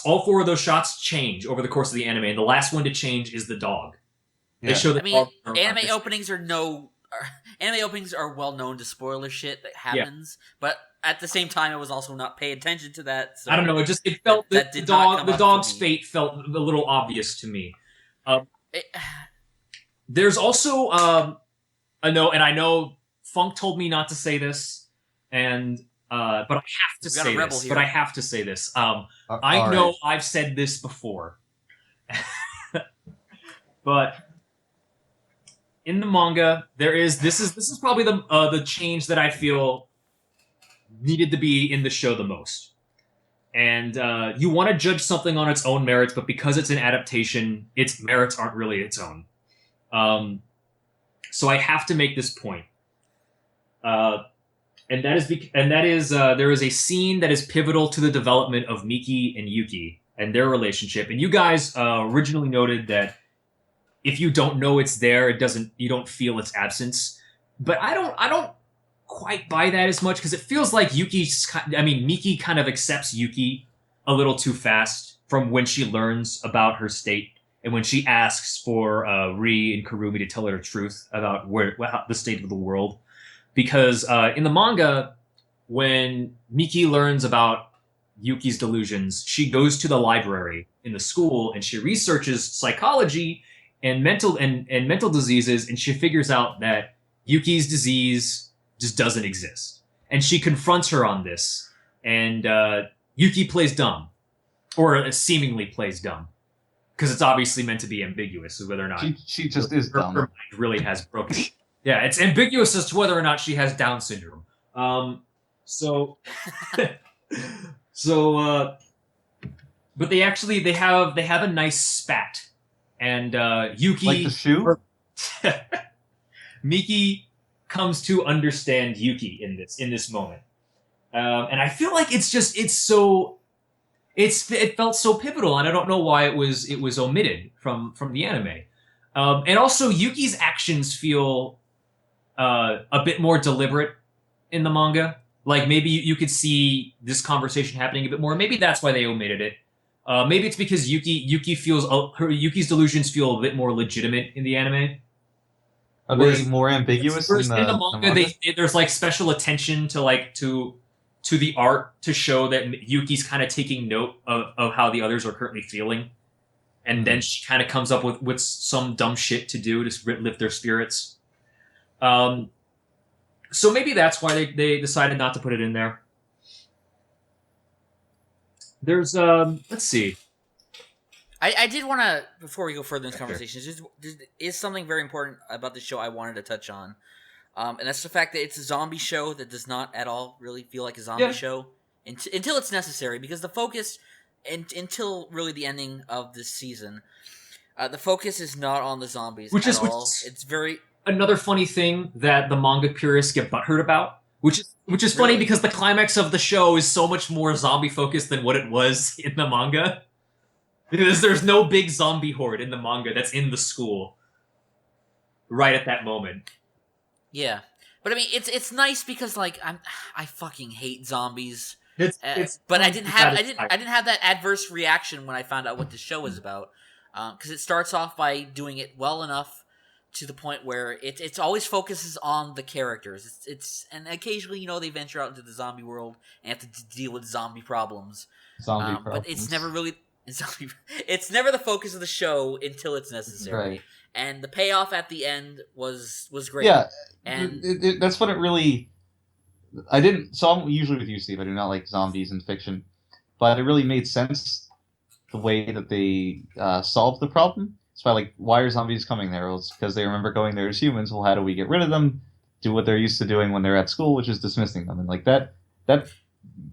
all 4 of those shots change over the course of the anime, and the last one to change is the dog. They show the dog. Anime openings are anime openings are well known to spoiler shit that happens, but at the same time, I was also not paying attention to that. So I don't know. It felt that the did not come the up dog's for me. fate felt a little obvious to me. It- There's also a note, and I know Funk told me not to say this, and but I have to We've got a say rebel this. here. But I have to say this. I all know right. I've said this before, but in the manga, this is probably the change that I feel needed to be in the show the most. And you want to judge something on its own merits, but because it's an adaptation, its merits aren't really its own. So I have to make this point. And that is there is a scene that is pivotal to the development of Miki and Yuki and their relationship. And you guys originally noted that if you don't know it's there, you don't feel its absence. But I don't quite buy that as much because it feels like Miki kind of accepts Yuki a little too fast from when she learns about her state and when she asks for Ri and Kurumi to tell her the truth about the state of the world. Because in the manga, when Miki learns about Yuki's delusions, she goes to the library in the school and she researches psychology and mental diseases, and she figures out that Yuki's disease just doesn't exist. And she confronts her on this, and Yuki plays dumb, or seemingly plays dumb, because it's obviously meant to be ambiguous as whether or not She just is dumb. her mind really has broken. Yeah, it's ambiguous as to whether or not she has Down syndrome. But they have a nice spat, and Yuki, Like the shoe? Miki comes to understand Yuki in this moment, and I feel like it felt so pivotal, and I don't know why it was omitted from the anime, and also Yuki's actions feel a bit more deliberate in the manga. Like maybe you could see this conversation happening a bit more. Maybe that's why they omitted it. Maybe it's because Yuki's delusions feel a bit more legitimate in the anime. Are Whereas- they more ambiguous Whereas in the manga? There's like special attention to the art to show that Yuki's kind of taking note of how the others are currently feeling, and then she kind of comes up with some dumb shit to do to lift their spirits. So maybe that's why they decided not to put it in there. There's let's see. I did want to, before we go further in this conversation, there is something very important about the show I wanted to touch on. And that's the fact that it's a zombie show that does not at all really feel like a zombie show until it's necessary, because the focus, until really the ending of this season, the focus is not on the zombies at all. It's very... Another funny thing that the manga purists get butthurt about, which is funny because the climax of the show is so much more zombie focused than what it was in the manga. Because there's no big zombie horde in the manga that's in the school right at that moment. Yeah, but I mean, it's nice because like I fucking hate zombies. But I didn't have that adverse reaction when I found out what the show was about, because it starts off by doing it well enough to the point where it's always focuses on the characters. It's and occasionally they venture out into the zombie world and have to deal with zombie problems. But it's never really it's never the focus of the show until it's necessary. Right. And the payoff at the end was great. Yeah, and that's what it really. So I'm usually with you, Steve. I do not like zombies in fiction, but it really made sense the way that they solved the problem. It's why are zombies coming there? Well, it's because they remember going there as humans. Well, how do we get rid of them? Do what they're used to doing when they're at school, which is dismissing them. And that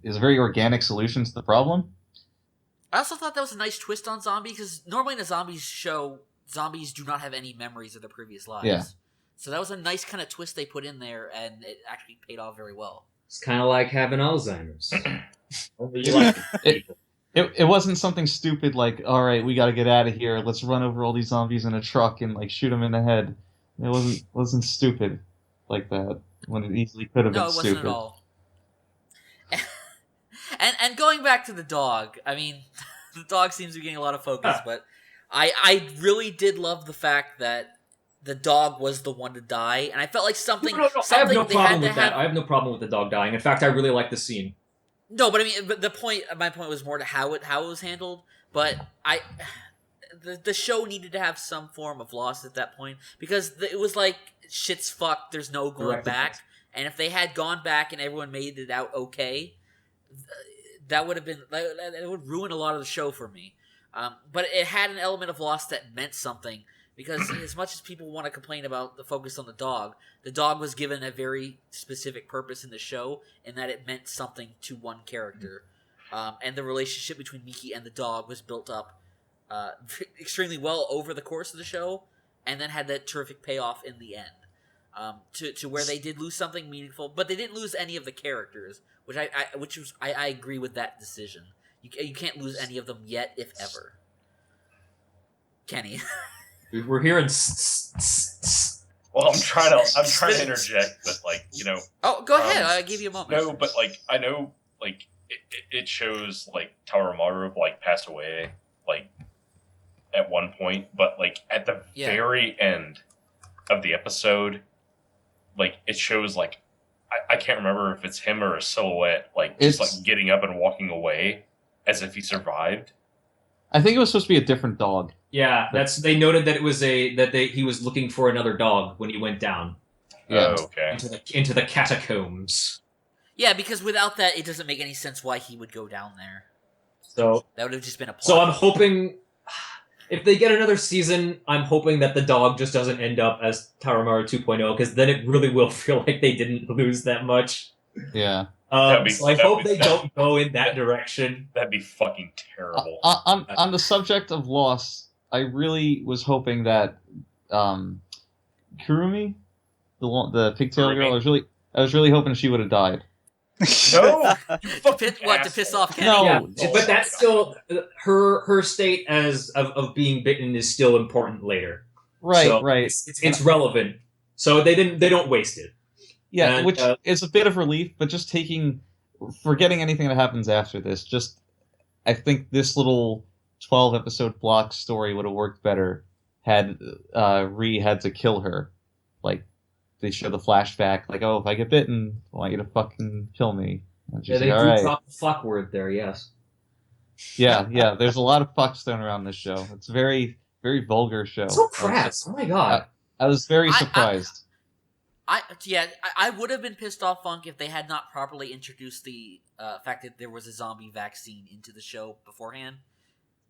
is a very organic solution to the problem. I also thought that was a nice twist on zombie, because normally in a zombies show, zombies do not have any memories of their previous lives. Yeah. So that was a nice kind of twist they put in there, and it actually paid off very well. It's kind of like having Alzheimer's. It wasn't something stupid like, all right, we got to get out of here. Let's run over all these zombies in a truck and shoot them in the head. It wasn't stupid like that when it easily could have been stupid. No, it wasn't at all. And going back to the dog, I mean, the dog seems to be getting a lot of focus, but I really did love the fact that the dog was the one to die, and I felt like something. No. I have no they problem had with to that. have- I have no problem with the dog dying. In fact, I really like the scene. No, but I mean, my point was more to how it was handled. But the show needed to have some form of loss at that point because it was like shit's fucked. There's no going Correct. back, and if they had gone back and everyone made it out okay, that would have been it would ruin a lot of the show for me. But it had an element of loss that meant something because as much as people want to complain about the focus on the dog was given a very specific purpose in the show in that it meant something to one character. And the relationship between Miki and the dog was built up extremely well over the course of the show, and then had that terrific payoff in the end. To where they did lose something meaningful, but they didn't lose any of the characters, which I agree with that decision. You can't lose any of them yet, if ever. Kenny. We're hearing. Well, I'm trying to interject, but like, you know. Oh, go ahead. I'll give you a moment. No, but like I know, like it shows like Tarumaru like passed away like at one point, but like at the very end of the episode, like it shows like I can't remember if it's him or a silhouette, like just like getting up and walking away as if he survived. I think it was supposed to be a different dog. Yeah, they noted that it was he was looking for another dog when he went down. Yeah. Oh, okay. Into the catacombs. Yeah, because without that, it doesn't make any sense why he would go down there. So that would have just been a plot. So I'm hoping, if they get another season, I'm hoping that the dog just doesn't end up as Tarumaru 2.0, because then it really will feel like they didn't lose that much. Yeah. So I hope they don't go in that direction. That'd be fucking terrible. On the subject of loss, I really was hoping that Kurumi, the pigtail girl, I was really hoping she would have died. No, to piss off Kenny? No, yeah, but that's still her state of being bitten is still important later. Right, so right. It's relevant, so they don't waste it. Yeah, And, which is a bit of relief, but just forgetting anything that happens after this, I think this little 12-episode block story would have worked better had Ri had to kill her. Like, they show the flashback, like, oh, if I get bitten, I want you to fucking kill me. And she's Yeah, they like, do all right. drop the fuck word there, yes. Yeah, there's a lot of fucks thrown around this show. It's a very, very vulgar show. So crass, oh my god. I was very surprised. I would have been pissed off, Funk, if they had not properly introduced the fact that there was a zombie vaccine into the show beforehand.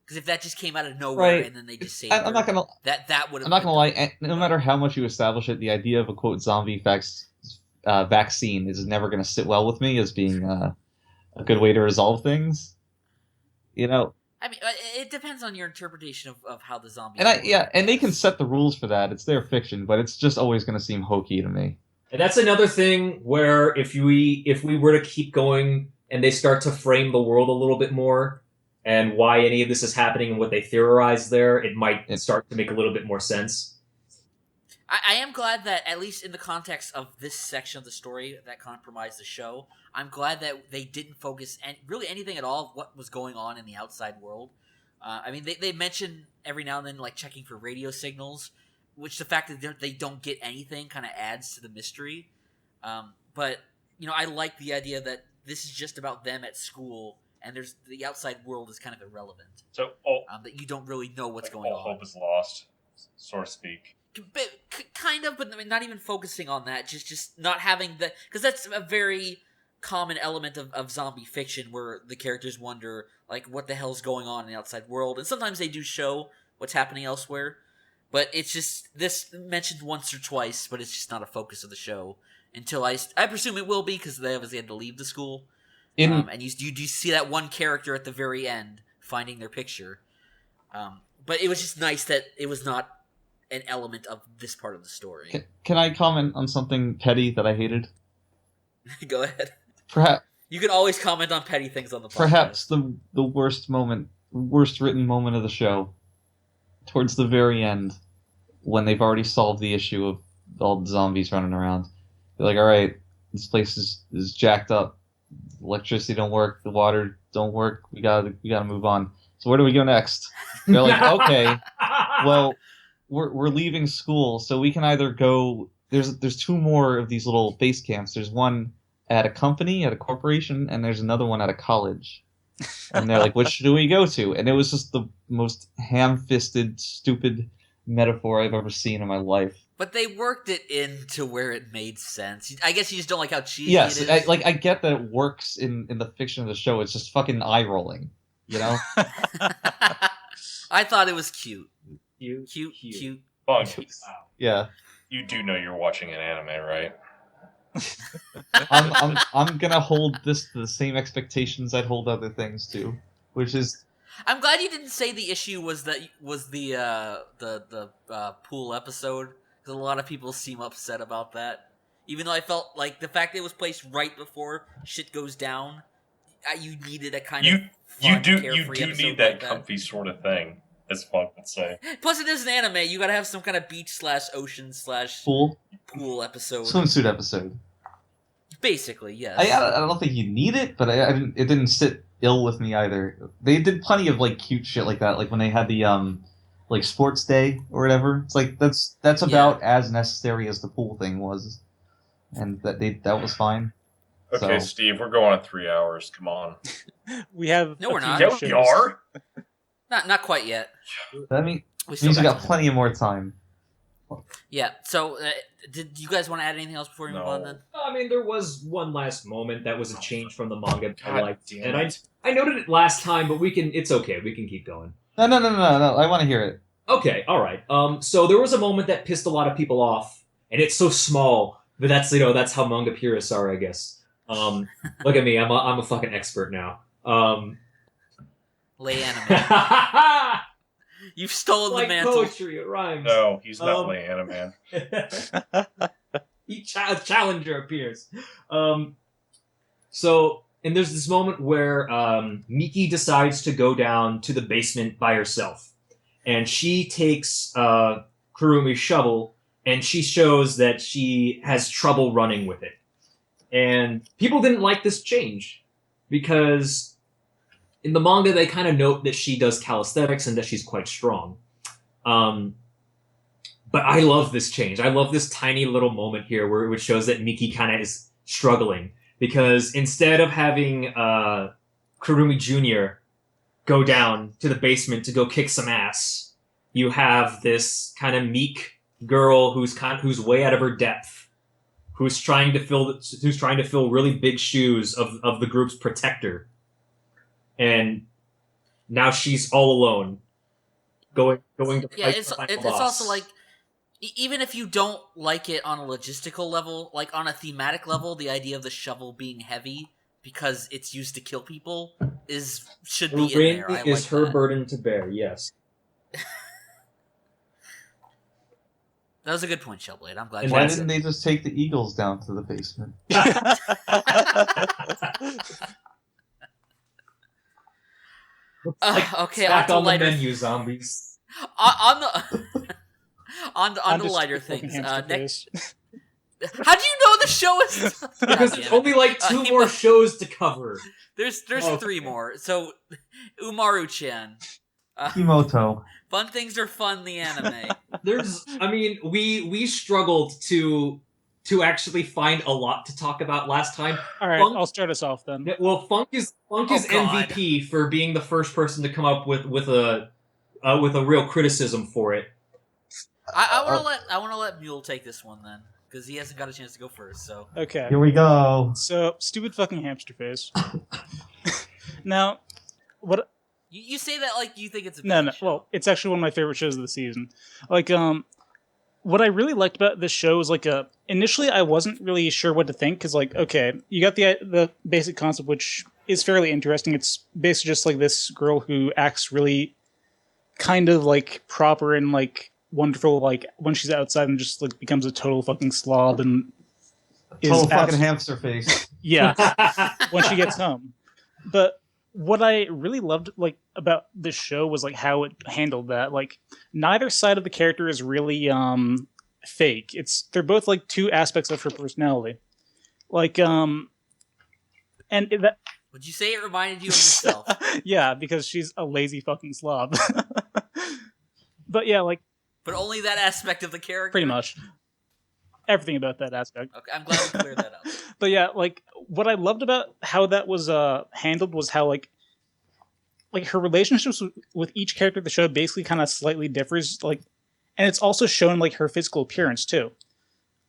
Because if that just came out of nowhere and then they just saved I'm not gonna. That would have. I'm not gonna lie. No matter how much you establish it, the idea of a quote zombie vaccine is never gonna sit well with me as being a good way to resolve things. You know. I mean, it depends on your interpretation of how the zombie. And they can set the rules for that. It's their fiction, but it's just always going to seem hokey to me. And that's another thing where if we were to keep going and they start to frame the world a little bit more and why any of this is happening and what they theorize there, it might start to make a little bit more sense. I am glad that, at least in the context of this section of the story that compromised the show, I'm glad that they didn't focus really anything at all of what was going on in the outside world. I mean, they mention every now and then, like, checking for radio signals, which the fact that they don't get anything kind of adds to the mystery. But, you know, I like the idea that this is just about them at school, and the outside world is kind of irrelevant. So, that you don't really know what's going on. All hope is lost, so to speak. Kind of, but I mean, not even focusing on that. Just not having because that's a very common element of zombie fiction, where the characters wonder, like, what the hell's going on in the outside world, and sometimes they do show what's happening elsewhere. But it's just this mentioned once or twice, but it's just not a focus of the show until I presume it will be, because they obviously had to leave the school. And you see that one character at the very end finding their picture. But it was just nice that it was not an element of this part of the story. Can I comment on something petty that I hated? Go ahead. Perhaps you can always comment on petty things on the podcast. Perhaps the worst written moment of the show, towards the very end, when they've already solved the issue of all the zombies running around. They're like, all right, this place is jacked up. Electricity don't work. The water don't work. We gotta move on. So where do we go next? They're like, okay, well, we're leaving school, so we can either go. There's two more of these little base camps. There's one at a company, at a corporation, and there's another one at a college. And they're like, which do we go to? And it was just the most ham-fisted, stupid metaphor I've ever seen in my life. But they worked it into where it made sense. I guess you just don't like how cheesy Yes, it is. I get that it works in the fiction of the show. It's just fucking eye-rolling, you know? I thought it was cute. Cute. Funk. Wow. Yeah. You do know you're watching an anime, right? I'm gonna hold this to the same expectations I'd hold other things to, which is I'm glad you didn't say the issue was the pool episode, because a lot of people seem upset about that. Even though I felt like the fact that it was placed right before shit goes down, you needed a kind of fun, carefree episode need that like comfy sort of thing, as Funk would say. Plus, it is an anime. You gotta have some kind of beach/ocean/ pool episode. swimsuit episode. Basically, yes. I don't think you need it, but it didn't sit ill with me either. They did plenty of like cute shit like that, like when they had the like sports day or whatever. It's like that's about as necessary as the pool thing was, and that was fine. Okay, So. Steve, we're going on 3 hours. Come on. We have. No, we're a few not. more Yeah, we shows. are. Not quite yet. That means We still you got time. plenty of more time. Yeah. So, did you guys want to add anything else before we move No. on? Then. I mean, there was one last moment that was a change from the manga I God liked, damn and it. I noted it last time, but it's okay. We can keep going. No. I want to hear it. Okay, all right. So there was a moment that pissed a lot of people off, and it's so small, but that's how manga purists are, I guess. Look at me, I'm a fucking expert now. Lay anime. You've stolen like the mantle. poetry, it rhymes. No, he's not Um, Lay Animan. Challenger appears. So, and there's this moment where Miki decides to go down to the basement by herself. And she takes Kurumi's shovel, and she shows that she has trouble running with it. And people didn't like this change, because in the manga they kind of note that she does calisthenics and that she's quite strong. But I love this change. I love this tiny little moment here which shows that Miki kind of is struggling. Because instead of having Kurumi Jr. go down to the basement to go kick some ass, you have this kind of meek girl who's way out of her depth, who's trying to fill really big shoes of the group's protector. And now she's all alone, going to fight It's the final also boss. like, even if you don't like it on a logistical level, like on a thematic level, the idea of the shovel being heavy because it's used to kill people should be in there. I is like her that. burden to bear. Yes. That was a good point, Shellblade. I'm glad And you Why that's didn't they just take the Eagles down to the basement? Okay, Stack on on to the lighter menu, zombies. on the on I'm the just lighter a fucking things. hamster Next, face. how do you know the show is? Because God there's damn it. only like two more shows to cover. There's Oh, three okay. more. So Umaru-chan. Himouto. Fun things are fun. The anime. We struggled to actually find a lot to talk about last time. All right, Funk- I'll start us off then. Well, Funk is God. MVP for being the first person to come up with a real criticism for it. I want to let Mule take this one then, because he hasn't got a chance to go first. So Okay. Here we go. So, stupid fucking hamster face. Now, what? you say that like you think it's a No. bad show. Well, it's actually one of my favorite shows of the season. Like, what I really liked about this show is like, initially I wasn't really sure what to think because, like, okay, you got the basic concept, which is fairly interesting. It's basically just like this girl who acts really kind of like proper and like wonderful, like when she's outside and just like becomes a total fucking slob and Total fucking abs- hamster face. yeah. When she gets home. But what I really loved like about this show was like how it handled that. Like neither side of the character is really fake. They're both like two aspects of her personality. Like and that Would you say it reminded you of yourself? yeah, because she's a lazy fucking slob. But yeah, like But only that aspect of the character. Pretty much. Everything about that aspect. Okay, I'm glad we cleared that up. But yeah, like what I loved about how that was handled was how like her relationships with each character of the show basically kind of slightly differs, like, and it's also shown like her physical appearance too.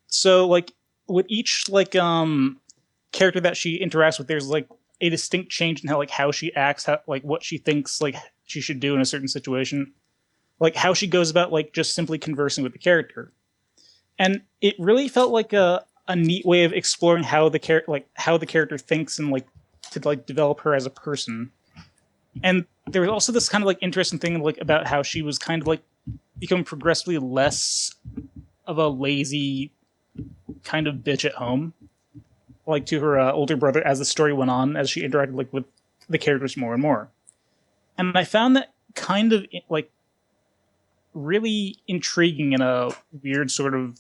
So like with each like character that she interacts with, there's like a distinct change in how she acts, how like what she thinks like she should do in a certain situation, like how she goes about like just simply conversing with the character. And it really felt like a neat way of exploring how the character thinks and like to like develop her as a person. And there was also this kind of like interesting thing like about how she was kind of like becoming progressively less of a lazy kind of bitch at home, like to her older brother as the story went on, as she interacted like with the characters more and more. And I found that kind of like really intriguing in a weird sort of,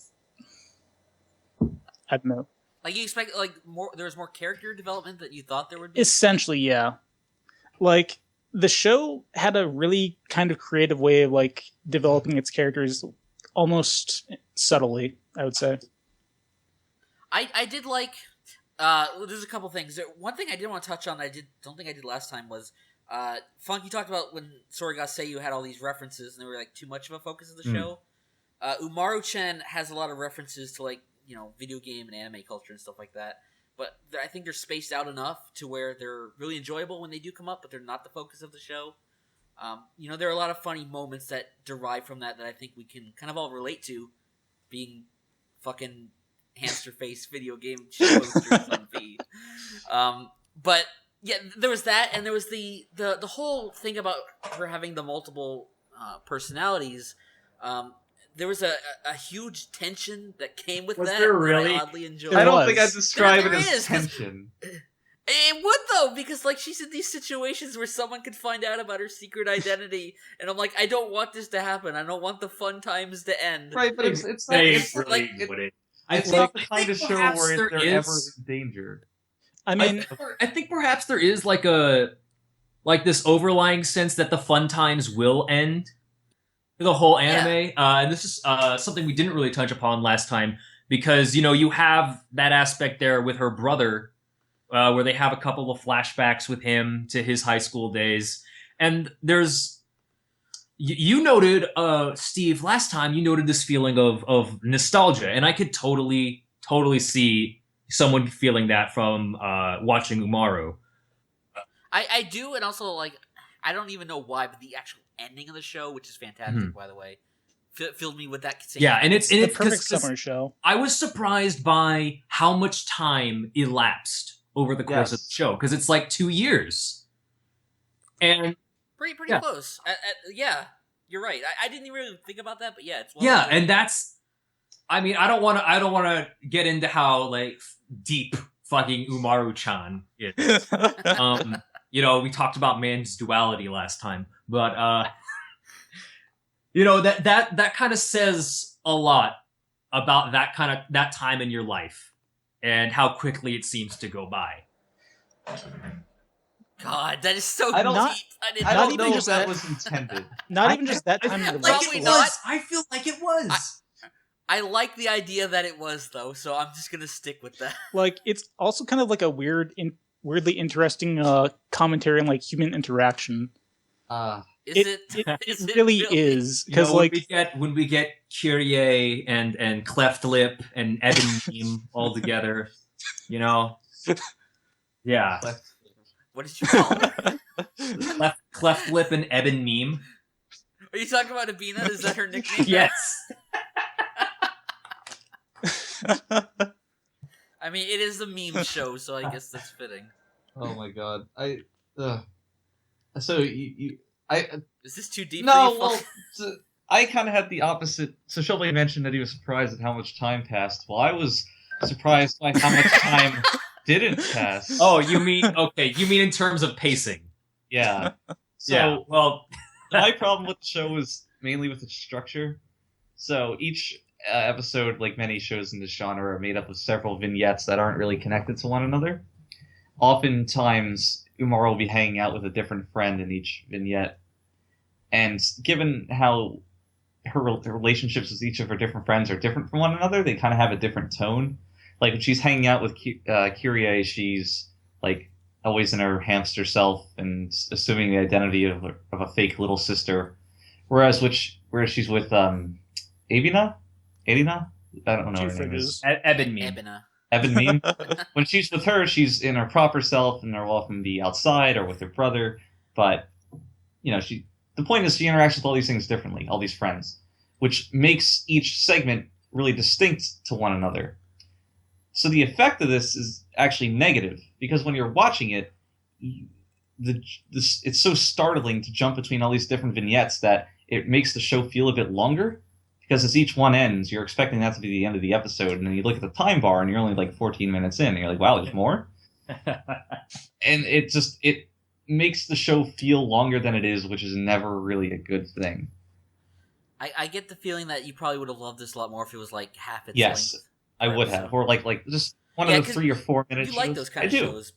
I don't know. Like you expect, like there was more character development than you thought there would be. Essentially, yeah. Like the show had a really kind of creative way of like developing its characters, almost subtly, I would say. I did like. There's a couple things. One thing I did want to touch on, don't think I did last time, was Funk. You talked about when Soriga Seiyuu had all these references and they were like too much of a focus of the show. Umaru-chan has a lot of references to like video game and anime culture and stuff like that. But I think they're spaced out enough to where they're really enjoyable when they do come up, but they're not the focus of the show. There are a lot of funny moments that derive from that I think we can kind of all relate to, being fucking hamster face video game posters on feed. But yeah, there was that, and there was the whole thing about her having the multiple personalities. There was a huge tension that came with that. There really? That I oddly enjoyed. I don't was. think I'd describe There it as is, 'cause- tension. It would though, because like she's in these situations where someone could find out about her secret identity, and I'm like, I don't want this to happen. I don't want the fun times to end. Right, but it's not. They It's really like wouldn't. it's think- not the I kind think of show perhaps where there they're ever is- in danger. I mean, I think perhaps there is like this overlying sense that the fun times will end. The whole anime, and this is something we didn't really touch upon last time, because you have that aspect there with her brother, where they have a couple of flashbacks with him to his high school days, and there's you noted, Steve, last time you noted this feeling of nostalgia, and I could totally see someone feeling that from watching Umaru. I do, and also like I don't even know why, but the actual ending of the show, which is fantastic, by the way, filled me with that. Yeah, and it's the perfect summer show. I was surprised by how much time elapsed over the course of the show, because it's like 2 years, and pretty close. Yeah, you're right. I didn't even really think about that, but yeah, it's and that's. I mean, I don't want to get into how like deep fucking Umaru-chan is. We talked about man's duality last time, but that kind of says a lot about that time in your life and how quickly it seems to go by. God, that is so I don't- deep. I don't even know if just that that- was intended. Not even just that time in your Like life. it It was. was. I feel like it was. I like the idea that it was though, so I'm just gonna stick with that. Like it's also kind of like a weirdly interesting commentary on like human interaction. Is It it really is, because like when we get Kyrie and Cleft Lip and Evan Meme all together, yeah, What did you call it? Cleft Lip and Evan Meme. Are you talking about Abina? Is that her nickname? Yes. I mean, it is a meme show, so I guess that's fitting. Oh my god, So I Is this too deep? no, for you, well, Funk? I kind of had the opposite. So Shellblade mentioned that he was surprised at how much time passed. Well, I was surprised by how much time didn't pass. Oh, you mean in terms of pacing? Yeah. So Yeah. Well, my problem with the show was mainly with its structure. So each episode, like many shows in this genre, are made up of several vignettes that aren't really connected to one another. Oftentimes, Umaru will be hanging out with a different friend in each vignette. And given how her relationships with each of her different friends are different from one another. They kind of have a different tone. Like when she's hanging out with Kyrie, she's like always in her hamster self and assuming the identity of a fake little sister. Whereas she's with Abina, I don't know Two her name is. fridges. Eben meme. Ebina. Evan Meme. When she's with her, she's in her proper self, and they'll often be outside or with her brother. But the point is, she interacts with all these things differently, all these friends, which makes each segment really distinct to one another. So the effect of this is actually negative because when you're watching it, it's so startling to jump between all these different vignettes that it makes the show feel a bit longer. Because as each one ends, you're expecting that to be the end of the episode, and then you look at the time bar, and you're only like 14 minutes in, and you're like, wow, there's more? And it makes the show feel longer than it is, which is never really a good thing. I get the feeling that you probably would have loved this a lot more if it was like half its Yes, length. I would have. Or like just one of the 3 or 4 minutes. You like those kind of shows.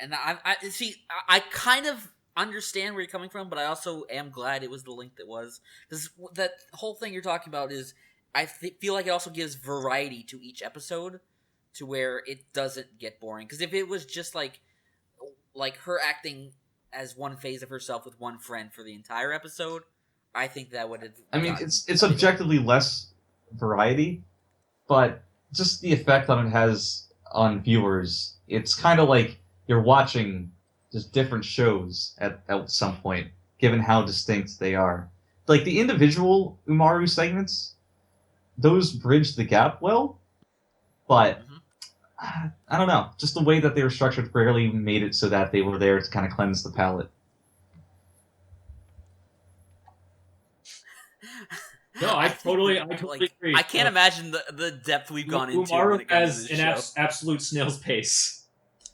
And I see, I kind of understand where you're coming from, but I also am glad it was the length it was. Because that whole thing you're talking about is, I feel like it also gives variety to each episode, to where it doesn't get boring. Because if it was just like her acting as one phase of herself with one friend for the entire episode, I think that would have. I mean, it's objectively less variety, but just the effect on it has on viewers. It's kind of like you're watching just different shows at some point, given how distinct they are. Like the individual Umaru segments, those bridge the gap well, but I don't know. Just the way that they were structured barely made it so that they were there to kind of cleanse the palate. No, I totally agree. I can't imagine the depth we've gone into. Umaru has an show. absolute snail's pace.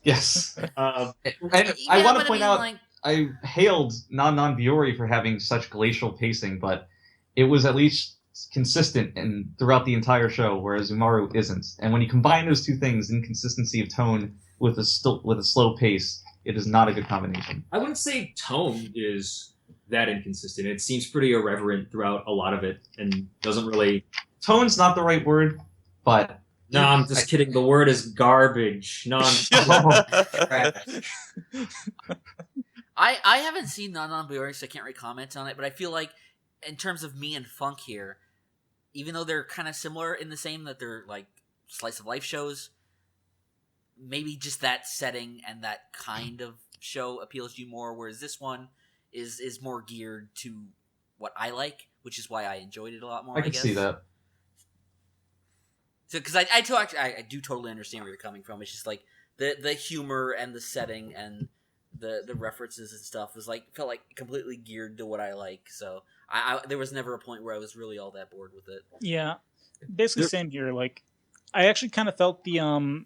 Yes. And Yeah, I want but to point out, I hailed Non Biyori for having such glacial pacing, but it was at least consistent and throughout the entire show, whereas Umaru isn't. And when you combine those two things, inconsistency of tone with a slow pace, it is not a good combination. I wouldn't say tone is that inconsistent. It seems pretty irreverent throughout a lot of it, and doesn't really. Tone's not the right word, but. No, I'm just kidding. The word is garbage. I haven't seen Non Biyori, so I can't really comment on it, but I feel like, in terms of me and Funk here, even though they're kind of similar in the same that they're like slice of life shows, maybe just that setting and that kind of show appeals to you more, whereas this one is more geared to what I like, which is why I enjoyed it a lot more. I can guess. See that. So, because I do totally understand where you're coming from. It's just like the humor and the setting and the references and stuff was like felt like completely geared to what I like. So I there was never a point where I was really all that bored with it. Yeah, basically same here. Like I actually kind of felt the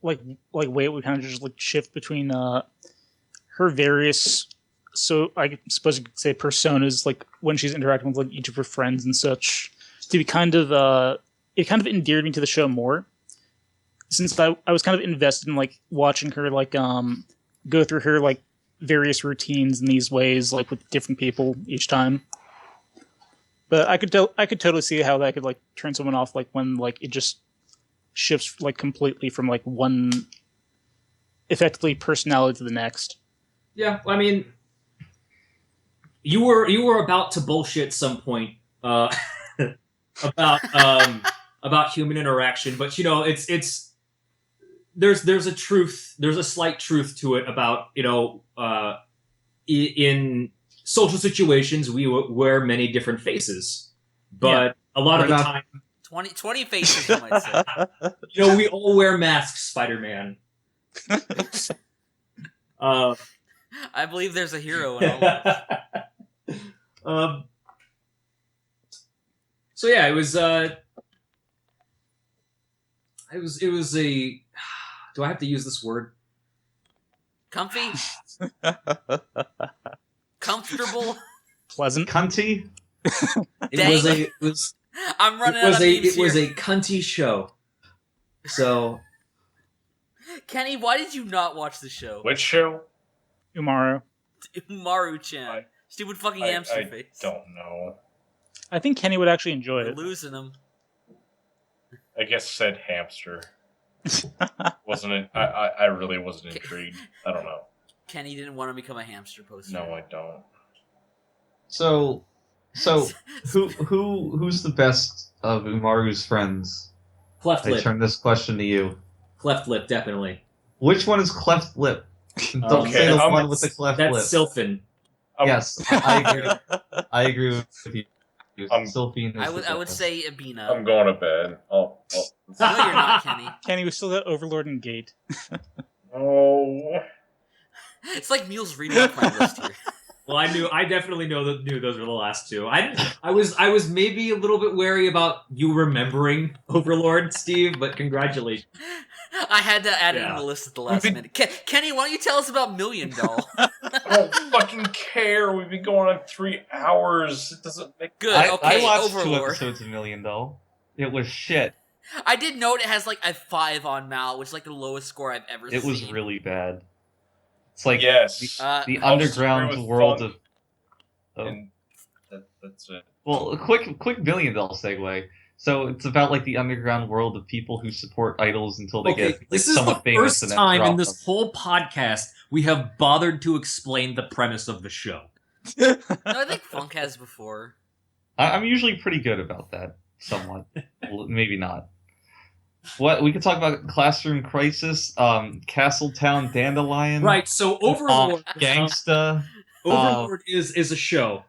like way it would kind of just like shift between her various. So I suppose you could say personas, like when she's interacting with like each of her friends and such, to be kind of it kind of endeared me to the show more, since I was kind of invested in like watching her like go through her like various routines in these ways, like with different people each time. But I could totally see how that could like turn someone off, like when like it just shifts like completely from like one effectively personality to the next. Yeah, I mean, you were about to bullshit some point about human interaction, but it's there's a truth, there's a slight truth to it about in social situations we wear many different faces, but a lot of the time 20 faces, you might say. We all wear masks, Spider-Man. I believe there's a hero in all of us. So yeah, it was a. Do I have to use this word? Comfy? Comfortable? Pleasant? Cunty? It was I'm running out of memes It was here. a cunty show. So, Kenny, why did you not watch the show? Which show? Umaru. Umaru-chan. Stupid fucking hamster face. I don't know. I think Kenny would actually enjoy We're it. losing him. I guess said hamster. Wasn't it? I really wasn't intrigued. I don't know. Kenny didn't want to become a hamster poster. No, I don't. So who's the best of Umaru's friends? Cleft I lip. turn this question to you. Cleft lip, definitely. Which one is cleft lip? Don't Okay, say the I'm- one with the cleft That's lip. Sylphin. Yes, I agree. I agree with you. Sylphine is I the would best. say Abina. I'm going to bed. No, you're not, Kenny. Kenny, we still got Overlord and Gate. Oh. It's like Mule's reading off my list here. Well, I definitely knew those were the last two. I was maybe a little bit wary about you remembering Overlord, Steve, but congratulations. I had to add it Yeah. in the list at the last minute. Kenny, why don't you tell us about Million Doll? I don't fucking care. We've been going on 3 hours. It doesn't make Good, I okay, watched 2 Overlord. episodes of Million Doll. It was shit. I did note it has like a 5 on Mal, which is like the lowest score I've ever seen. It was really bad. It's like Yes. the I'll underground disagree with world Funk. of. Oh. And that's it. Well, a quick Million Doll segue. So it's about like the underground world of people who support idols until they get like, this is the somewhat famous first and then time drop in this them. whole podcast we have bothered to explain the premise of the show. No, I think Funk has before. I'm usually pretty good about that, somewhat. Well, maybe not. What we could talk about Classroom Crisis, Castletown Dandelion, Right, so Overlord Gangsta. Overlord is a show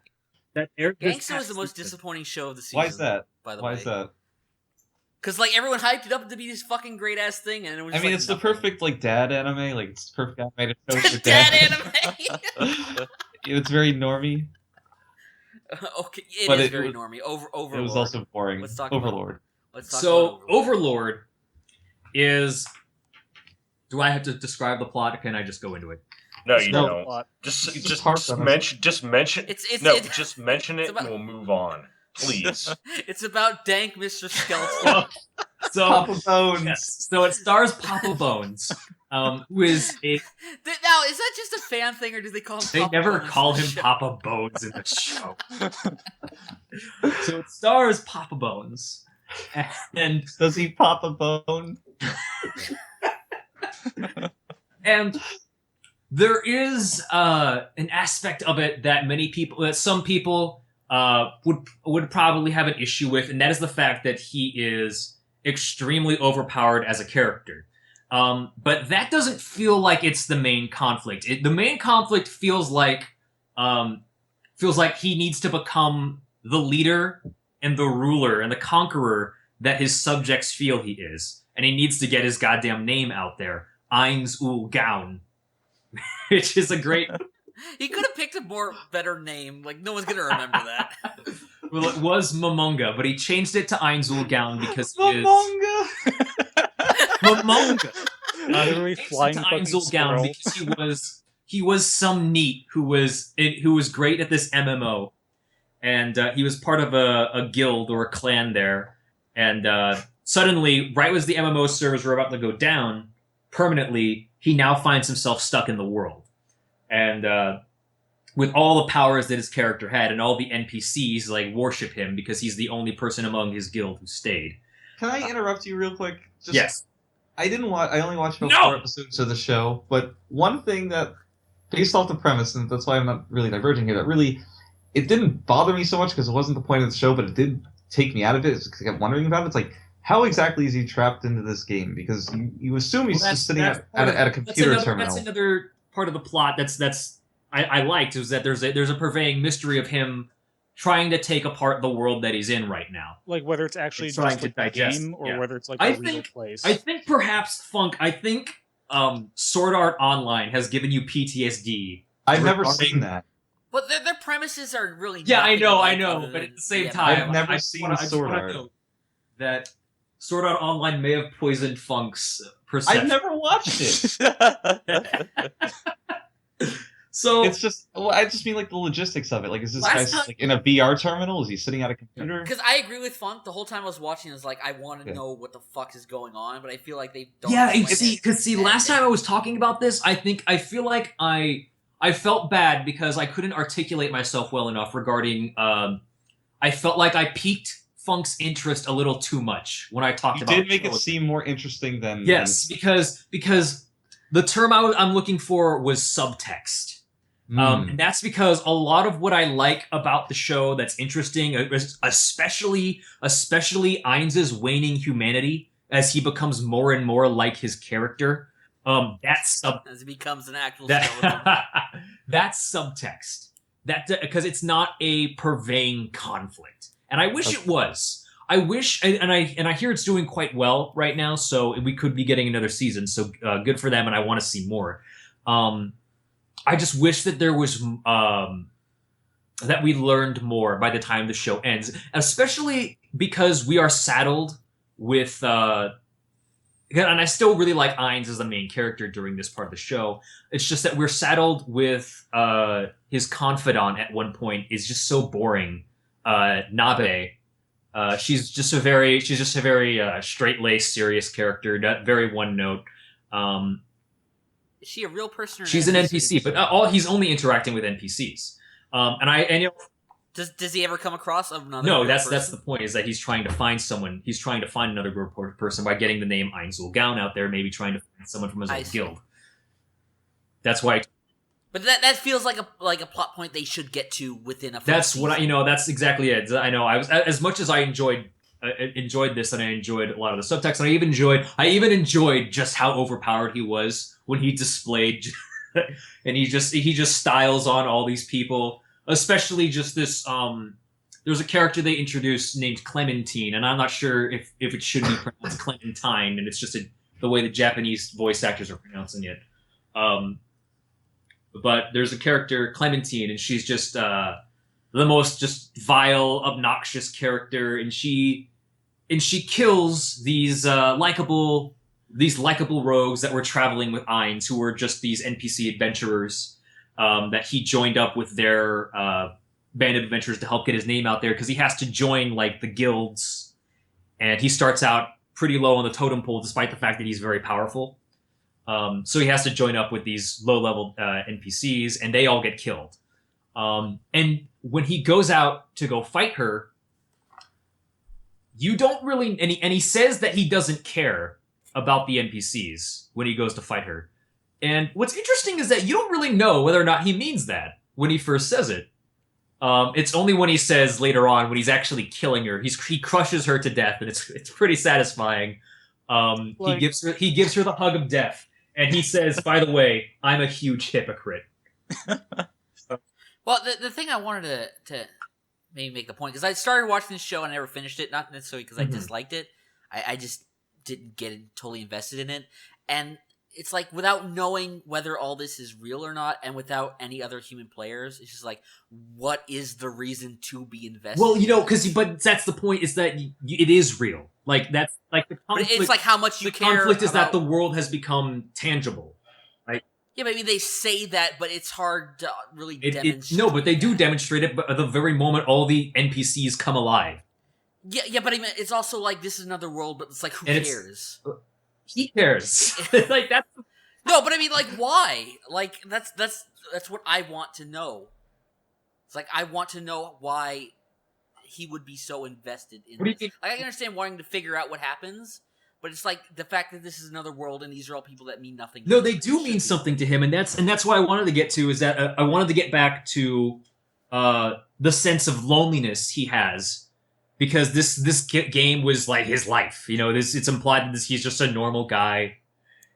that aired this Gangsta was the past most season. disappointing show of the season. Why is that? By the Why way, is that? because like everyone hyped it up to be this fucking great ass thing, and it was. I Just, mean, like, it's the nothing. perfect like dad anime. Like it's the perfect anime to show your Dad dad. anime. It's very normie. Okay, it But is it very was- normie. Overlord. It was also boring. Let's talk Overlord. Let's talk So about Overlord. Overlord is. Do I have to describe the plot, or can I just go into it? No, you No. don't. Just harp on us. mention. It's Just mention it, about- and we'll move on, please. It's about dank Mr. Skeleton. So Papa Bones. yes, so it stars Papa Bones, who is a. Now, is that just a fan thing, or do they call him? They Papa never Bones call in the him show? Papa Bones in the show. So it stars Papa Bones, and Does he pop a bone? And there is an aspect of it that some people would probably have an issue with, and that is the fact that he is extremely overpowered as a character. But that doesn't feel like it's the main conflict. The main conflict feels like he needs to become the leader and the ruler and the conqueror that his subjects feel he is, and he needs to get his goddamn name out there. Eins ul Gaun, which is a great. He could have picked a better name. Like no one's gonna remember that. Well, it was Momonga, but he changed it to Eins ul Gaun because he is Momonga. Momonga. Literally He changed flying it to fucking Eins ul Gaun squirrel. because he was some neat who was great at this MMO, and he was part of a guild or a clan there, and suddenly, right as the MMO servers were about to go down permanently, he now finds himself stuck in the world. And with all the powers that his character had, and all the NPCs like worship him because he's the only person among his guild who stayed. Can I interrupt you real quick? Just, Yes. I didn't watch. I only watched about No! 4 episodes of the show. But one thing that, based off the premise, and that's why I'm not really diverging here, that really it didn't bother me so much because it wasn't the point of the show, but it did take me out of it. I kept wondering about it. It's like, how exactly is he trapped into this game? Because you assume he's just sitting at a computer terminal. That's another part of the plot I liked, is that there's a purveying mystery of him trying to take apart the world that he's in right now. Like whether it's actually It's trying just to like a digest, game or yeah. whether it's like I a real think- place. I think perhaps Sword Art Online has given you PTSD. I've never regarding- seen that. But their premises are really. Yeah, I nothing know, alike other but than at the same the time, I've never I just seen wanna- I just Sword wanna Art. note that Sword Art Online may have poisoned Funk's perception. I've never watched it. So It's just, well, I just mean like the logistics of it. Like, is this Last guy time- like in a VR terminal? Is he sitting at a computer? Because I agree with Funk. The whole time I was watching, I was like, I want to Yeah. know what the fuck is going on, but I feel like they don't. yeah, explain it. because last time I was talking about this, I feel like I felt bad because I couldn't articulate myself well enough regarding I felt like I piqued Funk's interest a little too much when I talked You about did make it show. seem more interesting than... Yes, because the term I'm looking for was subtext. And that's because a lot of what I like about the show that's interesting, especially Ainz's waning humanity as he becomes more and more like his character, that's as he becomes an actual skeleton. that's subtext. That because it's not a purveying conflict, and I wish it was. I wish, and I hear it's doing quite well right now, so we could be getting another season. So good for them, and I want to see more. I just wish that there was that we learned more by the time the show ends, especially because we are saddled with. And I still really like Ainz as the main character during this part of the show. It's just that we're saddled with his confidant at one point is just so boring. Nabe. She's just a very straight-laced, serious character, very one note. Is she a real person? Or She's an NPC, but he's only interacting with NPCs. Does he ever come across another? No, that's the point. Is that he's trying to find someone. He's trying to find another person by getting the name Ainzul Gaon out there. Maybe trying to find someone from his own guild. That's why. But that feels like a plot point they should get to within a. That's what that's exactly it. I know. I was as much as I enjoyed this, and I enjoyed a lot of the subtext, and I even enjoyed just how overpowered he was when he displayed, and he just styles on all these people, especially just this. There's a character they introduced named Clementine, and I'm not sure if it should be pronounced Clementine, and it's just the way the Japanese voice actors are pronouncing it. But there's a character, Clementine, and she's just the most just vile, obnoxious character, and she kills these likable rogues that were traveling with Ainz, who were just these NPC adventurers that he joined up with their band of adventurers to help get his name out there, because he has to join like the guilds, and he starts out pretty low on the totem pole despite the fact that he's very powerful. So he has to join up with these low-level NPCs, and they all get killed. And when he goes out to go fight her, you don't really... And he says that he doesn't care about the NPCs when he goes to fight her. And what's interesting is that you don't really know whether or not he means that when he first says it. It's only when he says later on, when he's actually killing her, he crushes her to death, and it's pretty satisfying. He gives her the hug of death. And he says, by the way, I'm a huge hypocrite. Well, the thing I wanted to maybe make the point, because I started watching this show and I never finished it, not necessarily because I disliked it. I just didn't get totally invested in it. And it's like, without knowing whether all this is real or not, and without any other human players, it's just like, what is the reason to be invested? Well, but that's the point, is that it is real. Like, that's like the conflict. But it's like how much you care. The conflict is that the world has become tangible. Right? Yeah, but I mean, they say that, but it's hard to really demonstrate. No, but they do demonstrate it, but at the very moment all the NPCs come alive. Yeah, but I mean, it's also like, this is another world, but it's like, who cares? He cares. Like, that's... No, but I mean, like, why? Like, that's what I want to know. It's like, I want to know why he would be so invested in this. Like, I can understand wanting to figure out what happens, but it's like the fact that this is another world and these are all people that mean nothing. No, they do mean something to him, and that's what I wanted to get to. Is that I wanted to get back to the sense of loneliness he has, because this game was like his life. It's implied that he's just a normal guy,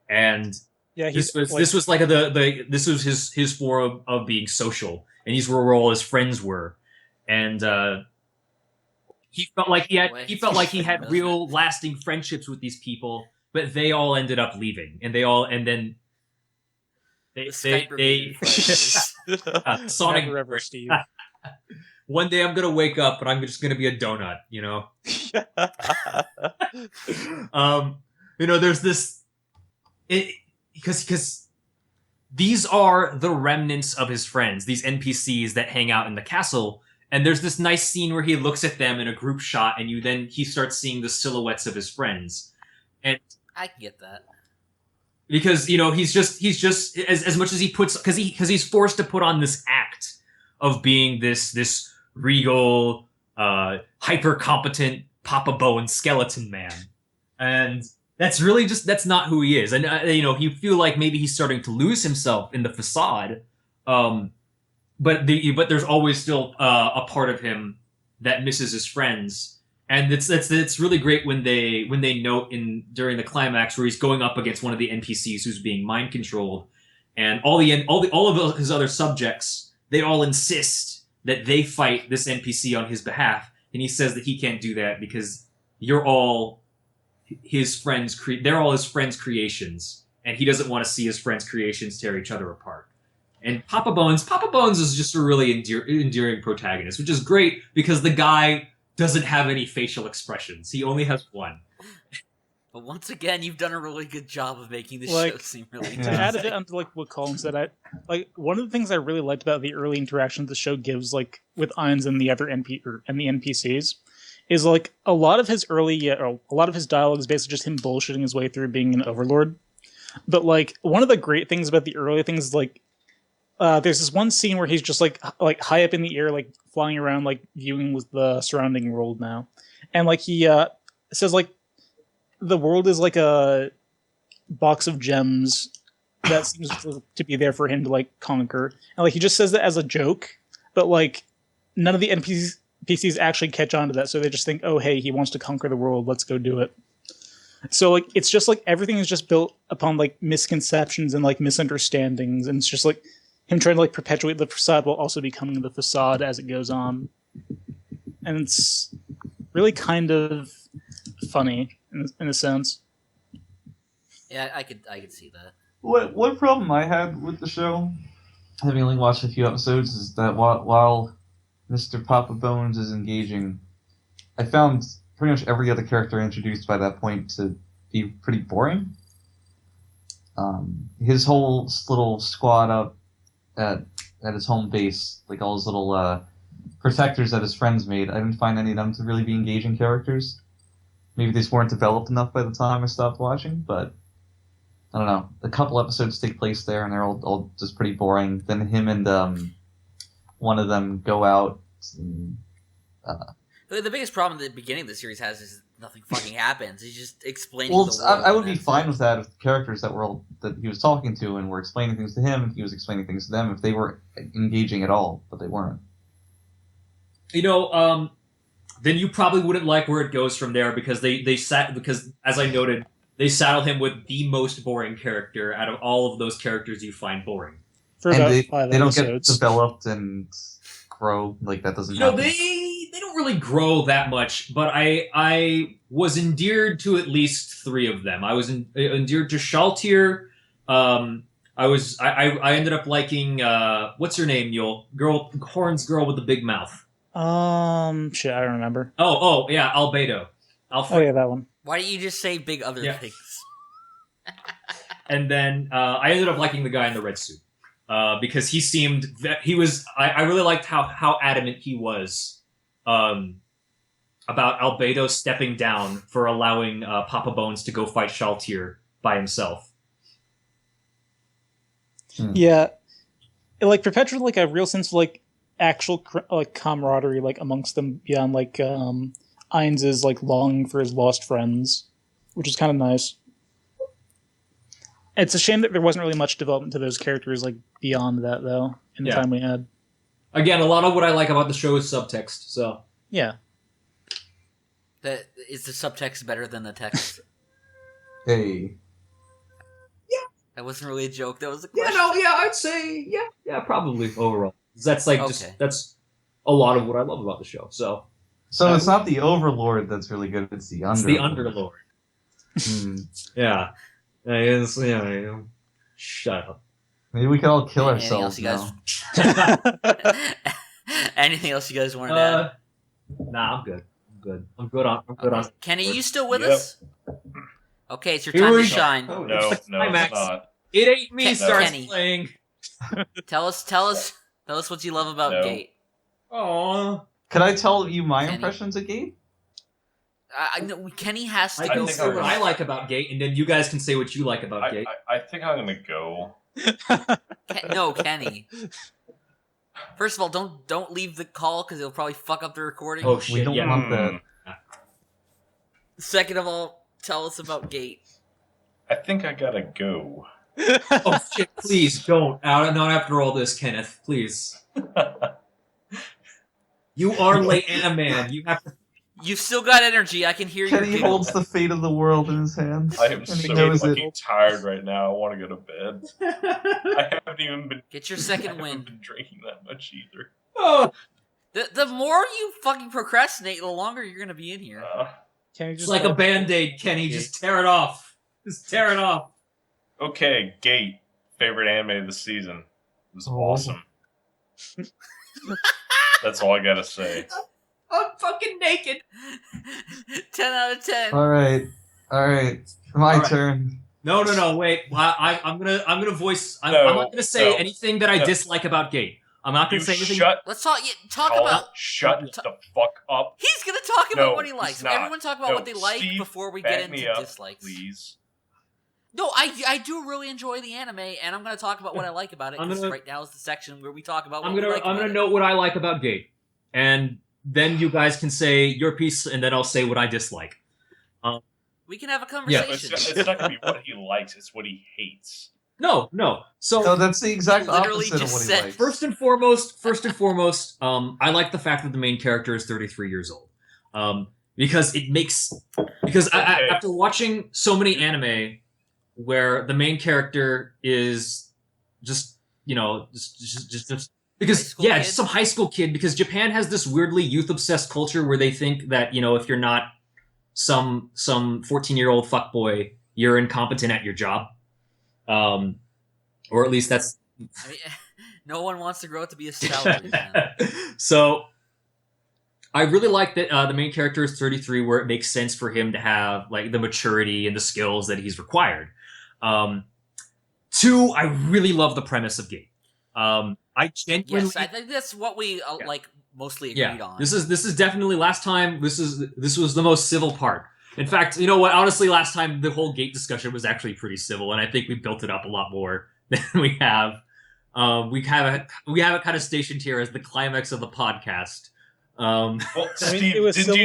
and yeah, this was like this was his form of being social, and these were where all his friends were, and. He felt like he had real lasting friendships with these people, but they all ended up leaving, and then Sonic. Never ever, Steve. One day I'm gonna wake up and I'm just gonna be a donut, There's this, because these are the remnants of his friends, these NPCs that hang out in the castle. And there's this nice scene where he looks at them in a group shot, and he starts seeing the silhouettes of his friends. And I can get that. Because, he's just as much as he puts, because he's forced to put on this act of being this regal, hyper competent Papa Bone skeleton man, and that's really that's not who he is. And you feel like maybe he's starting to lose himself in the facade, but there's always still a part of him that misses his friends, and it's really great when they note during the climax where he's going up against one of the NPCs who's being mind controlled, and all of his other subjects, they all insist that they fight this NPC on his behalf, and he says that he can't do that because you're all his friends. They're all his friends' creations, and he doesn't want to see his friends' creations tear each other apart. And Papa Bones is just a really endearing protagonist, which is great because the guy doesn't have any facial expressions. He only has one. But once again, you've done a really good job of making the show seem really to add it onto what Collin said, one of the things I really liked about the early interactions the show gives with Ainz and the other NPCs is a lot of his dialogue is basically just him bullshitting his way through being an overlord. But one of the great things about the early things is there's this one scene where he's just high up in the air, flying around, viewing with the surrounding world now, and he says the world is like a box of gems that seems to be there for him to conquer, and he just says that as a joke, but none of the NPCs actually catch on to that, so they just think, oh hey, he wants to conquer the world, let's go do it. So it's just everything is just built upon misconceptions and misunderstandings, and it's just him trying to perpetuate the facade while also becoming the facade as it goes on. And it's really kind of funny in a sense. Yeah, I could see that. One problem I had with the show, having only watched a few episodes, is that while Mr. Papa Bones is engaging, I found pretty much every other character introduced by that point to be pretty boring. His whole little squad up at his home base, all his little protectors that his friends made, I didn't find any of them to really be engaging characters. Maybe they just weren't developed enough by the time I stopped watching, but I don't know. A couple episodes take place there, and they're all just pretty boring. Then him and one of them go out. And, the biggest problem at the beginning of the series has is nothing fucking happens. He's just explaining. Well, the world, I would be fine with that if the characters that he was talking to and were explaining things to him, and he was explaining things to them, if they were engaging at all, but they weren't. Then you probably wouldn't like where it goes from there because because as I noted, they saddle him with the most boring character out of all of those characters you find boring. For about 5 they don't episodes. get developed and grow, that doesn't happen. They don't really grow that much, but I was endeared to at least 3 of them. I was endeared to Shaltir. I ended up liking what's her name, Yule? Horn's girl with the big mouth. Shit, I don't remember. Oh yeah, Albedo. Oh yeah, that one. Why don't you just say big other things? And then I ended up liking the guy in the red suit because he seemed I really liked how adamant he was about Albedo stepping down for allowing Papa Bones to go fight Shaltir by himself. Yeah, it perpetuated a real sense of actual camaraderie amongst them beyond Ainz's longing for his lost friends, which is kind of nice. It's a shame that there wasn't really much development to those characters beyond that though in the time we had. Again, a lot of what I like about the show is subtext. So yeah, is the subtext better than the text? Hey. That wasn't really a joke. That was a question. I'd say yeah, probably overall. That's that's a lot of what I love about the show. So it's not the Overlord that's really good. It's the Underlord. It's the Underlord. Yeah. Shut up. Maybe we could all kill ourselves now. Anything else you guys want to add? Nah, I'm good. I'm good on. Kenny, you still with us? Okay, it's your time to shine. No, it's not. It ain't me starts Kenny. playing. Tell us what you love about Gate. Aww. Could I tell you my impressions of Gate? Kenny has to I go can first. say what I like about Gate, and then you guys can say what you like about Gate. I think I'm gonna go. No, Kenny. First of all, don't leave the call because it'll probably fuck up the recording. Oh shit! We don't yeah. want that. Second of all, tell us about Gate. I think I gotta go. Oh shit! Please don't. Not after all this, Kenneth. Please. You are late man. You have to. You've still got energy. I can hear your Kenny giggle. holds the fate of the world in his hands. I am and he so knows fucking it. tired right now. I want to go to bed. I haven't even been. Get your second I haven't wind. been drinking that much either. Oh, The more you fucking procrastinate, the longer you're gonna be in here. Can you it's just like a band-aid, Kenny. Just tear it off. Just tear it off. Okay, Gate. Favorite anime of the season. It was awesome. That's all I gotta say. I'm fucking naked. 10 out of 10. All right. My All right. turn. No. Wait. I'm gonna voice. I'm No, not gonna say no, anything that I no. dislike about Gate. I'm not gonna You say anything. Let's talk Collin, about... shut the fuck up. He's gonna talk about No, what he likes. he's not. Everyone talk about No, what they like Steve, before we back get me into up, dislikes. please. No, I do really enjoy the anime, and I'm gonna talk about what I like about it, because right now is the section where we talk about what we like I'm about gonna it. note what I like about Gate, and then you guys can say your piece, and then I'll say what I dislike. We can have a Yeah. conversation. It's not gonna be what he likes, it's what he hates. No. So No, that's the exact Literally opposite of just what he said- likes. First and foremost, I like the fact that the main character is 33 years old. Because after watching so many anime where the main character is just because High school kid? just some high school kid, because Japan has this weirdly youth obsessed culture where they think that, if you're not some 14-year-old fuckboy, you're incompetent at your job. Or at least that's I mean, no one wants to grow up to be a salary man. So I really like that the main character is 33, where it makes sense for him to have like the maturity and the skills that he's required. Two, I really love the premise of Gate. I genuinely, Yes, I think that's what we like mostly agreed on. This is definitely last time. This was the most civil part. In fact, you know what? Honestly, last time the whole Gate discussion was actually pretty civil, and I think we built it up a lot more than we have. We have it kind of stationed here as the climax of the podcast. Well, Steve, it was didn't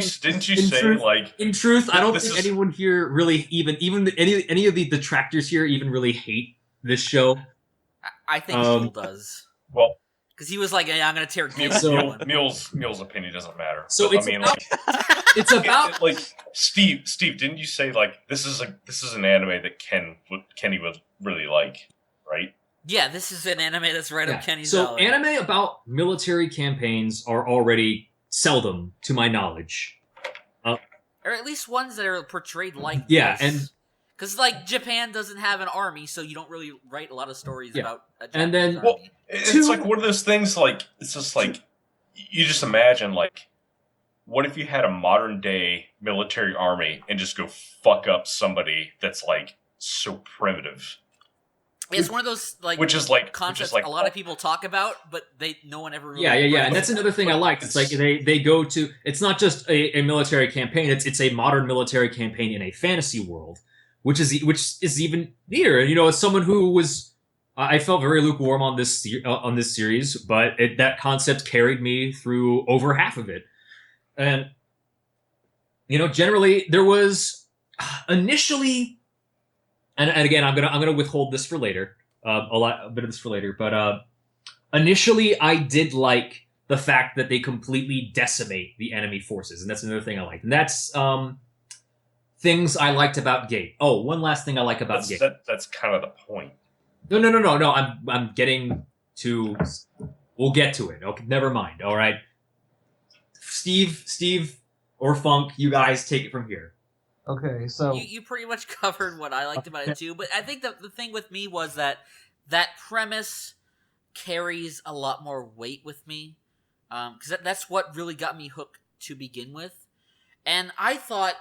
you in say truth- like In truth, I don't This think is- anyone here really even any of the detractors here even really hate this show. I think Mule does. well Because he was like, yeah, I'm going to tear Gate So- Mule's opinion doesn't matter. So But, it's I mean about- It's about like Steve, didn't you say like this is an anime that Kenny would really like, right? Yeah, this is an anime that's right up Kenny's So alley. anime about military campaigns are already seldom, to my knowledge. Or at least ones that are portrayed like Yeah, this. and- Because, like, Japan doesn't have an army, so you don't really write a lot of stories Yeah. about a And Japanese then- army. Well, it's like one of those things. Like it's just like you just imagine like, what if you had a modern day military army and just go fuck up somebody that's like so primitive, It's one of those, like, which is like concepts a lot of people talk about, but no one ever really... Yeah, writes and that's about. another thing I liked. It's like they go to. It's not just a military campaign. It's a modern military campaign in a fantasy world, which is even neater. And as someone who was, I felt very lukewarm on this series, but that concept carried me through over half of it. And generally there was initially, and again I'm gonna withhold this for later, a bit of this for later, but initially I did like the fact that they completely decimate the enemy forces, and that's another thing I liked, and that's things I liked about Gate. Oh, one last thing I like about Gate. That's kind of the point. No. I'm getting to. We'll get to it. Okay, never mind. All right. Steve, or Funk, you guys take it from here. Okay, so You pretty much covered what I liked about it, too. But I think the thing with me was that premise carries a lot more weight with me. Because that's what really got me hooked to begin with. And I thought...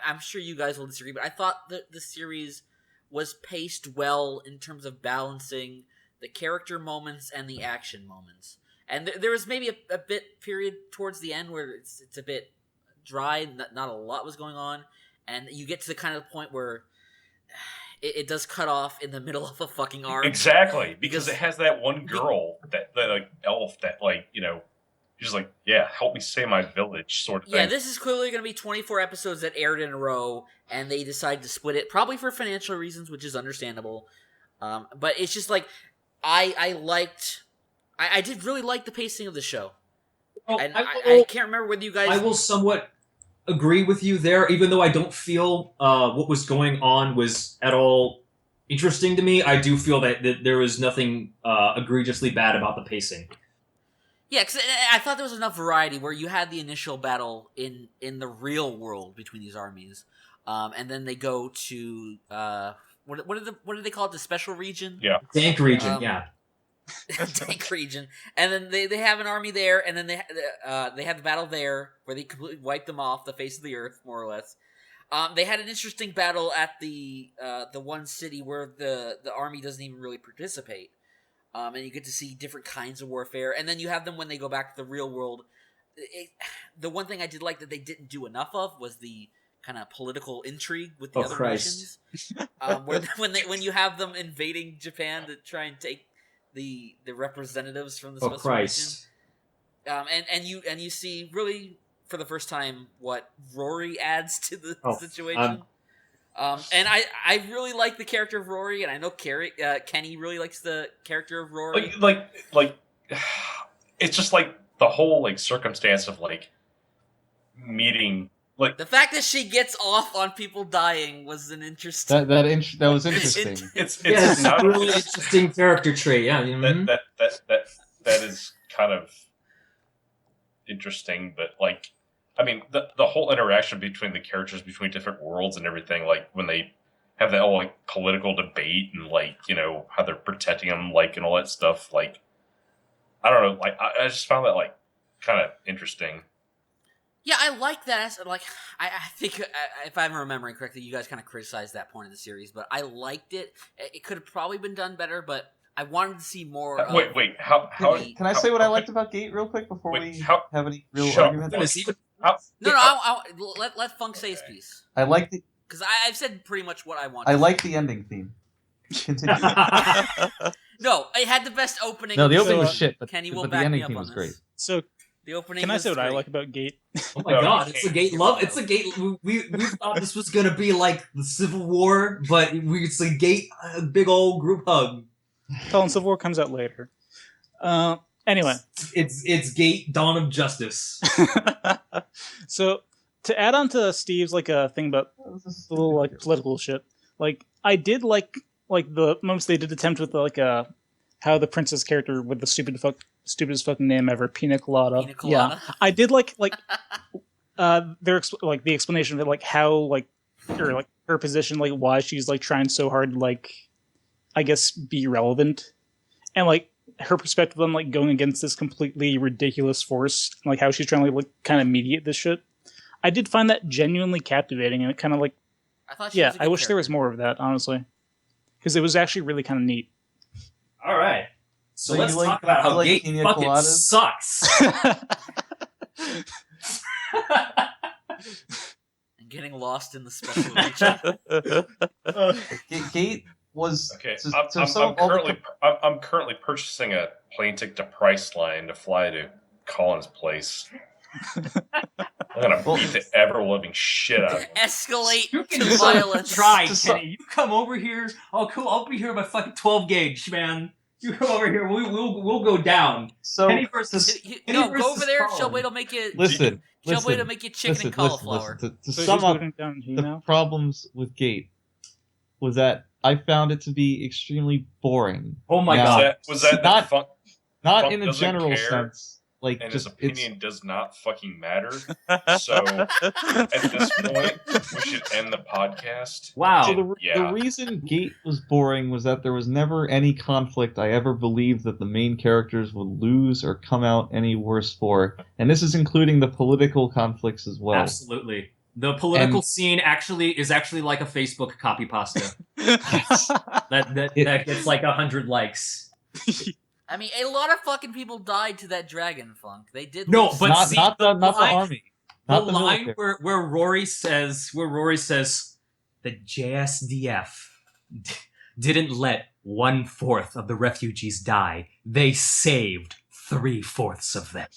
I'm sure you guys will disagree, but I thought that the series was paced well in terms of balancing the character moments and the action moments. And there was maybe a bit period towards the end where it's a bit dry, not a lot was going on, and you get to the kind of point where it does cut off in the middle of a fucking arc. Exactly, because it has that one girl, that like elf, that like she's like, yeah, help me save my village, sort of thing. Yeah, this is clearly going to be 24 episodes that aired in a row, and they decided to split it, probably for financial reasons, which is understandable. But it's just like, I did really like the pacing of the show. Well, And I can't remember whether you guys... I will somewhat agree with you there, even though I don't feel what was going on was at all interesting to me. I do feel that there was nothing egregiously bad about the pacing. Yeah, because I thought there was enough variety where you had the initial battle in the real world between these armies, and then they go to what do they call it? The special region? Yeah, Dank region. Yeah, Dank region, and then they have an army there, and then they have the battle there where they completely wiped them off the face of the earth, more or less. They had an interesting battle at the one city where the army doesn't even really participate. And you get to see different kinds of warfare. And then you have them when they go back to the real world. The one thing I did like that they didn't do enough of was the kind of political intrigue with the other nations. When you have them invading Japan to try and take the representatives from the special region. And you see really for the first time what Rory adds to the situation. And I really like the character of Rory, and I know Kenny really likes the character of Rory. Like it's just like the whole like circumstance of like meeting, like the fact that she gets off on people dying was an interesting. That was interesting. It's a really interesting character trait. Yeah, that is kind of interesting, but like. I mean, the whole interaction between the characters between different worlds and everything, like when they have that whole like political debate and like how they're protecting them, like and all that stuff. Like, I don't know, like I just found that like kind of interesting. Yeah, I like that. Like, I think if I'm remembering correctly, you guys kind of criticized that point of the series, but I liked it. It could have probably been done better, but I wanted to see more. Wait, how? Can I say what I liked about Gate real quick before we have any real arguments? Let Funk say his piece. I like the because I've said pretty much what I want. I like the ending theme. Continue. No, it had the best opening. No, the opening was shit, but Kenny will the back ending me up theme on was this. great. So the opening. Can I say what great. I like about Gate? Oh my god, it's a Gate love. It's a Gate. We thought this was gonna be like the Civil War, but it's a Gate, a big old group hug. Colin, Civil War comes out later. Anyway, it's Gate Dawn of Justice. So to add on to Steve's like a thing about this little like political shit, like I did like the moments they did attempt with like how the princess character with the stupidest fucking name ever, Pina Colada. Yeah, I did like their like the explanation of it, like how like her position, like why she's like trying so hard to like I guess be relevant, and like her perspective on like going against this completely ridiculous force, like how she's trying to like kind of mediate this shit. I did find that genuinely captivating, and it kind of like I wish there was more of that, honestly, because it was actually really kind of neat. All right, so let's talk about how Gate fucking sucks. And getting lost in the special region. Gate was okay. I'm currently purchasing a plane ticket to Priceline to fly to Collin's place. I'm gonna beat the ever-living shit out of him. Escalate to violence. Try, Kenny. You come over here. Oh, cool. I'll be here by fucking 12 gauge, man. You come over here. We'll go down. So Kenny versus go over there. Shellblade will make you. Listen. Shellblade will make you chicken and cauliflower. To sum up the problems with Gate was that I found it to be extremely boring. Oh my god! Was that not in a general sense? Like, and his opinion does not fucking matter. So at this point, we should end the podcast. Wow. So the reason Gate was boring was that there was never any conflict I ever believed that the main characters would lose or come out any worse for. And this is including the political conflicts as well. Absolutely. The political scene is actually like a Facebook copy pasta. that gets like 100 likes. I mean, a lot of fucking people died to that dragon, Funk. They did. No, but not the army. Not the line where Rory says the JSDF. didn't let 1/4 of the refugees die. They saved 3/4 of them.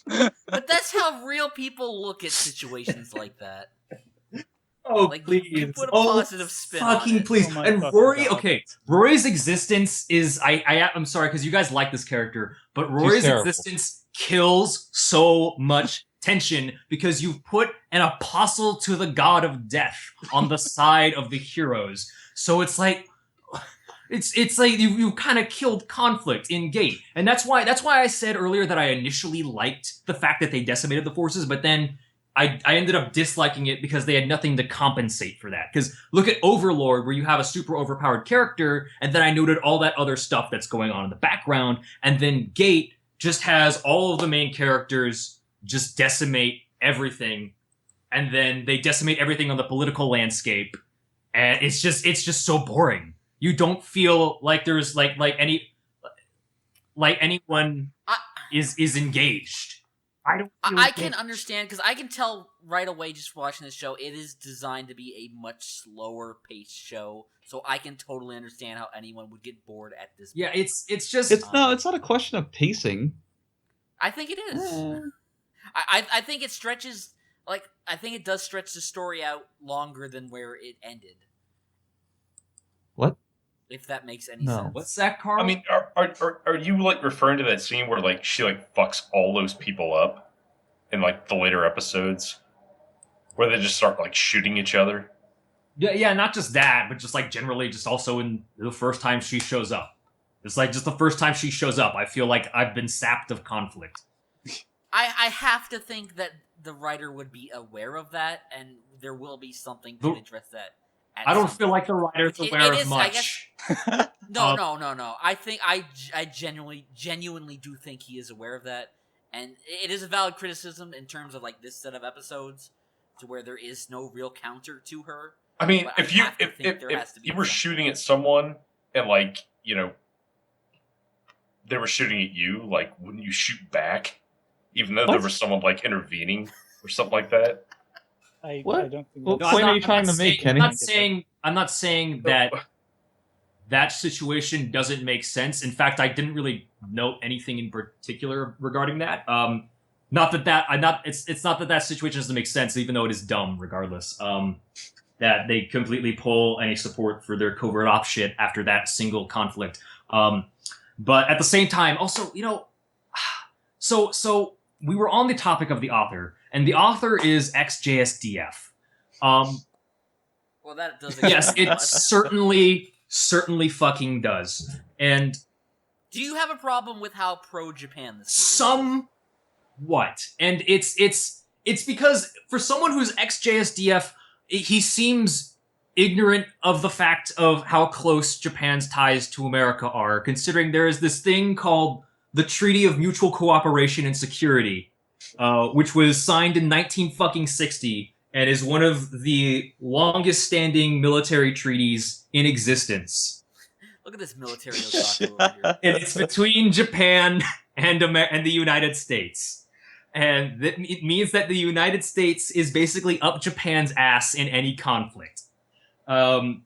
But that's how real people look at situations like that. Oh, Like, please. you put a positive spin on fucking it. please. Oh my And fucking Rory, God. okay, Rory's existence is, I'm sorry, because you guys like this character, but Rory's terrible. existence kills so much tension because you've put an apostle to the god of death on the side of the heroes. So it's like, it's like you kind of killed conflict in Gate. And that's why I said earlier that I initially liked the fact that they decimated the forces, but then I ended up disliking it because they had nothing to compensate for that. Because look at Overlord, where you have a super overpowered character, and then I noted all that other stuff that's going on in the background, and then Gate just has all of the main characters just decimate everything, and then they decimate everything on the political landscape, and it's just so boring. You don't feel like there's like anyone is engaged. I don't. I can understand, because I can tell right away just watching this show, it is designed to be a much slower paced show, so I can totally understand how anyone would get bored at this point. Yeah, it's just It's not a question of pacing. I think it is. I think it stretches, like, I think it does stretch the story out longer than where it ended. What? If that makes any No. sense. What's that, Carl? I mean, are you like referring to that scene where like she like fucks all those people up in like the later episodes, where they just start like shooting each other? Yeah, not just that, but just like generally, just also in the first time she shows up. It's like just the first time she shows up, I feel like I've been sapped of conflict. I have to think that the writer would be aware of that, and there will be something to address that. I don't feel like the writer's aware of much. No. I think I genuinely do think he is aware of that, and it is a valid criticism in terms of like this set of episodes, to where there is no real counter to her. I mean, But if I have to think there has to be you were something. shooting at someone and like they were shooting at you, like wouldn't you shoot back, even though there was someone like intervening or something like that? I What? don't think What that's- point are you trying to make, Kenny? I'm not saying that situation doesn't make sense. In fact, I didn't really note anything in particular regarding that. It's not that situation doesn't make sense, even though it is dumb regardless. That they completely pull any support for their covert op shit after that single conflict. But at the same time, also, so we were on the topic of the author, and the author is XJSDF. Well, that does. Yes, explain a it lot. certainly fucking does. And Do you have a problem with how pro Japan this is? somewhat. And it's because for someone who's ex-JSDF, he seems ignorant of the fact of how close Japan's ties to America are, considering there is this thing called the Treaty of Mutual Cooperation and Security, which was signed in 1960 and is one of the longest-standing military treaties in existence. Look at this military otaku over here. And it's between Japan and the United States. And it means that the United States is basically up Japan's ass in any conflict. And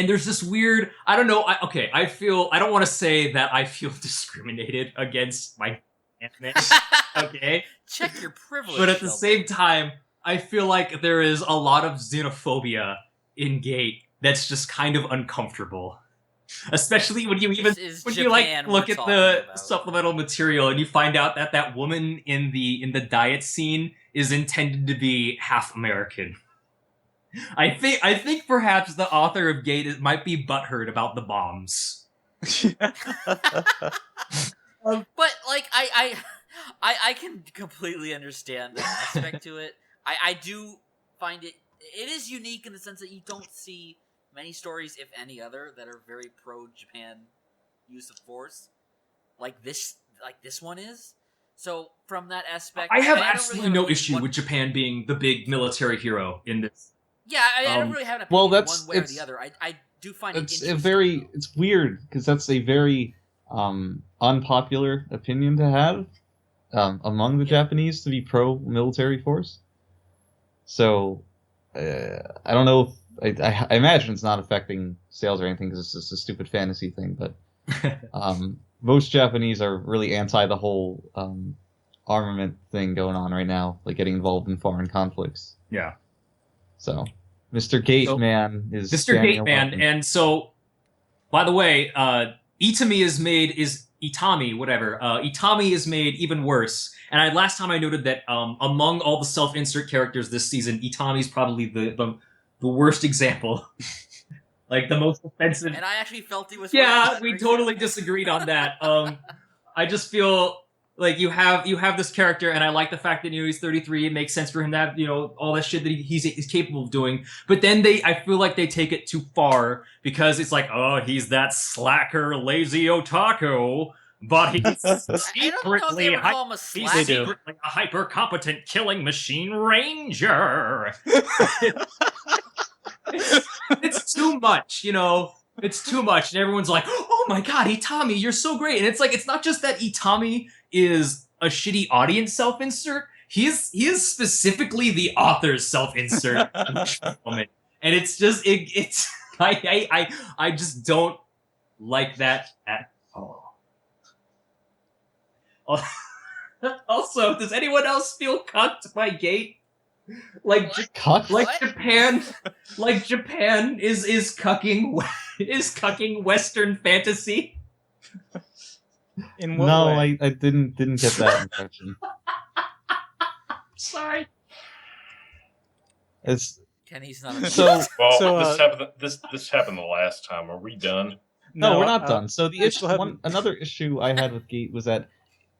there's this weird, I don't know, I don't want to say that I feel discriminated against my anime, okay? Check your privilege. But at the Sheldon. same time, I feel like there is a lot of xenophobia in Gate that's just kind of uncomfortable. Especially when you This is look Japan we're at the talking about. supplemental material and you find out that woman in the diet scene is intended to be half American. I think perhaps the author of Gate might be butthurt about the bombs. But like I can completely understand that aspect to it. I do find it is unique in the sense that you don't see many stories, if any other, that are very pro Japan use of force, like this one is. So from that aspect, I have don't absolutely really no have issue one- with Japan being the big military hero in this. Yeah, I don't really have an well, opinion that's- one way or it's- the other. I do find it It's interesting. it's weird because that's a very unpopular opinion to have among the Japanese, to be pro military force. So I don't know if I imagine it's not affecting sales or anything because it's just a stupid fantasy thing. But most Japanese are really anti the whole armament thing going on right now, like getting involved in foreign conflicts. Yeah. So, Mr. Gateman is Mr. Gateman, and so, by the way, Itami is Itami, whatever. Itami is made even worse. And last time I noted that among all the self-insert characters this season, Itami's probably the worst example. Like the most offensive. And I actually felt he was. Yeah, we totally disagreed on that. I just feel like you have this character, and I like the fact that he's 33. It makes sense for him to have all that shit that he's capable of doing. But then I feel like they take it too far because it's like, oh, he's that slacker, lazy otaku, but he's secretly a hyper competent killing machine ranger. It's too much, It's too much, and everyone's like, "Oh my god, Itami, you're so great!" And it's like, it's not just that Itami is a shitty audience self-insert; he is specifically the author's self-insert, and it's just it's I just don't like that at all. Also, does anyone else feel cucked by Gate? Like Japan is cucking Western fantasy. In what way? I didn't get that impression. Sorry. It's Kenny's not. This happened the last time. Are we done? No, we're not done. So another issue I had with Gate was that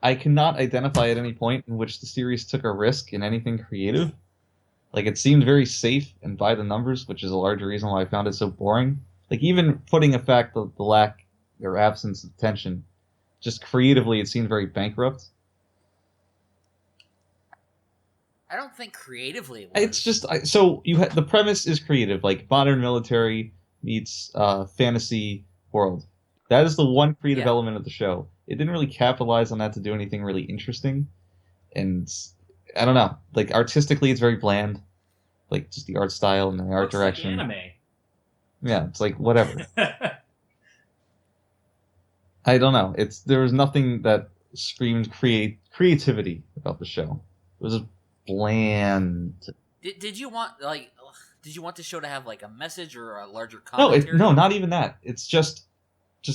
I cannot identify at any point in which the series took a risk in anything creative. Like, it seemed very safe and by the numbers, which is a larger reason why I found it so boring. Like, even putting aside the lack or absence of tension, just creatively it seemed very bankrupt. I don't think creatively it was. It's just... the premise is creative, like modern military meets fantasy world. That is the one creative element of the show. It didn't really capitalize on that to do anything really interesting. And... I don't know. Like, artistically, it's very bland. Like, just the art style and the art direction. Like anime. Yeah, it's like, whatever. I don't know. There was nothing that screamed creativity about the show. It was just bland. Did you want the show to have, like, a message or a larger commentary? No, not even that. It's just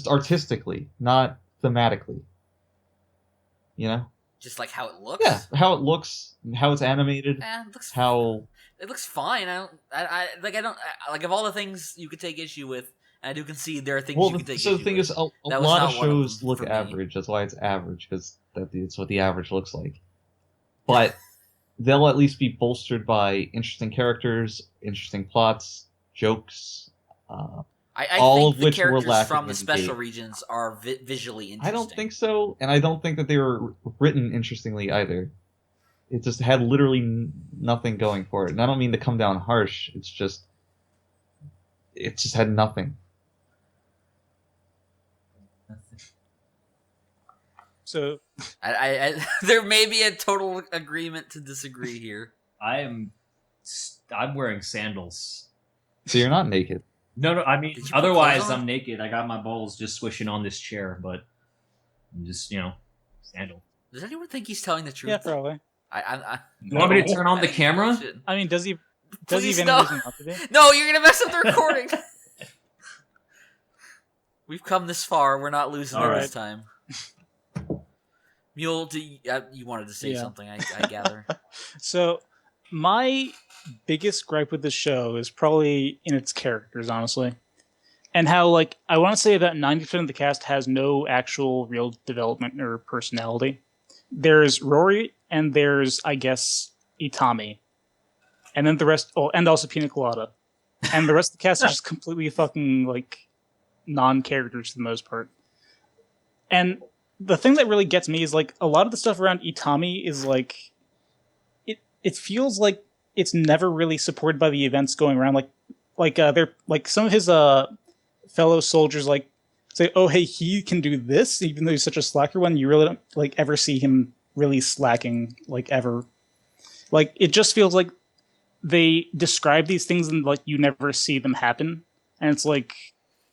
artistically, not thematically. Just like how it looks. Yeah, how it looks, how it's animated, it looks fine. Of all the things you could take issue with, I do concede there are things you can take issue with. So the thing is, a lot of shows look average. That's why it's average, because that's what the average looks like. But they'll at least be bolstered by interesting characters, interesting plots, jokes. I all think of which the characters were lacking from the in special Gate. regions are visually interesting. I don't think so, and I don't think that they were written interestingly either. It just had literally nothing going for it. And I don't mean to come down harsh. It just had nothing. So there may be a total agreement to disagree here. I'm wearing sandals. So you're not naked. No, I mean, otherwise I'm naked. I got my balls just swishing on this chair, but I'm just, sandal. Does anyone think he's telling the truth? Yeah, probably. You want me to turn on the camera? I mean, does he Please even no. have anything up to do? No, you're gonna mess up the recording. We've come this far. We're not losing it this time. Mule, you wanted to say something, I gather. So, my biggest gripe with the show is probably in its characters, honestly. And how, I want to say about 90% of the cast has no actual real development or personality. There's Rory, and there's, I guess, Itami. And then the rest, and also Pina Colada. And the rest of the cast is just completely fucking, non-characters for the most part. And the thing that really gets me is, a lot of the stuff around Itami is, it feels like it's never really supported by the events going around. They're some of his fellow soldiers say, "Oh, hey, he can do this," even though he's such a slacker. When you really don't ever see him really slacking ever. It just feels like they describe these things and like you never see them happen, and it's like.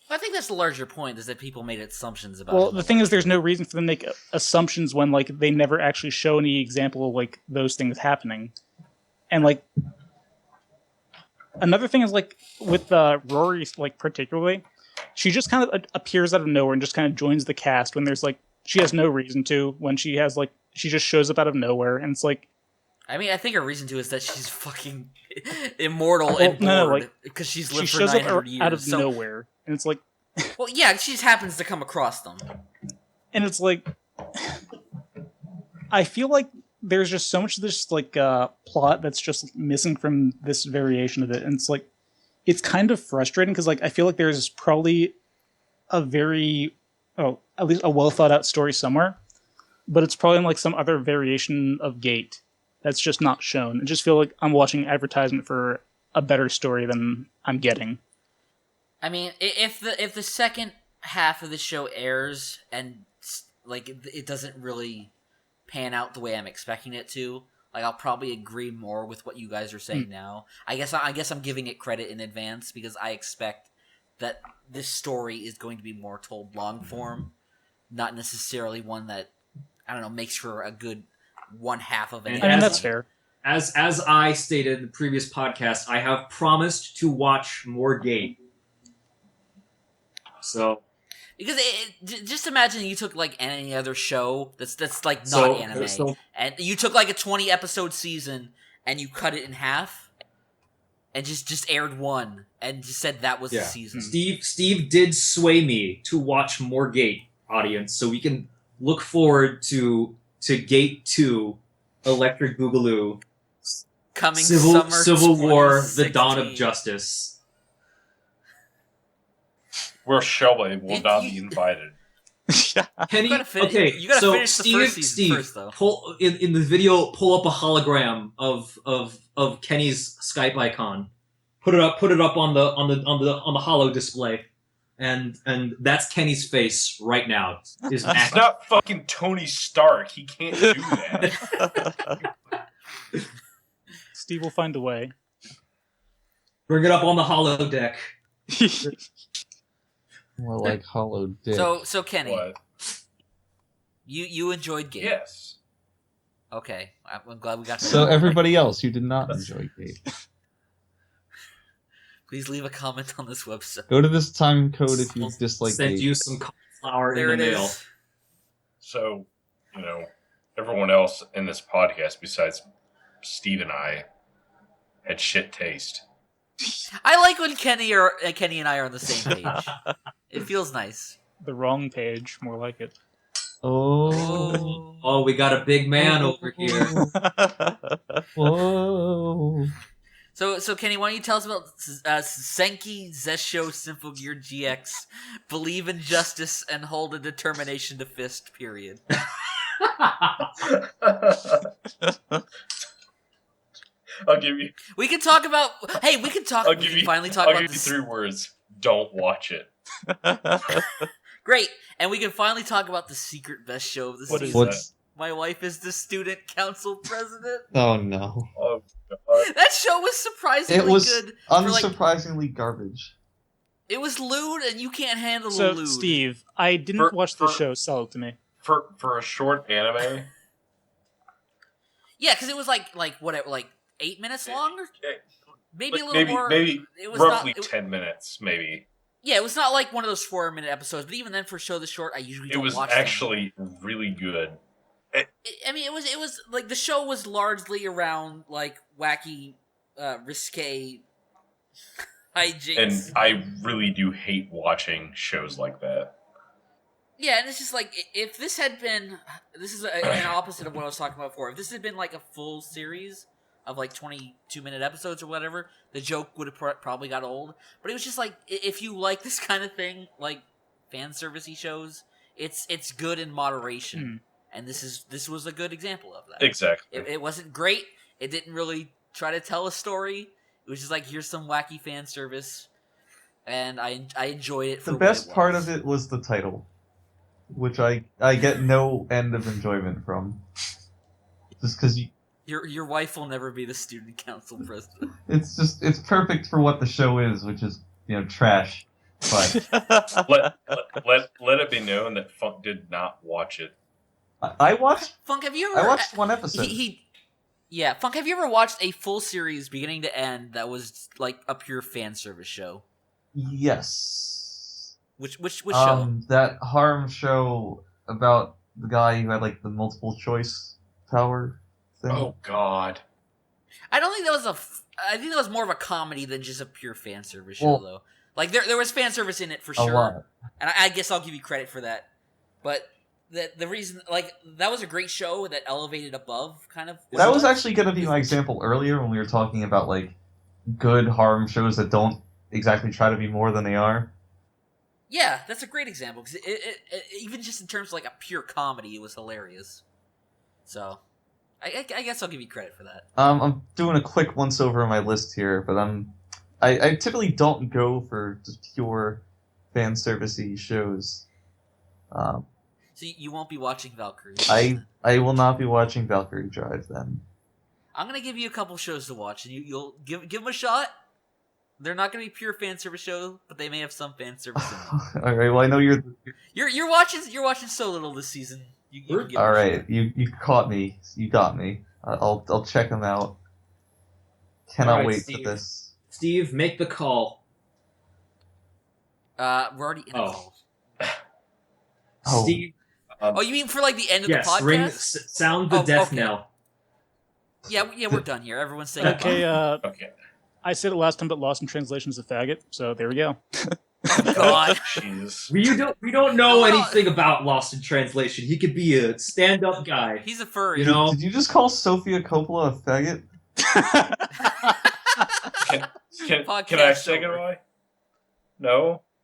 I think that's the larger point, is that people made assumptions about Well, him. the thing is, there's no reason for them to make assumptions when like they never actually show any example of like those things happening, and like another thing is like with Rory, like particularly, she just kind of appears out of nowhere and just kind of joins the cast when there's like she has no reason to. When she has like she just shows up out of nowhere, and it's like. I mean, I think her reason to is that she's fucking immortal and bored because she's lived for 900 years. Out of nowhere, and it's like, well, yeah, she just happens to come across them, and it's like, I feel like there's just so much of this like plot that's just missing from this variation of it, and it's like, it's kind of frustrating because like I feel like there's probably a at least a well thought out story somewhere, but it's probably in like some other variation of Gate. That's just not shown. I just feel like I'm watching advertisement for a better story than I'm getting. I mean, if the second half of the show airs and like it doesn't really pan out the way I'm expecting it to, like I'll probably agree more with what you guys are saying now. I guess I'm giving it credit in advance because I expect that this story is going to be more told long form, not necessarily one that makes for a good one half of it. I mean, that's fair. As I stated in the previous podcast, I have promised to watch more Gate. So, because just imagine you took like any other show that's like not anime, and you took like a 20 episode season and you cut it in half, and just aired one and just said that was the season. Steve did sway me to watch more Gate, audience, so we can look forward to Gate 2, Electric Boogaloo, coming Civil War, The Dawn of Justice. Where Shellblade will not be invited. Kenny, you gotta finish the first season first, though. Pull in the video. Pull up a hologram of Kenny's Skype icon. Put it up on the holo display. And that's Kenny's face right now. It's not fucking Tony Stark. He can't do that. Steve will find a way. Bring it up on the holo deck. More like hollow dick. So Kenny, What? you enjoyed Gate? Yes. Okay, I'm glad we got to So everybody else, you did not enjoy Gate. Please leave a comment on this website. Go to this time code if you dislike Send Gate. you some cauliflower There in the it mail. is. So, everyone else in this podcast besides Steve and I had shit taste. I like when Kenny and I are on the same page. It feels nice. The wrong page, more like it. Oh, we got a big man over here. Whoa. So Kenny, why don't you tell us about Senki Zesho Symphogear GX? Believe in justice and hold a determination to fist. Period. I'll give you. We can talk about. Hey, we can talk. I'll We give can you. finally talk I'll about give you this. 3 words. Don't watch it. Great, and we can finally talk about the secret best show of the What is season. What's... My wife is the student council president. Oh, no. Oh God. That show was surprisingly It was good. For like, unsurprisingly garbage. it was lewd, and you can't handle the So, lewd. Steve, I didn't watch the for- show. Sell it to me. For a short anime. Yeah, because it was like 8 minutes long, or maybe a little maybe, more. Maybe it was roughly not, it, 10 minutes, maybe. Yeah, it was not like one of those 4-minute episodes. But even then, for a show this short, I usually It don't was watch actually really good. I mean, it was like the show was largely around like wacky, risque hijinks. And I really do hate watching shows like that. Yeah, and it's just like if this had been, this is an opposite of what I was talking about before. If this had been like a full series of like 22-minute episodes or whatever, the joke would have probably got old. But it was just like if you like this kind of thing, like fan servicey shows, it's good in moderation. And this was a good example of that. Exactly. It wasn't great. It didn't really try to tell a story. It was just like, here's some wacky fan service, and I enjoyed it. For The what best it part was. of it was the title, which I get no end of enjoyment from. Just because Your wife will never be the student council president. It's perfect for what the show is, which is trash. But let it be known that Funk did not watch it. I watched. Funk, have you ever? I watched one episode. Yeah, Funk, have you ever watched a full series beginning to end that was like a pure fan service show? Yes. Which show? That harem show about the guy who had like the multiple choice power thing. Oh God. I don't think that was I think that was more of a comedy than just a pure fan service show, though. Like there was fan service in it for sure, lot. And I guess I'll give you credit for that. But the reason, like, that was a great show that elevated above, kind of. That was actually going to be my example earlier when we were talking about like good harem shows that don't exactly try to be more than they are. Yeah, that's a great example because it even just in terms of like a pure comedy, it was hilarious. So, I guess I'll give you credit for that. I'm doing a quick once over on my list here, but I typically don't go for just pure fan servicey shows. So you won't be watching Valkyrie. I will not be watching Valkyrie Drive then. I'm gonna give you a couple shows to watch, and you'll give them a shot. They're not gonna be pure fan service shows, but they may have some fan service in them. All right. Well, I know you're watching so little this season. You can give all them a right. shot. You caught me. You got me. I'll check them out. Cannot All right, wait Steve. for this. Steve, make the call. We're already in a call. Oh. Steve, Oh, you mean for like the end of yes, the podcast? sound the death okay. knell. Yeah, we're done here. Everyone's saying Okay, Okay. I said it last time, but Lost in Translation is a faggot, so there we go. God. Jeez. We don't know No, anything about Lost in Translation. He could be a stand-up guy. He's a furry. You know? Did you just call Sofia Coppola a faggot? Can I Podcast say over. goodbye? No.